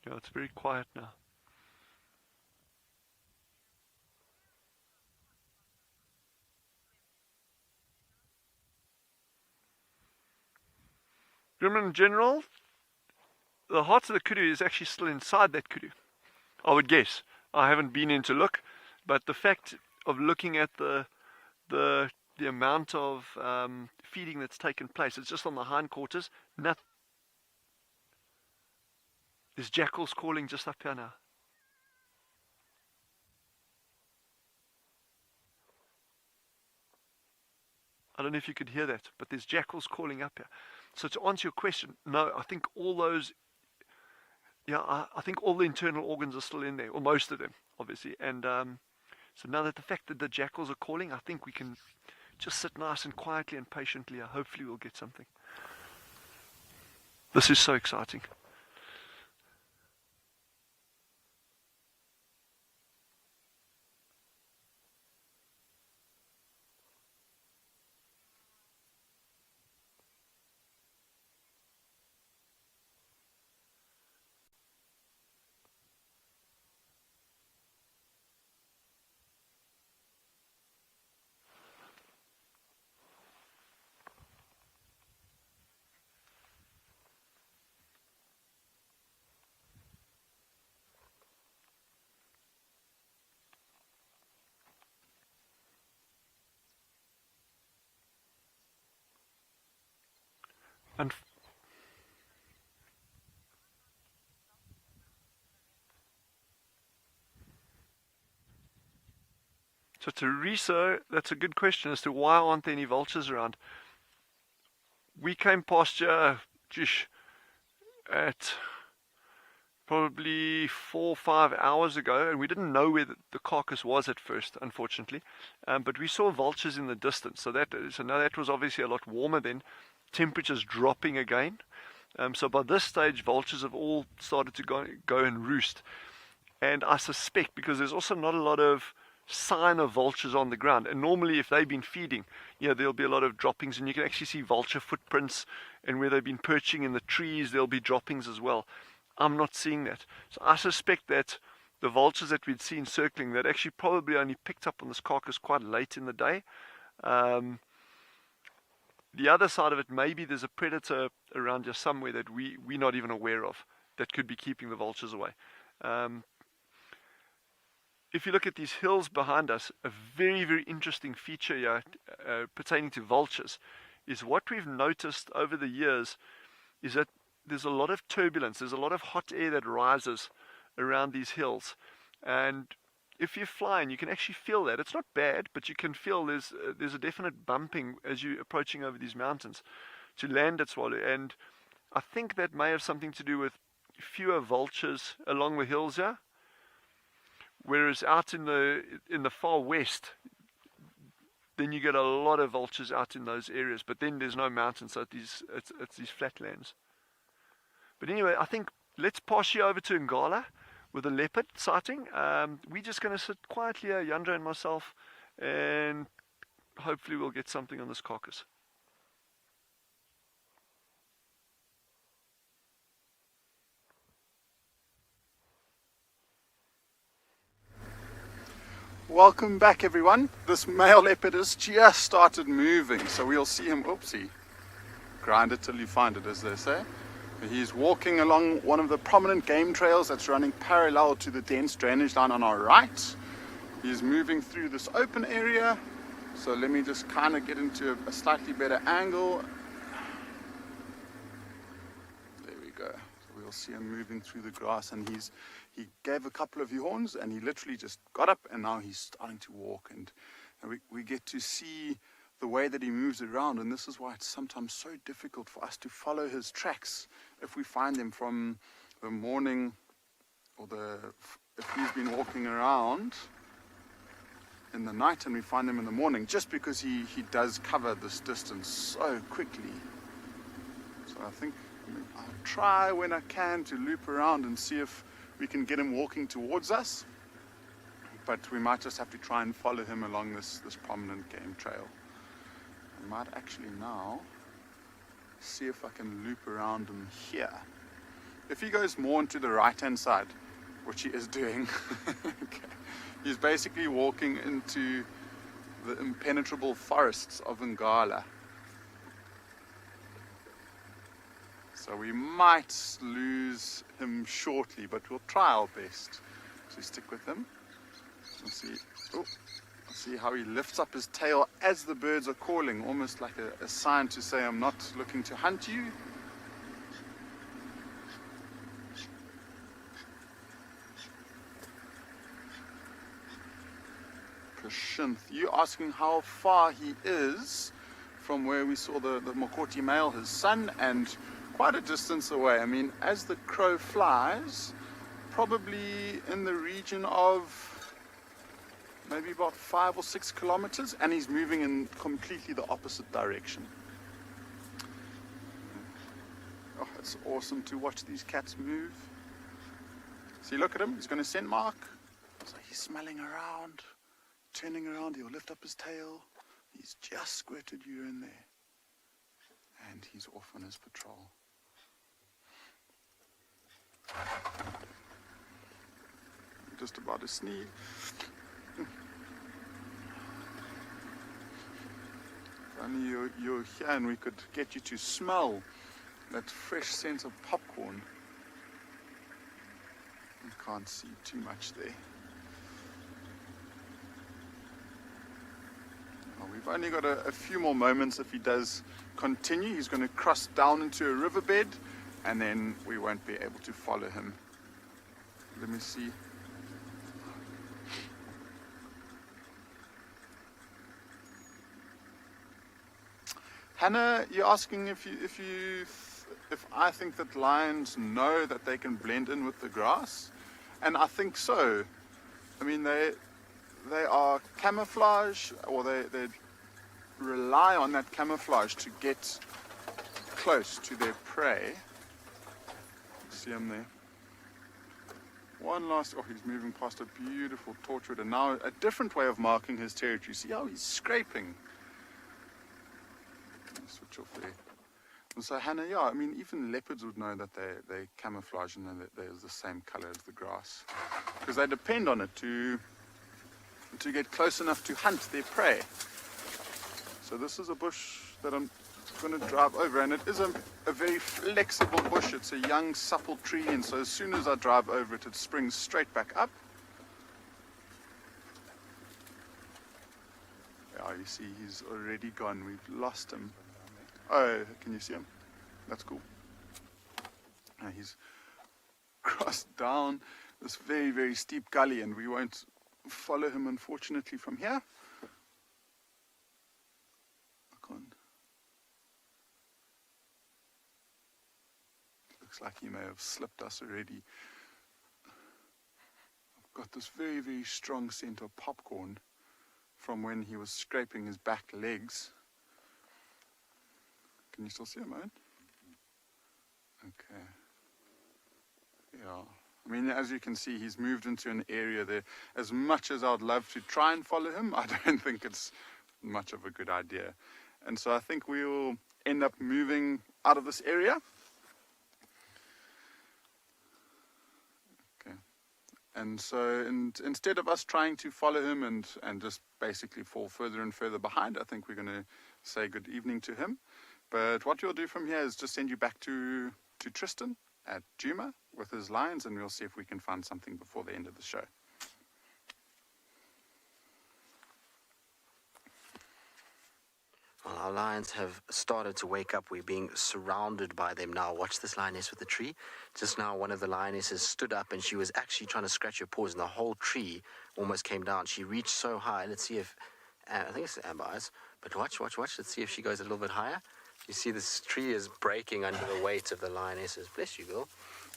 Speaker 3: Yeah, it's very quiet now. Remember, in general, the heart of the kudu is actually still inside that kudu, I would guess. I haven't been in to look, but the fact of looking at the amount of feeding that's taken place, it's just on the hindquarters. There's jackals calling just up here now. I don't know if you could hear that, but there's jackals calling up here. So to answer your question, no, I think all those, I think all the internal organs are still in there, or most of them, obviously. And so now that the fact that the jackals are calling, I think we can just sit nice and quietly and patiently. Hopefully we'll get something. This is so exciting. And so Teresa, that's a good question as to why aren't there any vultures around. We came past here at probably 4 or 5 hours ago, and we didn't know where the carcass was at first, unfortunately. But we saw vultures in the distance, so now that was obviously a lot warmer then. Temperatures dropping again. So by this stage, vultures have all started to go and roost. And I suspect, because there's also not a lot of sign of vultures on the ground, and normally if they've been feeding, there'll be a lot of droppings, and you can actually see vulture footprints, and where they've been perching in the trees, there'll be droppings as well. I'm not seeing that. So I suspect that the vultures that we'd seen circling, that actually probably only picked up on this carcass quite late in the day. The other side of it, maybe there's a predator around here somewhere that we're not even aware of that could be keeping the vultures away. If you look at these hills behind us, a very, very interesting feature here pertaining to vultures is what we've noticed over the years is that there's a lot of turbulence, there's a lot of hot air that rises around these hills. And if you're flying, you can actually feel that. It's not bad, but you can feel there's a definite bumping as you're approaching over these mountains to land at Swallow. And I think that may have something to do with fewer vultures along the hills here. Whereas out in the far west, then you get a lot of vultures out in those areas. But then there's no mountains, so it's these flatlands. But anyway, I think let's pass you over to Ngala with a leopard sighting. We're just going to sit quietly here, Yandra and myself, and hopefully we'll get something on this carcass.
Speaker 5: Welcome back, everyone. This male leopard has just started moving, so we'll see him. Oopsie. Grind it till you find it, as they say. He's walking along one of the prominent game trails that's running parallel to the dense drainage line on our right. He's moving through this open area. So let me just kind of get into a slightly better angle. There we go. So we'll see him moving through the grass, and he gave a couple of yawns, and he literally just got up, and now he's starting to walk, and we get to see the way that he moves around, and this is why it's sometimes so difficult for us to follow his tracks if we find them from the morning, or if he's been walking around in the night and we find him in the morning, just because he does cover this distance so quickly. So I think I'll try when I can to loop around and see if we can get him walking towards us, but we might just have to try and follow him along this prominent game trail. I might actually now see if I can loop around him here. If he goes more into the right hand side, which he is doing, okay, he's basically walking into the impenetrable forests of Ngala. So we might lose him shortly, but we'll try our best to stick with him. We'll see how he lifts up his tail as the birds are calling, almost like a sign to say, I'm not looking to hunt you. Shinth. You're asking how far he is from where we saw the Mokoti male, his son, and quite a distance away. I mean, as the crow flies, probably in the region of maybe about 5 or 6 kilometers, and he's moving in completely the opposite direction. Oh, it's awesome to watch these cats move. See, look at him, he's going to scent mark. So he's smelling around, turning around, he'll lift up his tail. He's just squirted urine there. And he's off on his patrol. Just about to sneeze. If only you're here and we could get you to smell that fresh sense of popcorn. You can't see too much there. Well, we've only got a few more moments. If he does continue, he's going to cross down into a riverbed, and then we won't be able to follow him. Let me see. Hannah, you're asking if I think that lions know that they can blend in with the grass, and I think so. I mean, they are camouflage, or they rely on that camouflage to get close to their prey. See him there. One last, oh, he's moving past a beautiful torchwood, and now a different way of marking his territory. See how he's scraping. Switch off there. And so Hannah, yeah, I mean, even leopards would know that they camouflage and that they're the same color as the grass, because they depend on it to get close enough to hunt their prey. So this is a bush that I'm going to drive over, and it is a very flexible bush. It's a young, supple tree, and so as soon as I drive over it, it springs straight back up. Yeah, you see, he's already gone. We've lost him. Oh, can you see him? That's cool. He's crossed down this very, very steep gully, and we won't follow him, unfortunately, from here. I can't. Looks like he may have slipped us already. I've got this very, very strong scent of popcorn from when he was scraping his back legs. Can you still see him, Owen? Okay. Yeah. I mean, as you can see, he's moved into an area there. As much as I'd love to try and follow him, I don't think it's much of a good idea. And so I think we'll end up moving out of this area. Okay. And so instead of us trying to follow him and just basically fall further and further behind, I think we're going to say good evening to him. But what we'll do from here is just send you back to Tristan at Djuma with his lions, and we'll see if we can find something before the end of the show.
Speaker 4: Well, our lions have started to wake up. We're being surrounded by them now. Watch this lioness with the tree. Just now, one of the lionesses stood up, and she was actually trying to scratch her paws, and the whole tree almost came down. She reached so high. Let's see if, I think it's amber eyes, but watch. Let's see if she goes a little bit higher. You see this tree is breaking under the weight of the lionesses. Bless you, girl.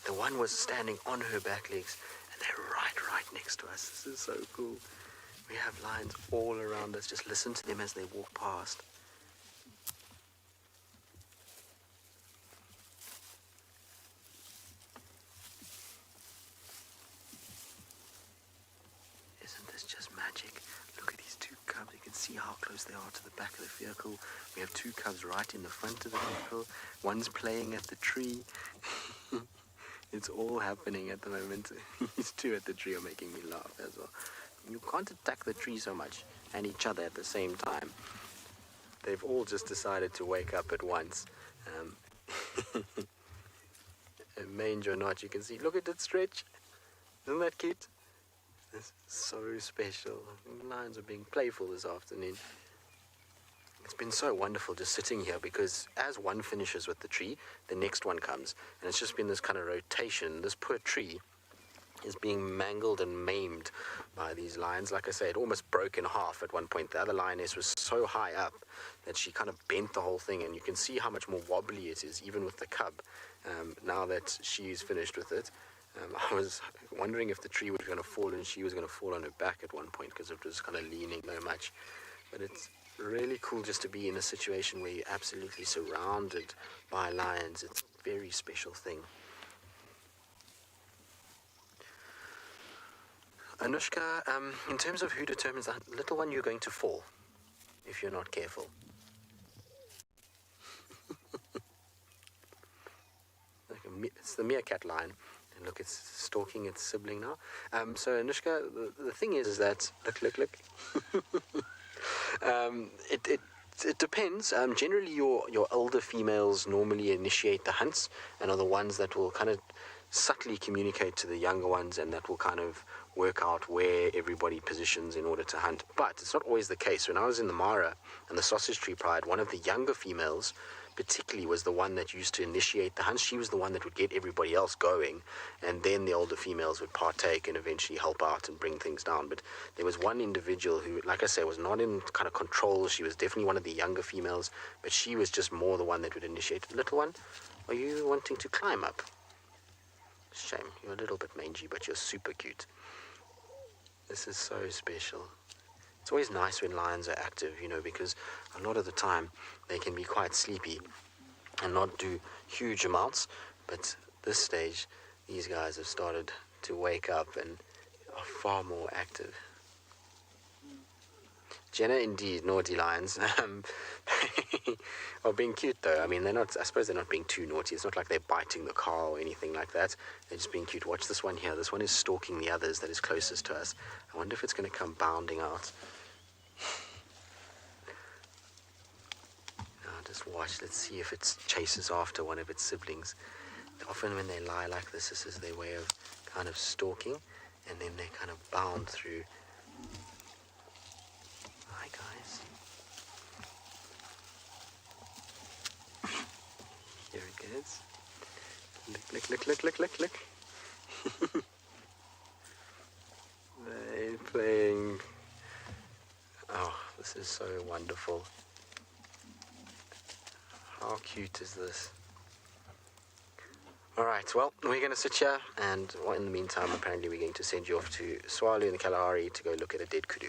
Speaker 4: The one was standing on her back legs, and they're right next to us. This is so cool. We have lions all around us. Just listen to them as they walk past. Isn't this just magic? Look at these two cubs. You can see how close they are to the back of the vehicle. We have two cubs right in the front of the vehicle. One's playing at the tree. It's all happening at the moment. These two at the tree are making me laugh as well. You can't attack the tree so much and each other at the same time. They've all just decided to wake up at once. Mange or not, you can see. Look at it stretch. Isn't that cute? This is so special. The lions are being playful this afternoon. It's been so wonderful just sitting here, because as one finishes with the tree, the next one comes. And it's just been this kind of rotation. This poor tree is being mangled and maimed by these lions. Like I say, it almost broke in half at one point. The other lioness was so high up that she kind of bent the whole thing, and you can see how much more wobbly it is, even with the cub, now that she's finished with it. I was wondering if the tree was going to fall and she was going to fall on her back at one point because it was kind of leaning so much. But it's really cool just to be in a situation where you're absolutely surrounded by lions. It's a very special thing. Anushka, in terms of who determines that little one, you're going to fall if you're not careful. It's the meerkat lion. And look, it's stalking its sibling now. So Anushka, the thing is that, look. It depends. Generally, your older females normally initiate the hunts and are the ones that will kind of subtly communicate to the younger ones, and that will kind of work out where everybody positions in order to hunt. But it's not always the case. When I was in the Mara and the Sausage Tree Pride, one of the younger females particularly was the one that used to initiate the hunt. She was the one that would get everybody else going, and then the older females would partake and eventually help out and bring things down. But there was one individual who, like I say, was not in kind of control. She was definitely one of the younger females, but she was just more the one that would initiate. Little one, are you wanting to climb up? Shame, you're a little bit mangy, but you're super cute. This is so special. It's always nice when lions are active, because a lot of the time they can be quite sleepy and not do huge amounts. But this stage, these guys have started to wake up and are far more active. Jenna, indeed, naughty lions. Are being cute though. I mean, I suppose they're not being too naughty. It's not like they're biting the car or anything like that. They're just being cute. Watch this one here. This one is stalking the others that is closest to us. I wonder if it's going to come bounding out. Now, just watch. Let's see if it chases after one of its siblings. Often when they lie like this is their way of kind of stalking, and then they kind of bound through. Hi, guys. Here it goes. Look. They're playing. Oh, this is so wonderful. How cute is this? Alright, well, we're going to sit here, and in the meantime, apparently we're going to send you off to Sociable in the Kalahari to go look at a dead kudu.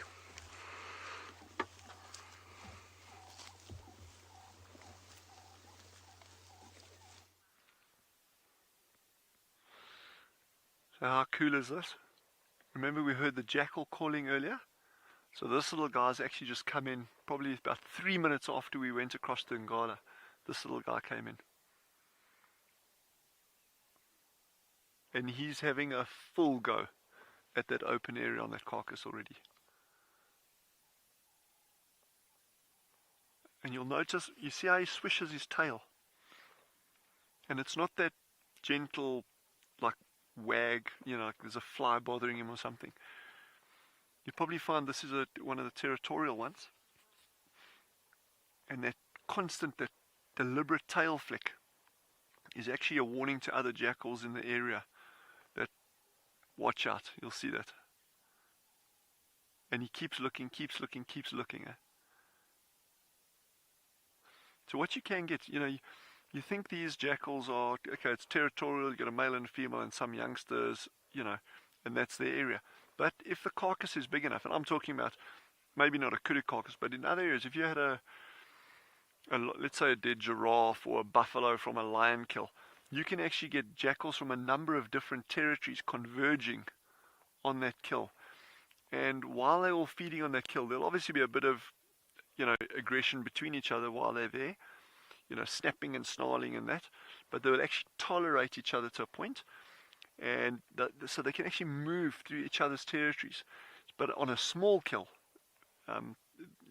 Speaker 3: So how cool is this? Remember we heard the jackal calling earlier? So this little guy's actually just come in probably about 3 minutes after we went across to Ngala. This little guy came in. And he's having a full go at that open area on that carcass already. And you'll notice, you see how he swishes his tail. And it's not that gentle, like, wag, like there's a fly bothering him or something. You probably find this is one of the territorial ones. And that constant, that deliberate tail flick is actually a warning to other jackals in the area that watch out. You'll see that. And he keeps looking. So what you can get, you think these jackals are, okay, it's territorial, you got a male and a female and some youngsters, and that's their area. But if the carcass is big enough, and I'm talking about maybe not a kudu carcass, but in other areas, if you had let's say a dead giraffe or a buffalo from a lion kill, you can actually get jackals from a number of different territories converging on that kill. And while they're all feeding on that kill, there'll obviously be a bit of, aggression between each other while they're there, snapping and snarling and that, but they will actually tolerate each other to a point, and so they can actually move through each other's territories. But on a small kill,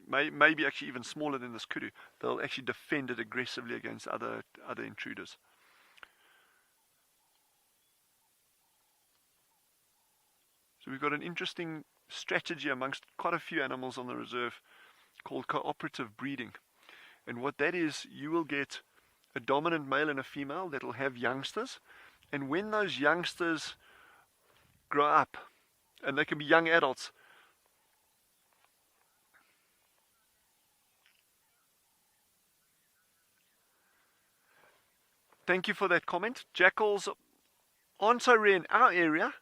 Speaker 3: maybe actually even smaller than this kudu, they'll actually defend it aggressively against other intruders. So we've got an interesting strategy amongst quite a few animals on the reserve called cooperative breeding. And what that is, you will get a dominant male and a female that will have youngsters. And when those youngsters grow up, and they can be young adults. Thank you for that comment. Jackals aren't so rare in our area,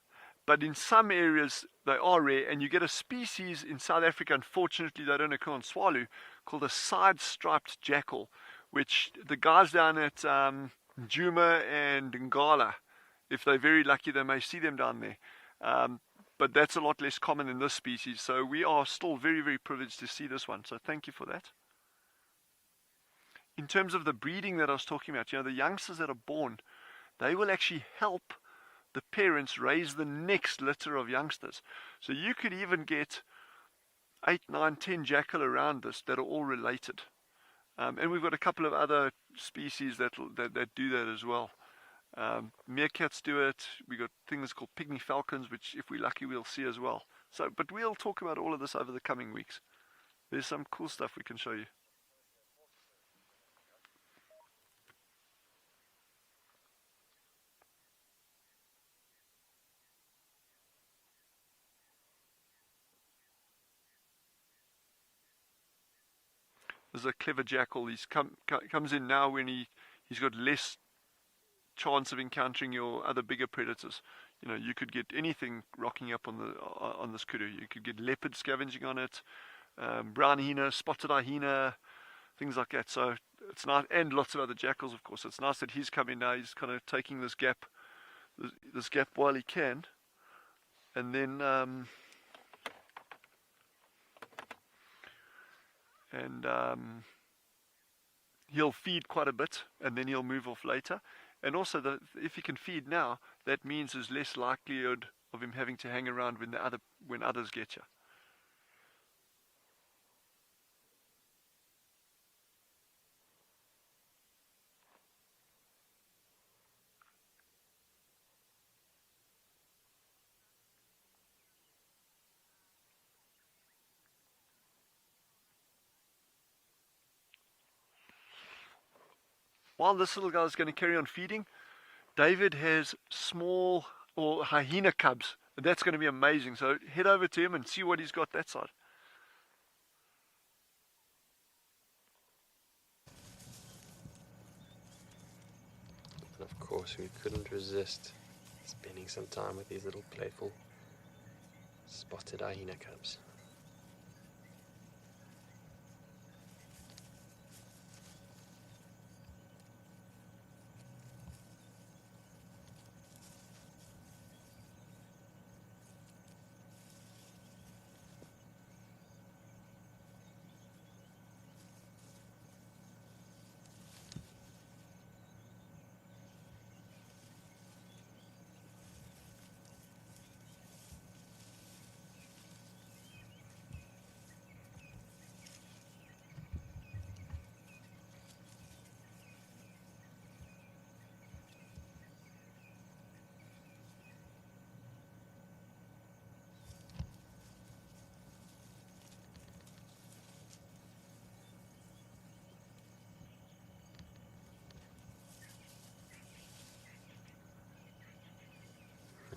Speaker 3: but in some areas they are rare, and you get a species in South Africa, unfortunately they don't occur on Swalu, called a side-striped jackal, which the guys down at Djuma and Ngala, if they're very lucky, they may see them down there. But that's a lot less common in this species, so we are still very, very privileged to see this one, so thank you for that. In terms of the breeding that I was talking about, the youngsters that are born, they will actually help the parents raise the next litter of youngsters. So you could even get 8, 9, 10 jackal around this that are all related. And we've got a couple of other species that do that as well. Meerkats do it. We've got things called pygmy falcons, which if we're lucky we'll see as well. But we'll talk about all of this over the coming weeks. There's some cool stuff we can show you. There's a clever jackal. He's comes in now when he's got less chance of encountering your other bigger predators. You could get anything rocking up on this kudu. You could get leopards scavenging on it, brown hyena, spotted hyena, things like that. So it's nice, and lots of other jackals, of course. It's nice that he's coming now. He's kind of taking this gap while he can, and then he'll feed quite a bit, and then he'll move off later. And also, if he can feed now, that means there's less likelihood of him having to hang around when others get you. While this little guy is going to carry on feeding, David has small or hyena cubs. And that's going to be amazing. So head over to him and see what he's got that side.
Speaker 2: And of course we couldn't resist spending some time with these little playful spotted hyena cubs.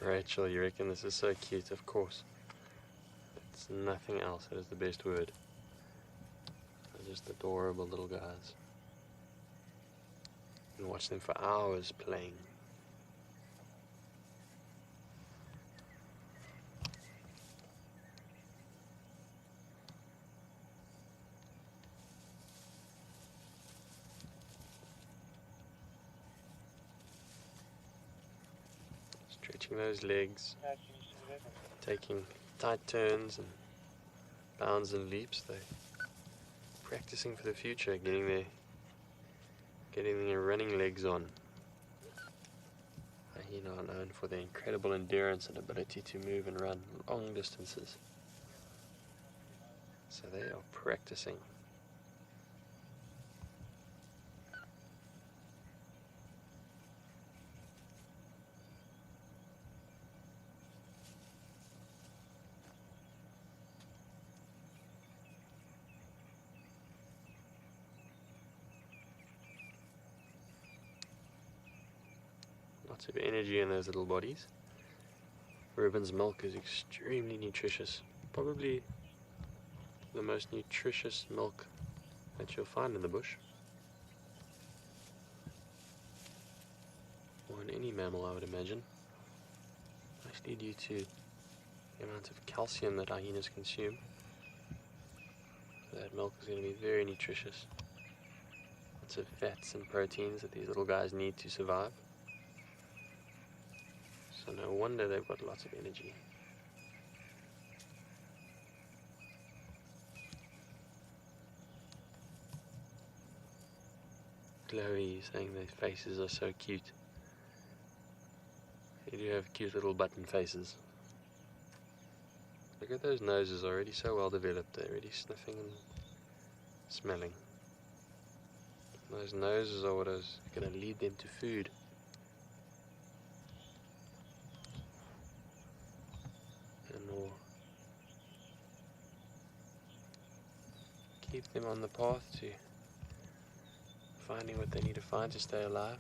Speaker 2: Rachel, you reckon this is so cute? Of course. It's nothing else. That is the best word. They're just adorable little guys. You can watch them for hours playing. Stretching those legs, taking tight turns and bounds and leaps. They're practicing for the future, getting their running legs on. Hyena are known for their incredible endurance and ability to move and run long distances. So they are practicing. Lots of energy in those little bodies. Ribbon's milk is extremely nutritious. Probably the most nutritious milk that you'll find in the bush. Or in any mammal, I would imagine. Mostly due to the amount of calcium that hyenas consume. So that milk is going to be very nutritious. Lots of fats and proteins that these little guys need to survive. So no wonder they've got lots of energy. Chloe saying their faces are so cute. They do have cute little button faces. Look at those noses, already so well developed. They're already sniffing and smelling. Those noses are what is going to lead them to food. And will keep them on the path to finding what they need to find to stay alive.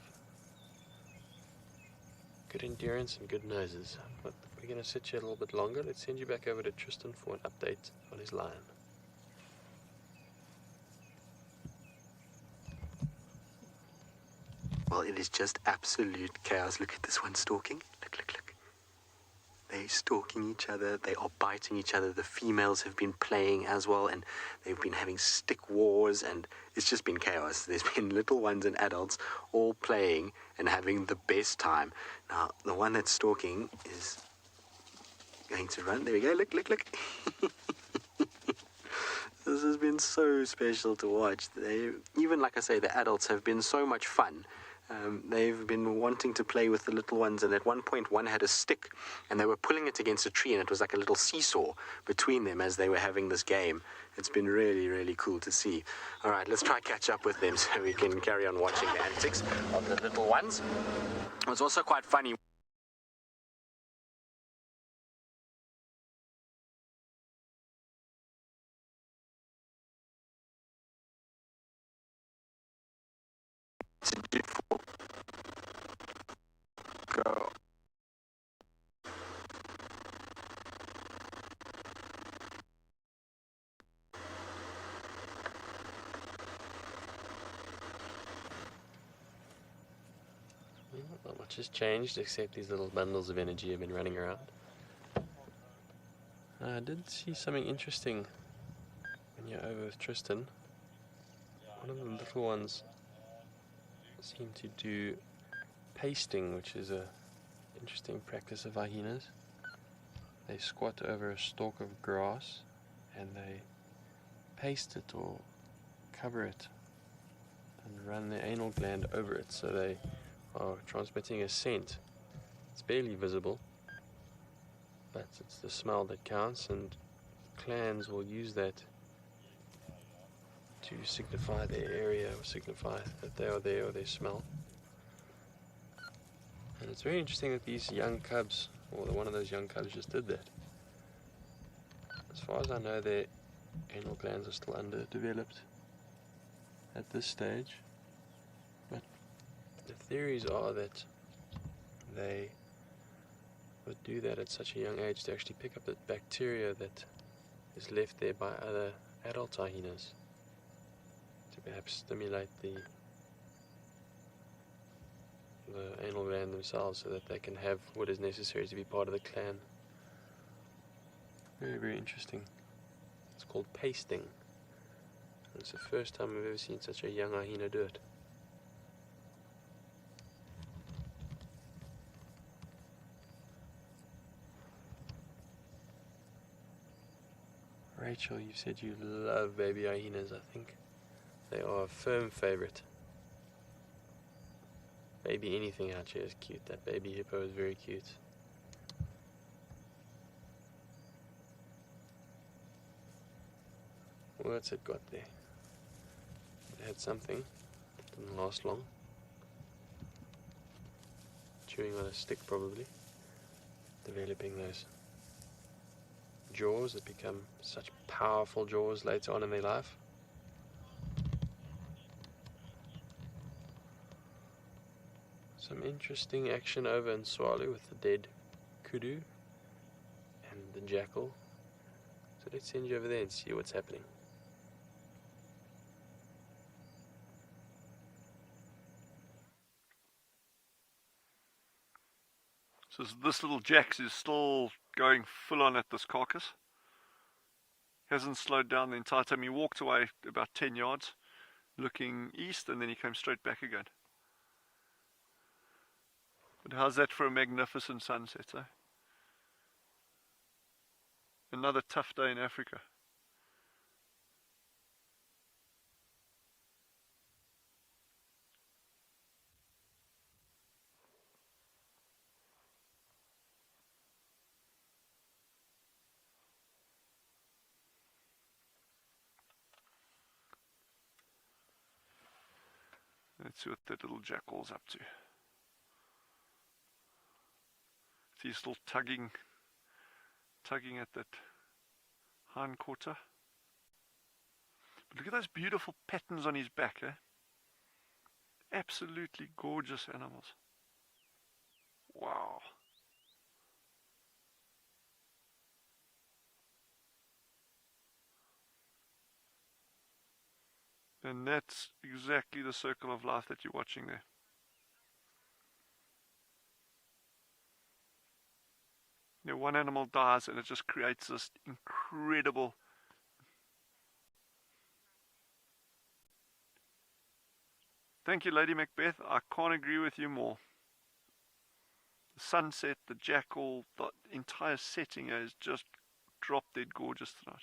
Speaker 2: Good endurance and good noses. But we're going to sit here a little bit longer. Let's send you back over to Tristan for an update on his lion.
Speaker 4: Well, it is just absolute chaos. Look at this one stalking. Look, look, look. They're stalking each other. They are biting each other. The females have been playing as well, and they've been having stick wars, and it's just been chaos. There's been little ones and adults all playing and having the best time. Now, the one that's stalking is going to run. There we go. Look, look, look. This has been so special to watch. Even, like I say, the adults have been so much fun. They've been wanting to play with the little ones, and at one point one had a stick and they were pulling it against a tree, and it was like a little seesaw between them as they were having this game. It's been really, really cool to see. Alright, let's try catch up with them so we can carry on watching the antics of the little ones. It was also quite funny. Go.
Speaker 2: Not much has changed except these little bundles of energy have been running around. I did see something interesting when you're over with Tristan. One of the little ones seemed to do pasting, which is a interesting practice of hyenas. They squat over a stalk of grass and they paste it or cover it and run their anal gland over it, so they are transmitting a scent. It's barely visible, but it's the smell that counts, and clans will use that to signify their area or signify that they are there or they smell. And it's very interesting that these young cubs, or one of those young cubs just did that. As far as I know, their anal glands are still underdeveloped at this stage, but the theories are that they would do that at such a young age to actually pick up the bacteria that is left there by other adult hyenas, to perhaps stimulate the anal gland themselves so that they can have what is necessary to be part of the clan. Very, very interesting. It's called pasting. And it's the first time I've ever seen such a young hyena do it. Rachel, you said you love baby hyenas. I think they are a firm favorite. Baby anything out here is cute. That baby hippo is very cute. What's it got there? It had something. Didn't last long. Chewing on a stick probably. Developing those jaws that become such powerful jaws later on in their life. Some interesting action over in Swale with the dead kudu. the jackal. So let's send you over there and see what's happening.
Speaker 3: So this little Jax is still going full on at this carcass. Hasn't slowed down the entire time. He walked away about 10 yards, looking east, and then he came straight back again. But how's that for a magnificent sunset, eh? Another tough day in Africa. Let's see what that little jackal's up to. He's still tugging at that hind quarter. But look at those beautiful patterns on his back, eh? Absolutely gorgeous animals. Wow. And that's exactly the circle of life that you're watching there. You know, one animal dies and it just creates this incredible. Thank you, Lady Macbeth. I can't agree with you more. The sunset, the jackal, the entire setting is just drop dead gorgeous tonight.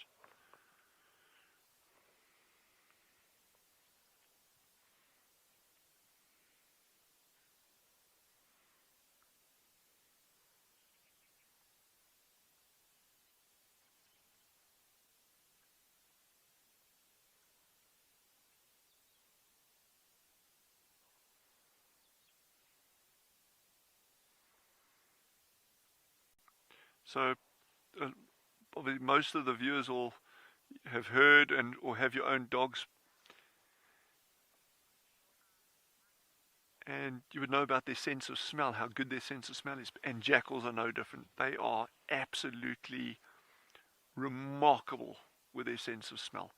Speaker 3: So, probably most of the viewers will have heard and or have your own dogs, and you would know about their sense of smell, how good their sense of smell is. And jackals are no different. They are absolutely remarkable with their sense of smell.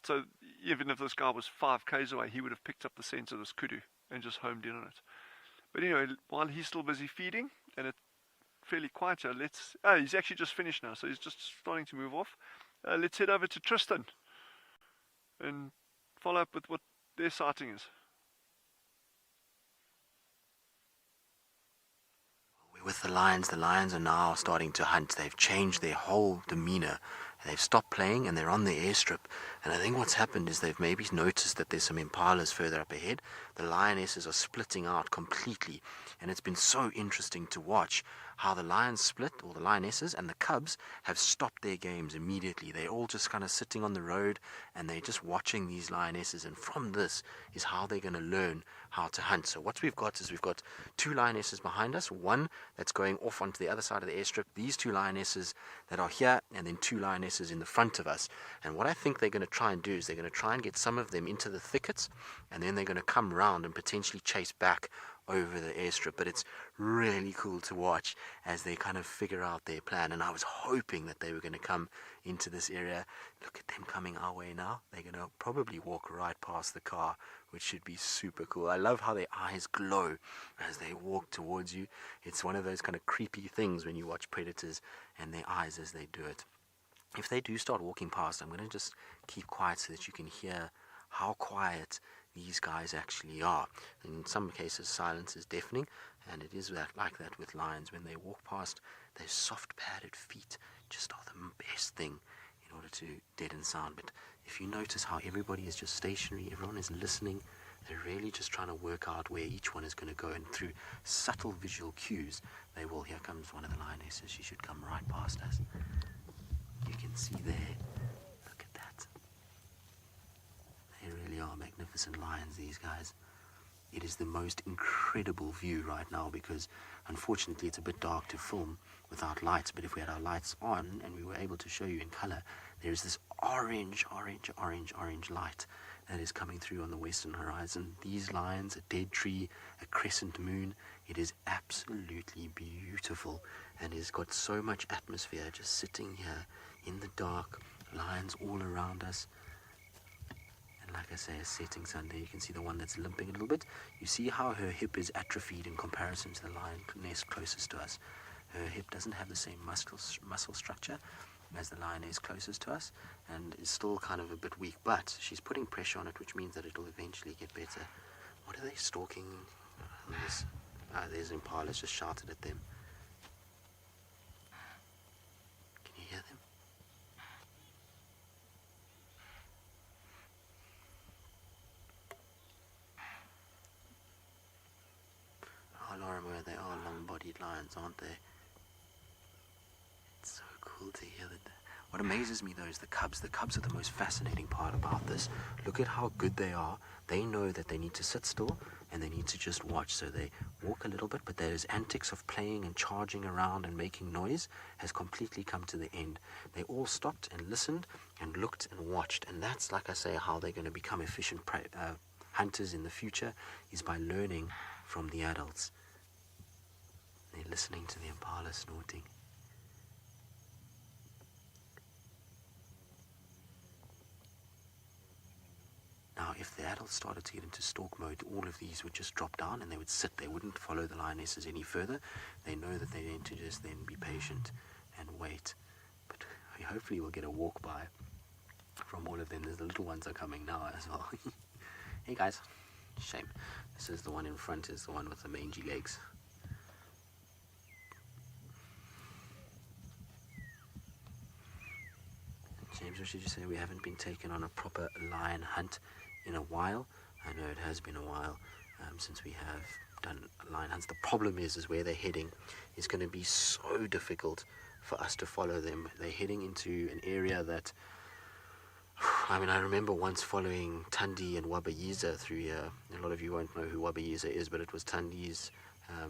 Speaker 3: So even if this guy was 5 k's away, he would have picked up the scent of this kudu and just homed in on it. But anyway, while he's still busy feeding, and it's fairly quiet here, he's actually just finished now, so he's just starting to move off. Let's head over to Tristan and follow up with what their sighting is.
Speaker 4: We're with the lions are now starting to hunt. They've changed their whole demeanor. They've stopped playing and they're on the airstrip. And I think what's happened is they've maybe noticed that there's some impalas further up ahead. The lionesses are splitting out completely. And it's been so interesting to watch how the lions split, or the lionesses, and the cubs have stopped their games immediately. They're all just kind of sitting on the road and they're just watching these lionesses. And from this is how they're going to learn how to hunt. So what we've got is we've got 2 lionesses behind us, one that's going off onto the other side of the airstrip, these 2 lionesses that are here, and then 2 lionesses in the front of us. And what I think they're going to try and do is they're going to try and get some of them into the thickets, and then they're going to come round and potentially chase back over the airstrip. But it's really cool to watch as they kind of figure out their plan. And I was hoping that they were going to come into this area. Look at them coming our way now. They're going to probably walk right past the car, which should be super cool. I love how their eyes glow as they walk towards you. It's one of those kind of creepy things when you watch predators and their eyes as they do it. If they do start walking past, I'm going to just keep quiet so that you can hear how quiet these guys actually are. In some cases, silence is deafening, and it is like that with lions. When they walk past, their soft padded feet just are the best thing in order to deaden sound. But if you notice how everybody is just stationary, everyone is listening, they're really just trying to work out where each one is going to go, and through subtle visual cues, they will. Here comes one of the lionesses. She should come right past us. You can see there. Look at that. They really are magnificent lions, these guys. It is the most incredible view right now because unfortunately it's a bit dark to film without lights, but if we had our lights on and we were able to show you in color, there is this orange light that is coming through on the western horizon. These lines, a dead tree, a crescent moon, it is absolutely beautiful, and it's got so much atmosphere just sitting here in the dark, lines all around us. And like I say, a setting sun there. You can see the one that's limping a little bit. You see how her hip is atrophied in comparison to the lion nest closest to us. Her hip doesn't have the same muscle structure as the lion is closest to us, and is still kind of a bit weak, but she's putting pressure on it, which means that it'll eventually get better. What are they stalking? There's impalas just shouted at them. Can you hear them? Oh, Lorimer, they are long-bodied lions, aren't they? It's so cool to hear that. What amazes me though is the cubs. The cubs are the most fascinating part about this. Look at how good they are. They know that they need to sit still and they need to just watch. So they walk a little bit, but those antics of playing and charging around and making noise has completely come to the end. They all stopped and listened and looked and watched. And that's, like I say, how they're going to become efficient hunters in the future, is by learning from the adults. They're listening to the impala snorting. Now, if the adults started to get into stalk mode, all of these would just drop down and they would sit. They wouldn't follow the lionesses any further. They know that they need to just then be patient and wait. But hopefully we'll get a walk by from all of them. The little ones are coming now as well. Hey guys, shame. This is the one in front, is the one with the mangy legs. James, what should you say? We haven't been taken on a proper lion hunt in a while. I know it has been a while since we have done lion hunts. The problem is where they're heading is going to be so difficult for us to follow them. They're heading into an area that, I mean, I remember once following Tundi and Wabayiza through here. A lot of you won't know who Wabayiza is, but it was Tundi's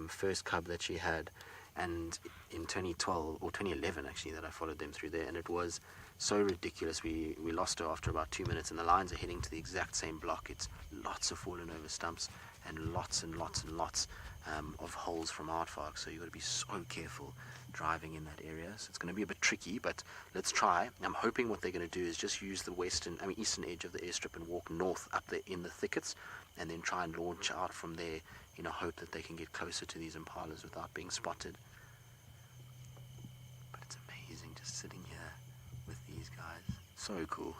Speaker 4: first cub that she had, and in 2012 or 2011 actually, that I followed them through there, and it was so ridiculous. We lost her after about 2 minutes, and the lions are heading to the exact same block. It's lots of fallen over stumps and lots and lots and lots of holes from aardvark, so you've got to be so careful driving in that area. So it's going to be a bit tricky, but let's try. I'm hoping what they're going to do is just use the eastern edge of the airstrip and walk north up there in the thickets, and then try and launch out from there in a hope that they can get closer to these impalas without being spotted. But it's amazing just sitting here with these guys. So cool.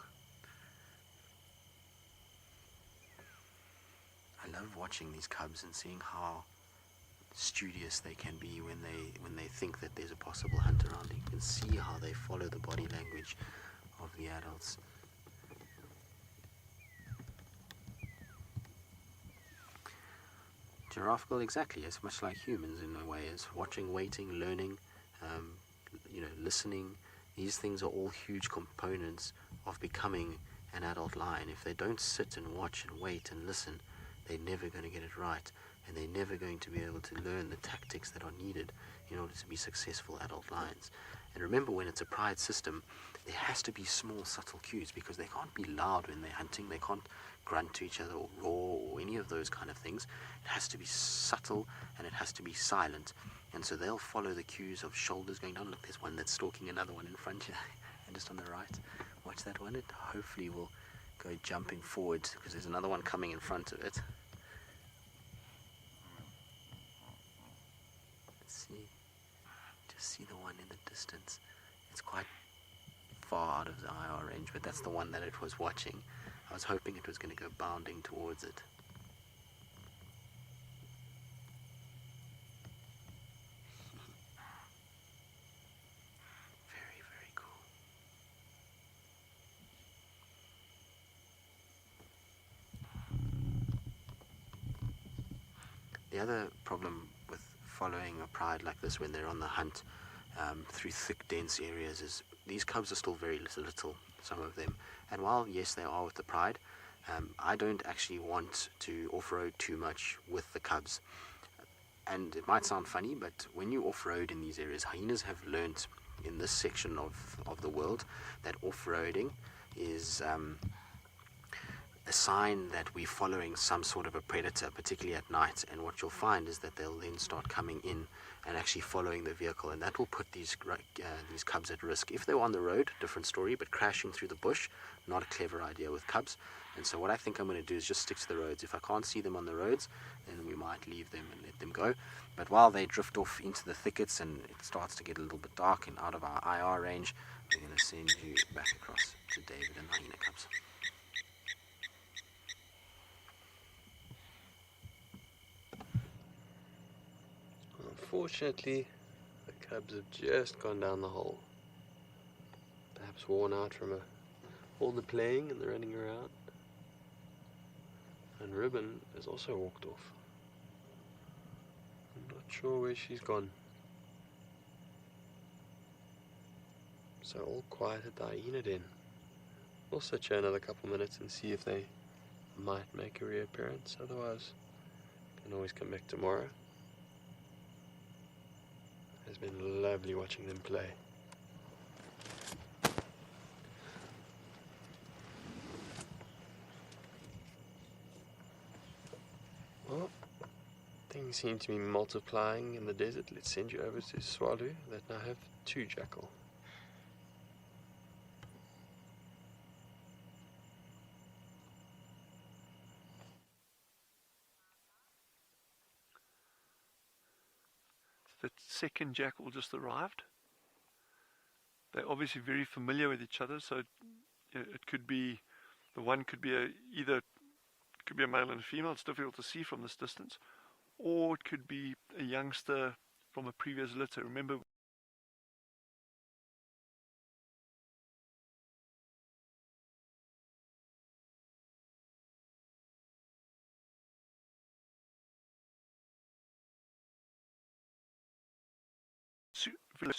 Speaker 4: I love watching these cubs and seeing how studious they can be when they think that there's a possible hunt around. You can see how they follow the body language of the adults. Giraffe, well, exactly, it's much like humans in a way, is watching, waiting, learning, listening. These things are all huge components of becoming an adult lion. If they don't sit and watch and wait and listen, they're never going to get it right, and they're never going to be able to learn the tactics that are needed in order to be successful adult lions. And remember, when it's a pride system, there has to be small, subtle cues, because they can't be loud when they're hunting. They can't grunt to each other or roar or any of those kind of things. It has to be subtle, and it has to be silent. And so they'll follow the cues of shoulders going down. Look, there's one that's stalking another one in front here, and just on the right. Watch that one. It hopefully will go jumping forward, because there's another one coming in front of it. Let's see. Just see the one in the distance. It's quite far out of the IR range, but that's the one that it was watching. I was hoping it was going to go bounding towards it. Very, very cool. The other problem with following a pride like this when they're on the hunt through thick, dense areas is these cubs are still very little, some of them. And while, yes, they are with the pride, I don't actually want to off-road too much with the cubs. And it might sound funny, but when you off-road in these areas, hyenas have learnt in this section of the world that off-roading is a sign that we're following some sort of a predator, particularly at night. And what you'll find is that they'll then start coming in and actually following the vehicle, and that will put these cubs at risk. If they were on the road, different story, but crashing through the bush, not a clever idea with cubs. And so what I think I'm going to do is just stick to the roads. If I can't see them on the roads, then we might leave them and let them go. But while they drift off into the thickets and it starts to get a little bit dark and out of our IR range, we're going to send you back across to David and the hyena cubs.
Speaker 2: Unfortunately, the cubs have just gone down the hole. Perhaps worn out from all the playing and the running around. And Ribbon has also walked off. I'm not sure where she's gone. So all quiet at the hyena den. We'll sit here another couple minutes and see if they might make a reappearance. Otherwise, you can always come back tomorrow. It's been lovely watching them play. Well, things seem to be multiplying in the desert. Let's send you over to Swallow that now have 2 jackal.
Speaker 3: The second jackal just arrived. They're obviously very familiar with each other, so it could be, the one could be either could be a male and a female. It's difficult to see from this distance, or it could be a youngster from a previous litter. Remember,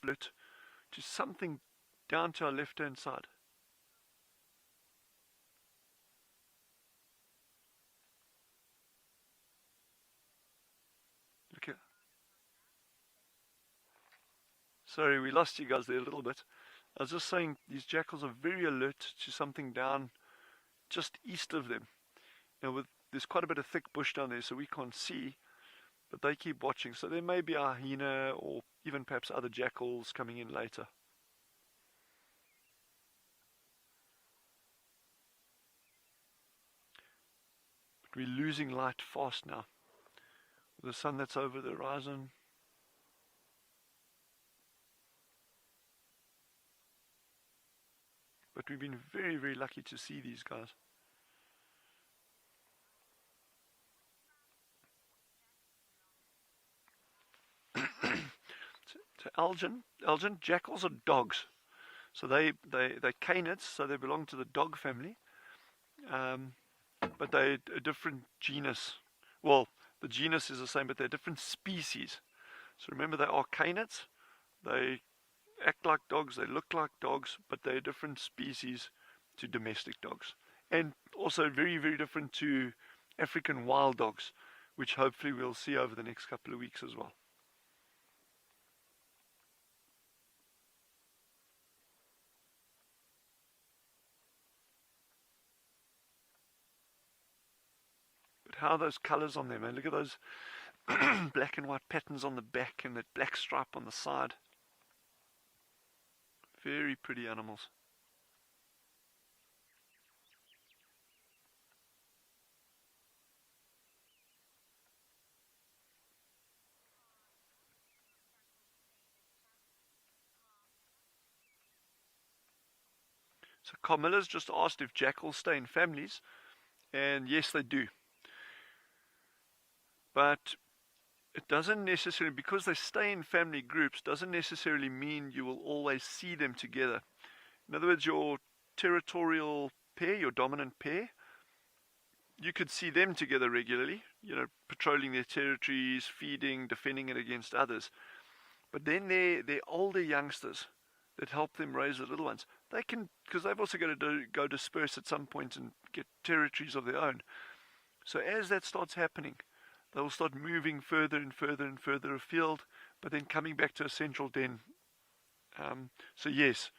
Speaker 3: alert to something down to our left hand side. Look here. Sorry, we lost you guys there a little bit. I was just saying these jackals are very alert to something down just east of them. Now there's quite a bit of thick bush down there, so we can't see, but they keep watching. So there may be a hyena or even perhaps other jackals coming in later. But we're losing light fast now. The sun that's over the horizon. But we've been very, very lucky to see these guys. So Elgin, jackals are dogs. So they're canids, so they belong to the dog family. But they're a different genus. Well, the genus is the same, but they're different species. So remember, they are canids. They act like dogs, they look like dogs, but they're different species to domestic dogs. And also very, very different to African wild dogs, which hopefully we'll see over the next couple of weeks as well. But how are those colors on them, man? Look at those black and white patterns on the back and that black stripe on the side. Very pretty animals. So Carmilla's just asked if jackals stay in families, and yes, they do. But it doesn't necessarily, because they stay in family groups, doesn't necessarily mean you will always see them together. In other words, your territorial pair, your dominant pair, you could see them together regularly, patrolling their territories, feeding, defending it against others. But then they're older youngsters that help them raise the little ones. They can, because they've also got to go disperse at some point and get territories of their own. So as that starts happening, they will start moving further and further and further afield, but then coming back to a central den. So yes,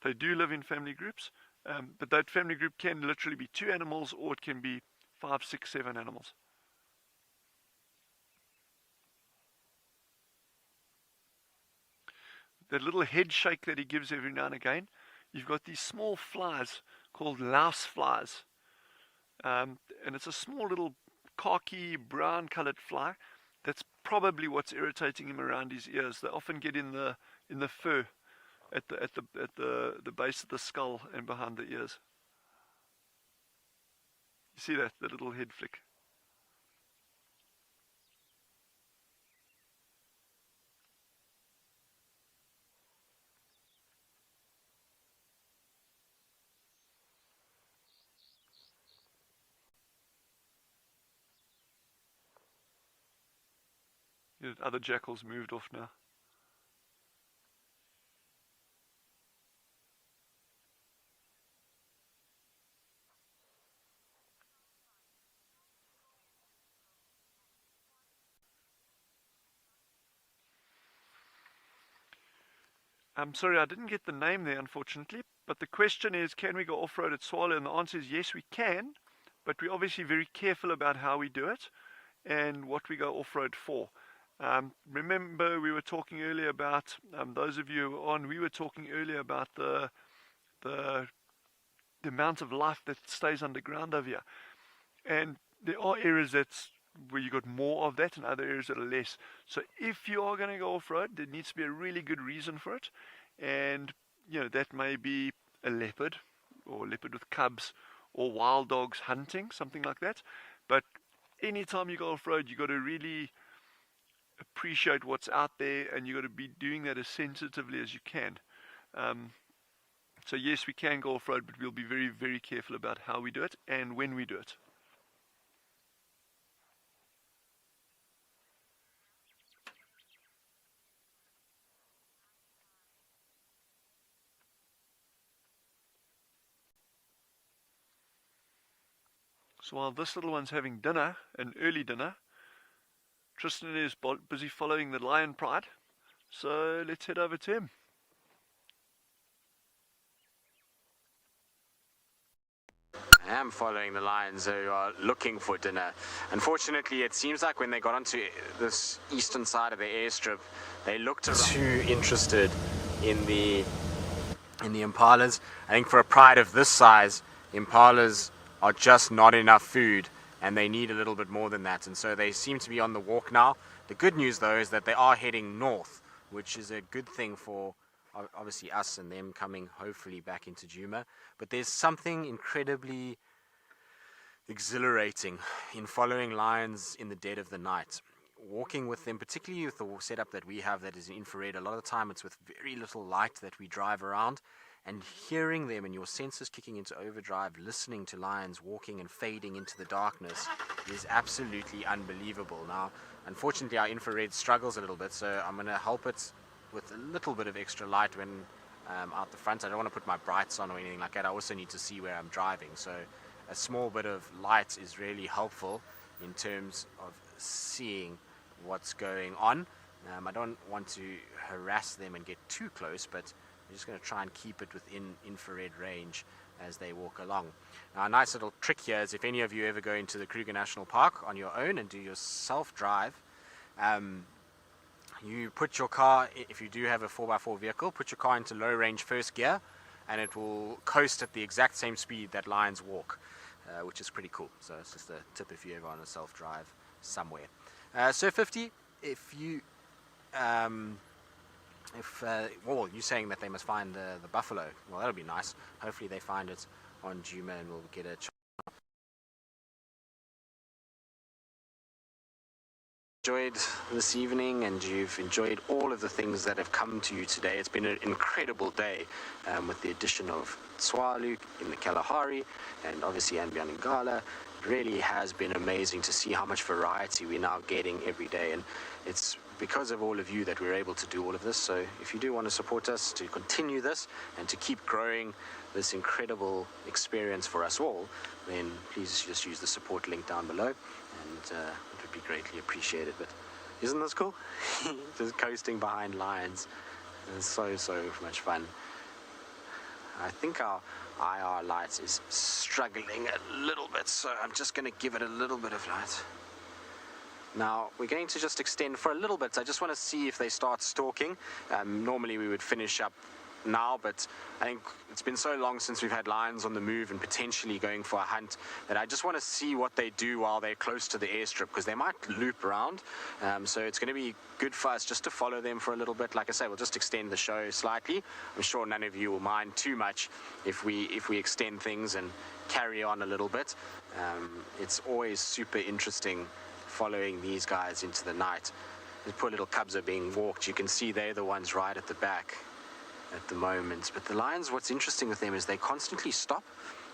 Speaker 3: they do live in family groups, But that family group can literally be 2 animals, or it can be 5, 6, 7 animals. That little head shake that he gives every now and again, you've got these small flies called louse flies. And it's a small little khaki brown colored fly. That's probably what's irritating him around his ears. They often get in the fur at the base of the skull and behind the ears. You see that, the little head flick? The other jackals moved off now. I'm sorry, I didn't get the name there, unfortunately. But the question is, can we go off-road at Swallow? And the answer is yes, we can. But we're obviously very careful about how we do it and what we go off-road for. Remember, we were talking earlier about, those of you who are on, we were talking earlier about the amount of life that stays underground over here. And there are areas where you got more of that and other areas that are less. So if you are going to go off-road, there needs to be a really good reason for it. And, that may be a leopard, or a leopard with cubs, or wild dogs hunting, something like that. But anytime you go off-road, you got to really appreciate what's out there, and you got to be doing that as sensitively as you can. So yes, we can go off-road, but we'll be very, very careful about how we do it and when we do it. So while this little one's having dinner, an early dinner, Tristan is busy following the lion pride. So let's head over to him.
Speaker 4: I am following the lions who are looking for dinner. Unfortunately, it seems like when they got onto this eastern side of the airstrip, they looked too interested in the impalas. I think for a pride of this size, impalas are just not enough food, and they need a little bit more than that, and so they seem to be on the walk now. The good news, though, is that they are heading north, which is a good thing for obviously us and them coming hopefully back into Djuma. But there's something incredibly exhilarating in following lions in the dead of the night. Walking with them, particularly with the setup that we have that is infrared, a lot of the time it's with very little light that we drive around, and hearing them and your senses kicking into overdrive, listening to lions walking and fading into the darkness is absolutely unbelievable. Now, unfortunately, our infrared struggles a little bit, so I'm going to help it with a little bit of extra light when out the front. I don't want to put my brights on or anything like that. I also need to see where I'm driving, so a small bit of light is really helpful in terms of seeing what's going on. I don't want to harass them and get too close, but I'm just going to try and keep it within infrared range as they walk along. Now, a nice little trick here is if any of you ever go into the Kruger National Park on your own and do your self-drive, you put your car, if you do have a 4x4 vehicle, put your car into low range first gear, and it will coast at the exact same speed that lions walk, which is pretty cool. So it's just a tip if you're ever on a self-drive somewhere. So 50, if you... well, you're saying that they must find the buffalo. Well, that'll be nice. Hopefully they find it on Djuma and we'll get a chance. Enjoyed this evening, and you've enjoyed all of the things that have come to you today. It's been an incredible day with the addition of Swalu in the Kalahari and obviously andBeyond in Ngala. It really has been amazing to see how much variety we're now getting every day, and it's because of all of you that we're able to do all of this. So if you do want to support us to continue this and to keep growing this incredible experience for us all, then please just use the support link down below, and it would be greatly appreciated. But isn't this cool? Just coasting behind lions. It's so much fun. I think our IR light is struggling a little bit, so I'm just going to give it a little bit of light. Now, we're going to just extend for a little bit. I just want to see if they start stalking. Normally we would finish up now, but I think it's been so long since we've had lions on the move and potentially going for a hunt that I just want to see what they do while they're close to the airstrip, because they might loop around. So it's going to be good for us just to follow them for a little bit. Like I say, we'll just extend the show slightly. I'm sure none of you will mind too much if we extend things and carry on a little bit. It's always super interesting following these guys into the night. The poor little cubs are being walked. You can see they're the ones right at the back at the moment. But the lions, what's interesting with them is they constantly stop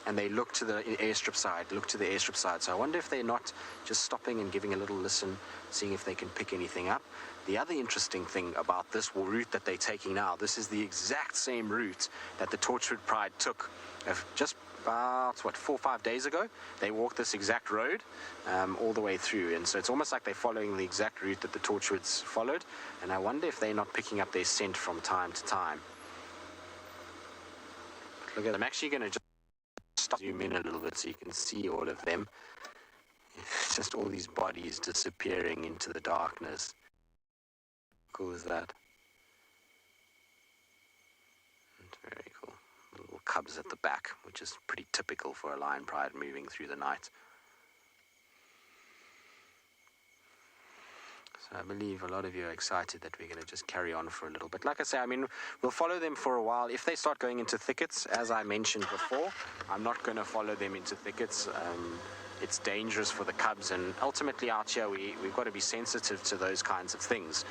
Speaker 4: and they look to the airstrip side, So I wonder if they're not just stopping and giving a little listen, seeing if they can pick anything up. The other interesting thing about this route that they're taking now, this is the exact same route that the Torchwood Pride took just about, 4 or 5 days ago. They walked this exact road all the way through, and so it's almost like they're following the exact route that the Torchwoods followed, and I wonder if they're not picking up their scent from time to time. Look at them. I'm actually going to just zoom in a little bit so you can see all of them. It's just all these bodies disappearing into the darkness. Cool is that? It's very cool. Little cubs at the back, which is pretty typical for a lion pride moving through the night. So I believe a lot of you are excited that we're going to just carry on for a little bit. Like I say, I mean, we'll follow them for a while. If they start going into thickets, as I mentioned before, I'm not going to follow them into thickets. It's dangerous for the cubs, and ultimately out here we've got to be sensitive to those kinds of things.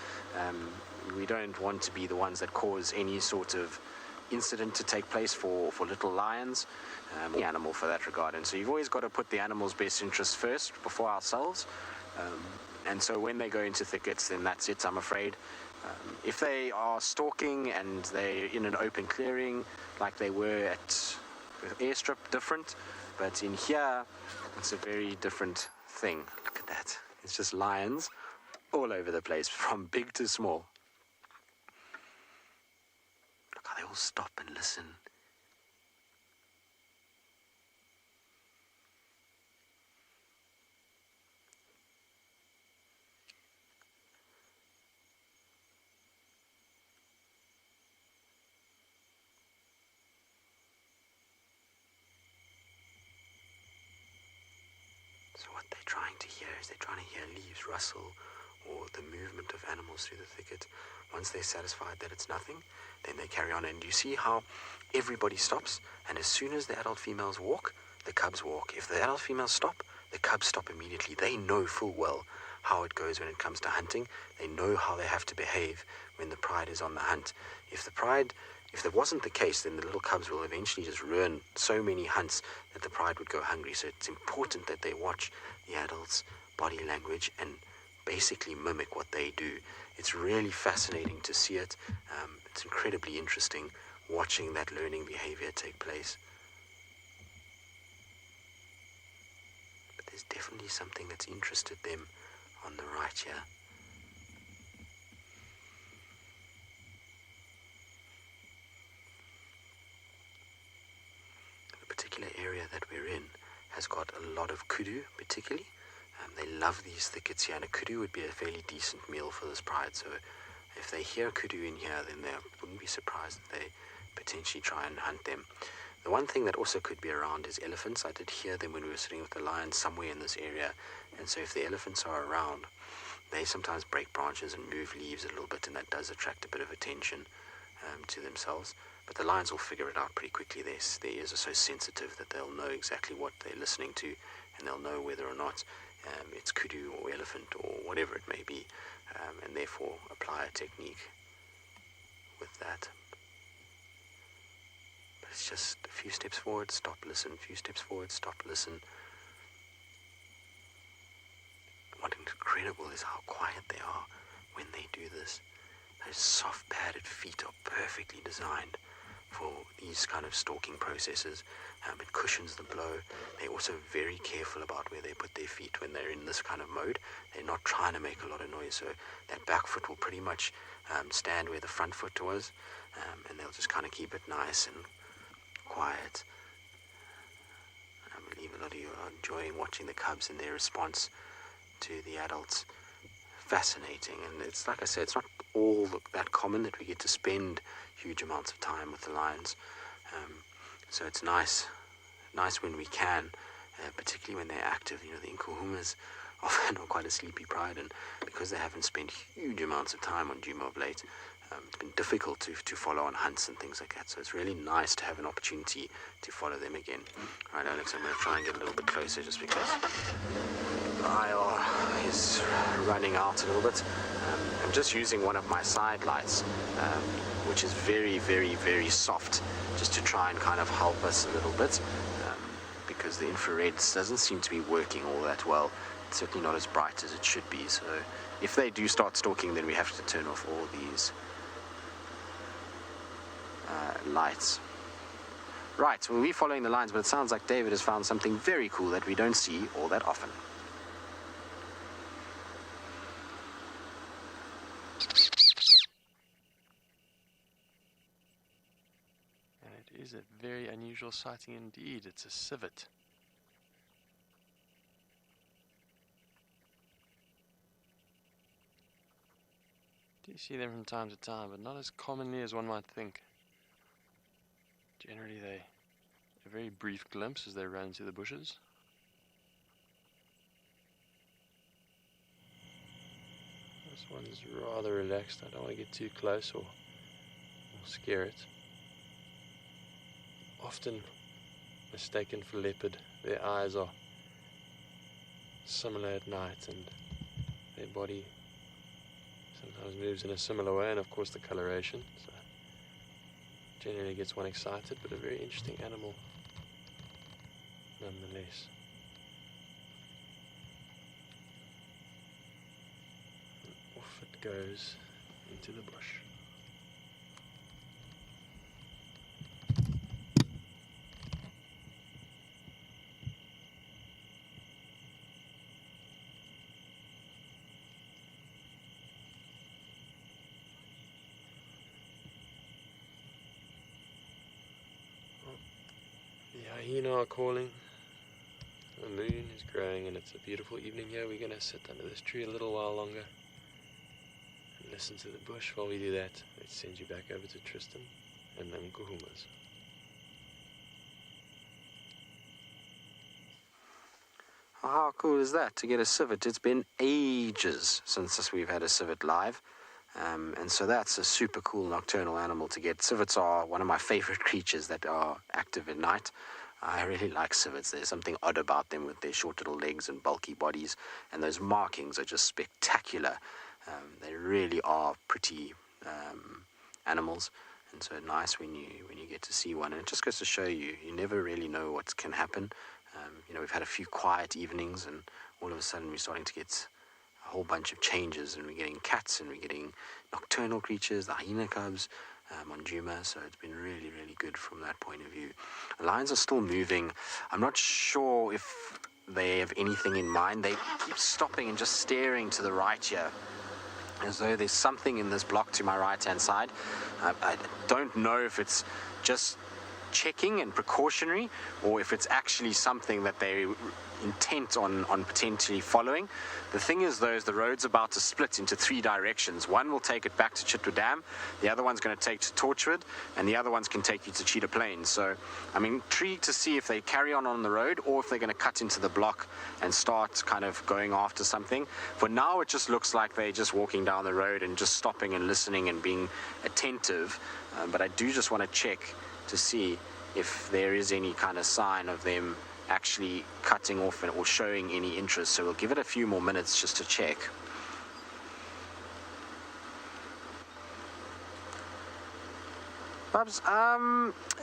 Speaker 4: We don't want to be the ones that cause any sort of incident to take place for little lions, or the animal for that regard. And so you've always got to put the animal's best interest first before ourselves. And so when they go into thickets, then that's it, I'm afraid. If they are stalking and they're in an open clearing, like they were at airstrip, different. But in here, it's a very different thing. Look at that. It's just lions all over the place, from big to small. Look how they all stop and listen. So what they're trying to hear is they're trying to hear leaves rustle or the movement of animals through the thicket. Once they're satisfied that it's nothing, then they carry on. And you see how everybody stops, and as soon as the adult females walk, the cubs walk. If the adult females stop, the cubs stop immediately. They know full well how it goes when it comes to hunting. They know how they have to behave when the pride is on the hunt. If that wasn't the case, then the little cubs will eventually just ruin so many hunts that the pride would go hungry. So it's important that they watch the adults' body language and basically mimic what they do. It's really fascinating to see it. It's incredibly interesting watching that learning behavior take place. But there's definitely something that's interested them on the right here. Particular area that we're in has got a lot of kudu, particularly. They love these thickets here, and a kudu would be a fairly decent meal for this pride. So if they hear kudu in here, then they wouldn't be surprised that they potentially try and hunt them. The one thing that also could be around is elephants. I did hear them when we were sitting with the lions somewhere in this area, and so if the elephants are around, they sometimes break branches and move leaves a little bit, and that does attract a bit of attention to themselves. But the lions will figure it out pretty quickly. Their ears are so sensitive that they'll know exactly what they're listening to, and they'll know whether or not it's kudu or elephant or whatever it may be, and therefore apply a technique with that. But it's just a few steps forward, stop, listen, a few steps forward, stop, listen. What incredible is how quiet they are when they do this. Those soft padded feet are perfectly designed for these kind of stalking processes. It cushions the blow. They're also very careful about where they put their feet when they're in this kind of mode. They're not trying to make a lot of noise, so that back foot will pretty much stand where the front foot was, and they'll just kind of keep it nice and quiet. a lot of you are enjoying watching the cubs and their response to the adults. Fascinating, and it's like I said, it's not all that common that we get to spend huge amounts of time with the lions. So it's nice when we can, particularly when they're active. You know, the Nkuhumas often are quite a sleepy pride, and because they haven't spent huge amounts of time on Djuma of late, it's been difficult to follow on hunts and things like that. So it's really nice to have an opportunity to follow them again. Right, Alex, I'm going to try and get a little bit closer just because IR is running out a little bit. I'm just using one of my side lights, which is very, very, very soft, just to try and kind of help us a little bit, because the infrared doesn't seem to be working all that well. It's certainly not as bright as it should be. So if they do start stalking, then we have to turn off all these lights. Right, well, we're following the lines, but it sounds like David has found something very cool that we don't see all that often.
Speaker 2: And it is a very unusual sighting indeed. It's a civet. Do you see them from time to time, but not as commonly as one might think. Generally, a very brief glimpse as they run into the bushes. This one's rather relaxed. I don't want to get too close or scare it. Often mistaken for leopard. Their eyes are similar at night, and their body sometimes moves in a similar way, and of course the coloration. So generally gets one excited, but a very interesting animal nonetheless. And off it goes into the bush. The hyena are calling. The moon is growing, and it's a beautiful evening here. We're going to sit under this tree a little while longer and listen to the bush. While we do that, let's send you back over to Tristan and the Nkuhumas.
Speaker 4: How cool is that to get a civet? It's been ages since we've had a civet live. And so that's a super cool nocturnal animal to get. Civets are one of my favorite creatures that are active at night. I really like civets. There's something odd about them with their short little legs and bulky bodies, and those markings are just spectacular. They really are pretty animals, and so nice when you get to see one. And it just goes to show you never really know what can happen. We've had a few quiet evenings, and all of a sudden we're starting to get a whole bunch of changes, and we're getting cats, and we're getting nocturnal creatures, the hyena cubs on Djuma. So it's been really, really good from that point of view. The lions are still moving. I'm not sure if they have anything in mind. They keep stopping and just staring to the right here, as though there's something in this block to my right hand side. I don't know if it's just checking and precautionary, or if it's actually something that they're intent on potentially following. The thing is, though, is the road's about to split into three directions. One will take it back to Chitwa Dam, the other one's going to take to Torchwood, and the other ones can take you to Cheetah Plains. So I'm intrigued to see if they carry on the road, or if they're going to cut into the block and start kind of going after something. For now, it just looks like they're just walking down the road and just stopping and listening and being attentive. But I do just want to check to see if there is any kind of sign of them actually cutting off or showing any interest. So we'll give it a few more minutes just to check. Bubs,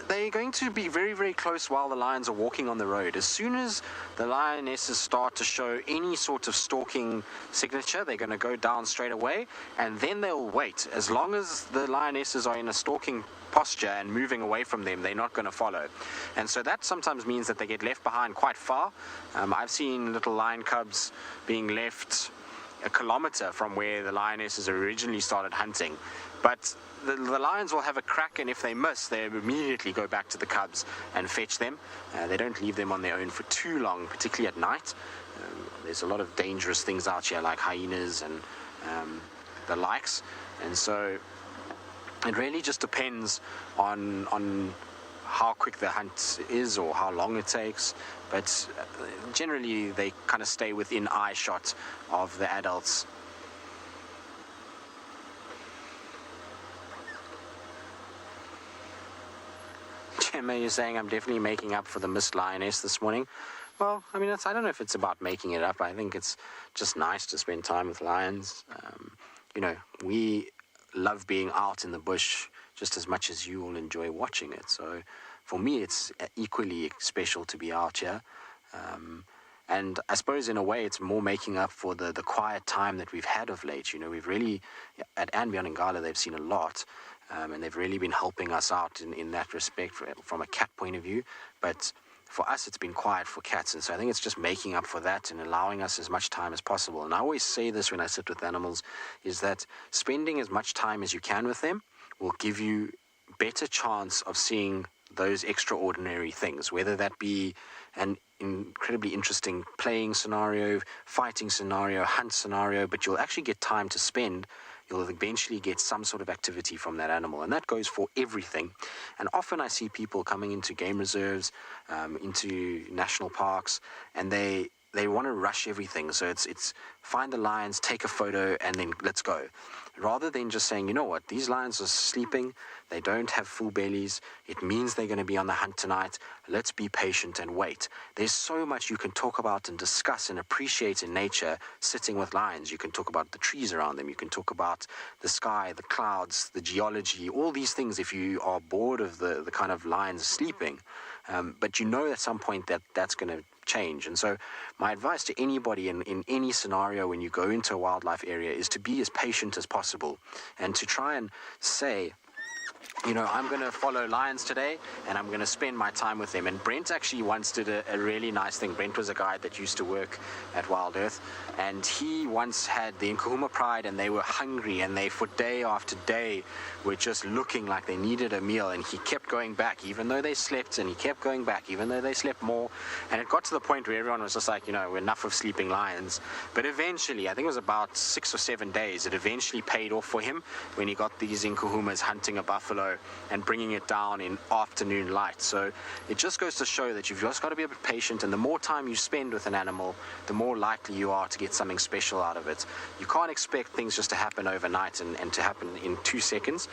Speaker 4: they're going to be very, very close while the lions are walking on the road. As soon as the lionesses start to show any sort of stalking signature, they're going to go down straight away, and then they'll wait. As long as the lionesses are in a stalking posture and moving away from them, they're not going to follow. And so that sometimes means that they get left behind quite far. I've seen little lion cubs being left a kilometer from where the lionesses originally started hunting. But the lions will have a crack, and if they miss, they immediately go back to the cubs and fetch them. They don't leave them on their own for too long, particularly at night. There's a lot of dangerous things out here, like hyenas and the likes, and so it really just depends on how quick the hunt is or how long it takes, but generally they kind of stay within eye shot of the adults. Gemma, you're saying I'm definitely making up for the missed lioness this morning. Well, I mean, I don't know if it's about making it up. I think it's just nice to spend time with lions. We love being out in the bush just as much as you all enjoy watching it. So for me, it's equally special to be out here. And I suppose in a way it's more making up for the quiet time that we've had of late. We've really, at andBeyond and Ngala, they've seen a lot. And they've really been helping us out in that respect from a cat point of view. But for us, it's been quiet for cats. And so I think it's just making up for that and allowing us as much time as possible. And I always say this when I sit with animals, is that spending as much time as you can with them will give you better chance of seeing those extraordinary things, whether that be an incredibly interesting playing scenario, fighting scenario, hunt scenario, but you'll actually get time to spend. You'll eventually get some sort of activity from that animal, and that goes for everything. And often I see people coming into game reserves, into national parks, and they want to rush everything. So it's find the lions, take a photo, and then let's go. Rather than just saying, you know what, these lions are sleeping, they don't have full bellies, it means they're going to be on the hunt tonight, let's be patient and wait. There's so much you can talk about and discuss and appreciate in nature sitting with lions. You can talk about the trees around them, you can talk about the sky, the clouds, the geology, all these things if you are bored of the kind of lions sleeping. But you know at some point that's going to change. And so my advice to anybody in any scenario when you go into a wildlife area is to be as patient as possible and to try and say, I'm going to follow lions today and I'm going to spend my time with them. And Brent actually once did a really nice thing. Brent was a guy that used to work at WildEarth, and he once had the Djuma Pride, and they were hungry, and they for day after day were just looking like they needed a meal, and he kept going back even though they slept, and he kept going back even though they slept more. And it got to the point where everyone was just like, enough of sleeping lions. But eventually, I think it was about 6 or 7 days, it eventually paid off for him when he got these Nkuhumas hunting a buffalo and bringing it down in afternoon light. So it just goes to show that you've just got to be a bit patient, and the more time you spend with an animal, the more likely you are to get something special out of it. You can't expect things just to happen overnight and to happen in 2 seconds.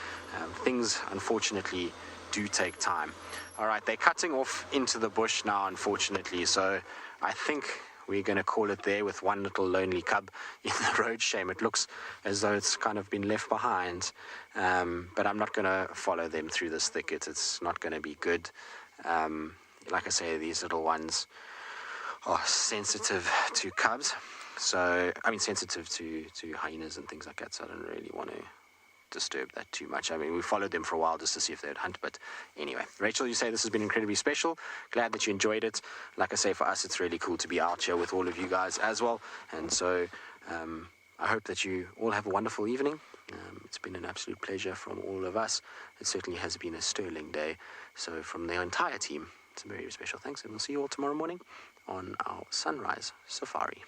Speaker 4: Things, unfortunately, do take time. All right, they're cutting off into the bush now, unfortunately, so I think we're going to call it there with one little lonely cub in the road. Shame, it looks as though it's kind of been left behind, but I'm not going to follow them through this thicket. It's not going to be good. Like I say, these little ones are sensitive to cubs, so sensitive to hyenas and things like that, so I don't really want to disturb that too much. We followed them for a while just to see if they would hunt, but anyway. Rachel, you say this has been incredibly special. Glad that you enjoyed it. Like I say, for us it's really cool to be out here with all of you guys as well, and so I hope that you all have a wonderful evening. It's been an absolute pleasure from all of us. It certainly has been a sterling day, so from the entire team, it's a very special thanks, and we'll see you all tomorrow morning on our sunrise safari.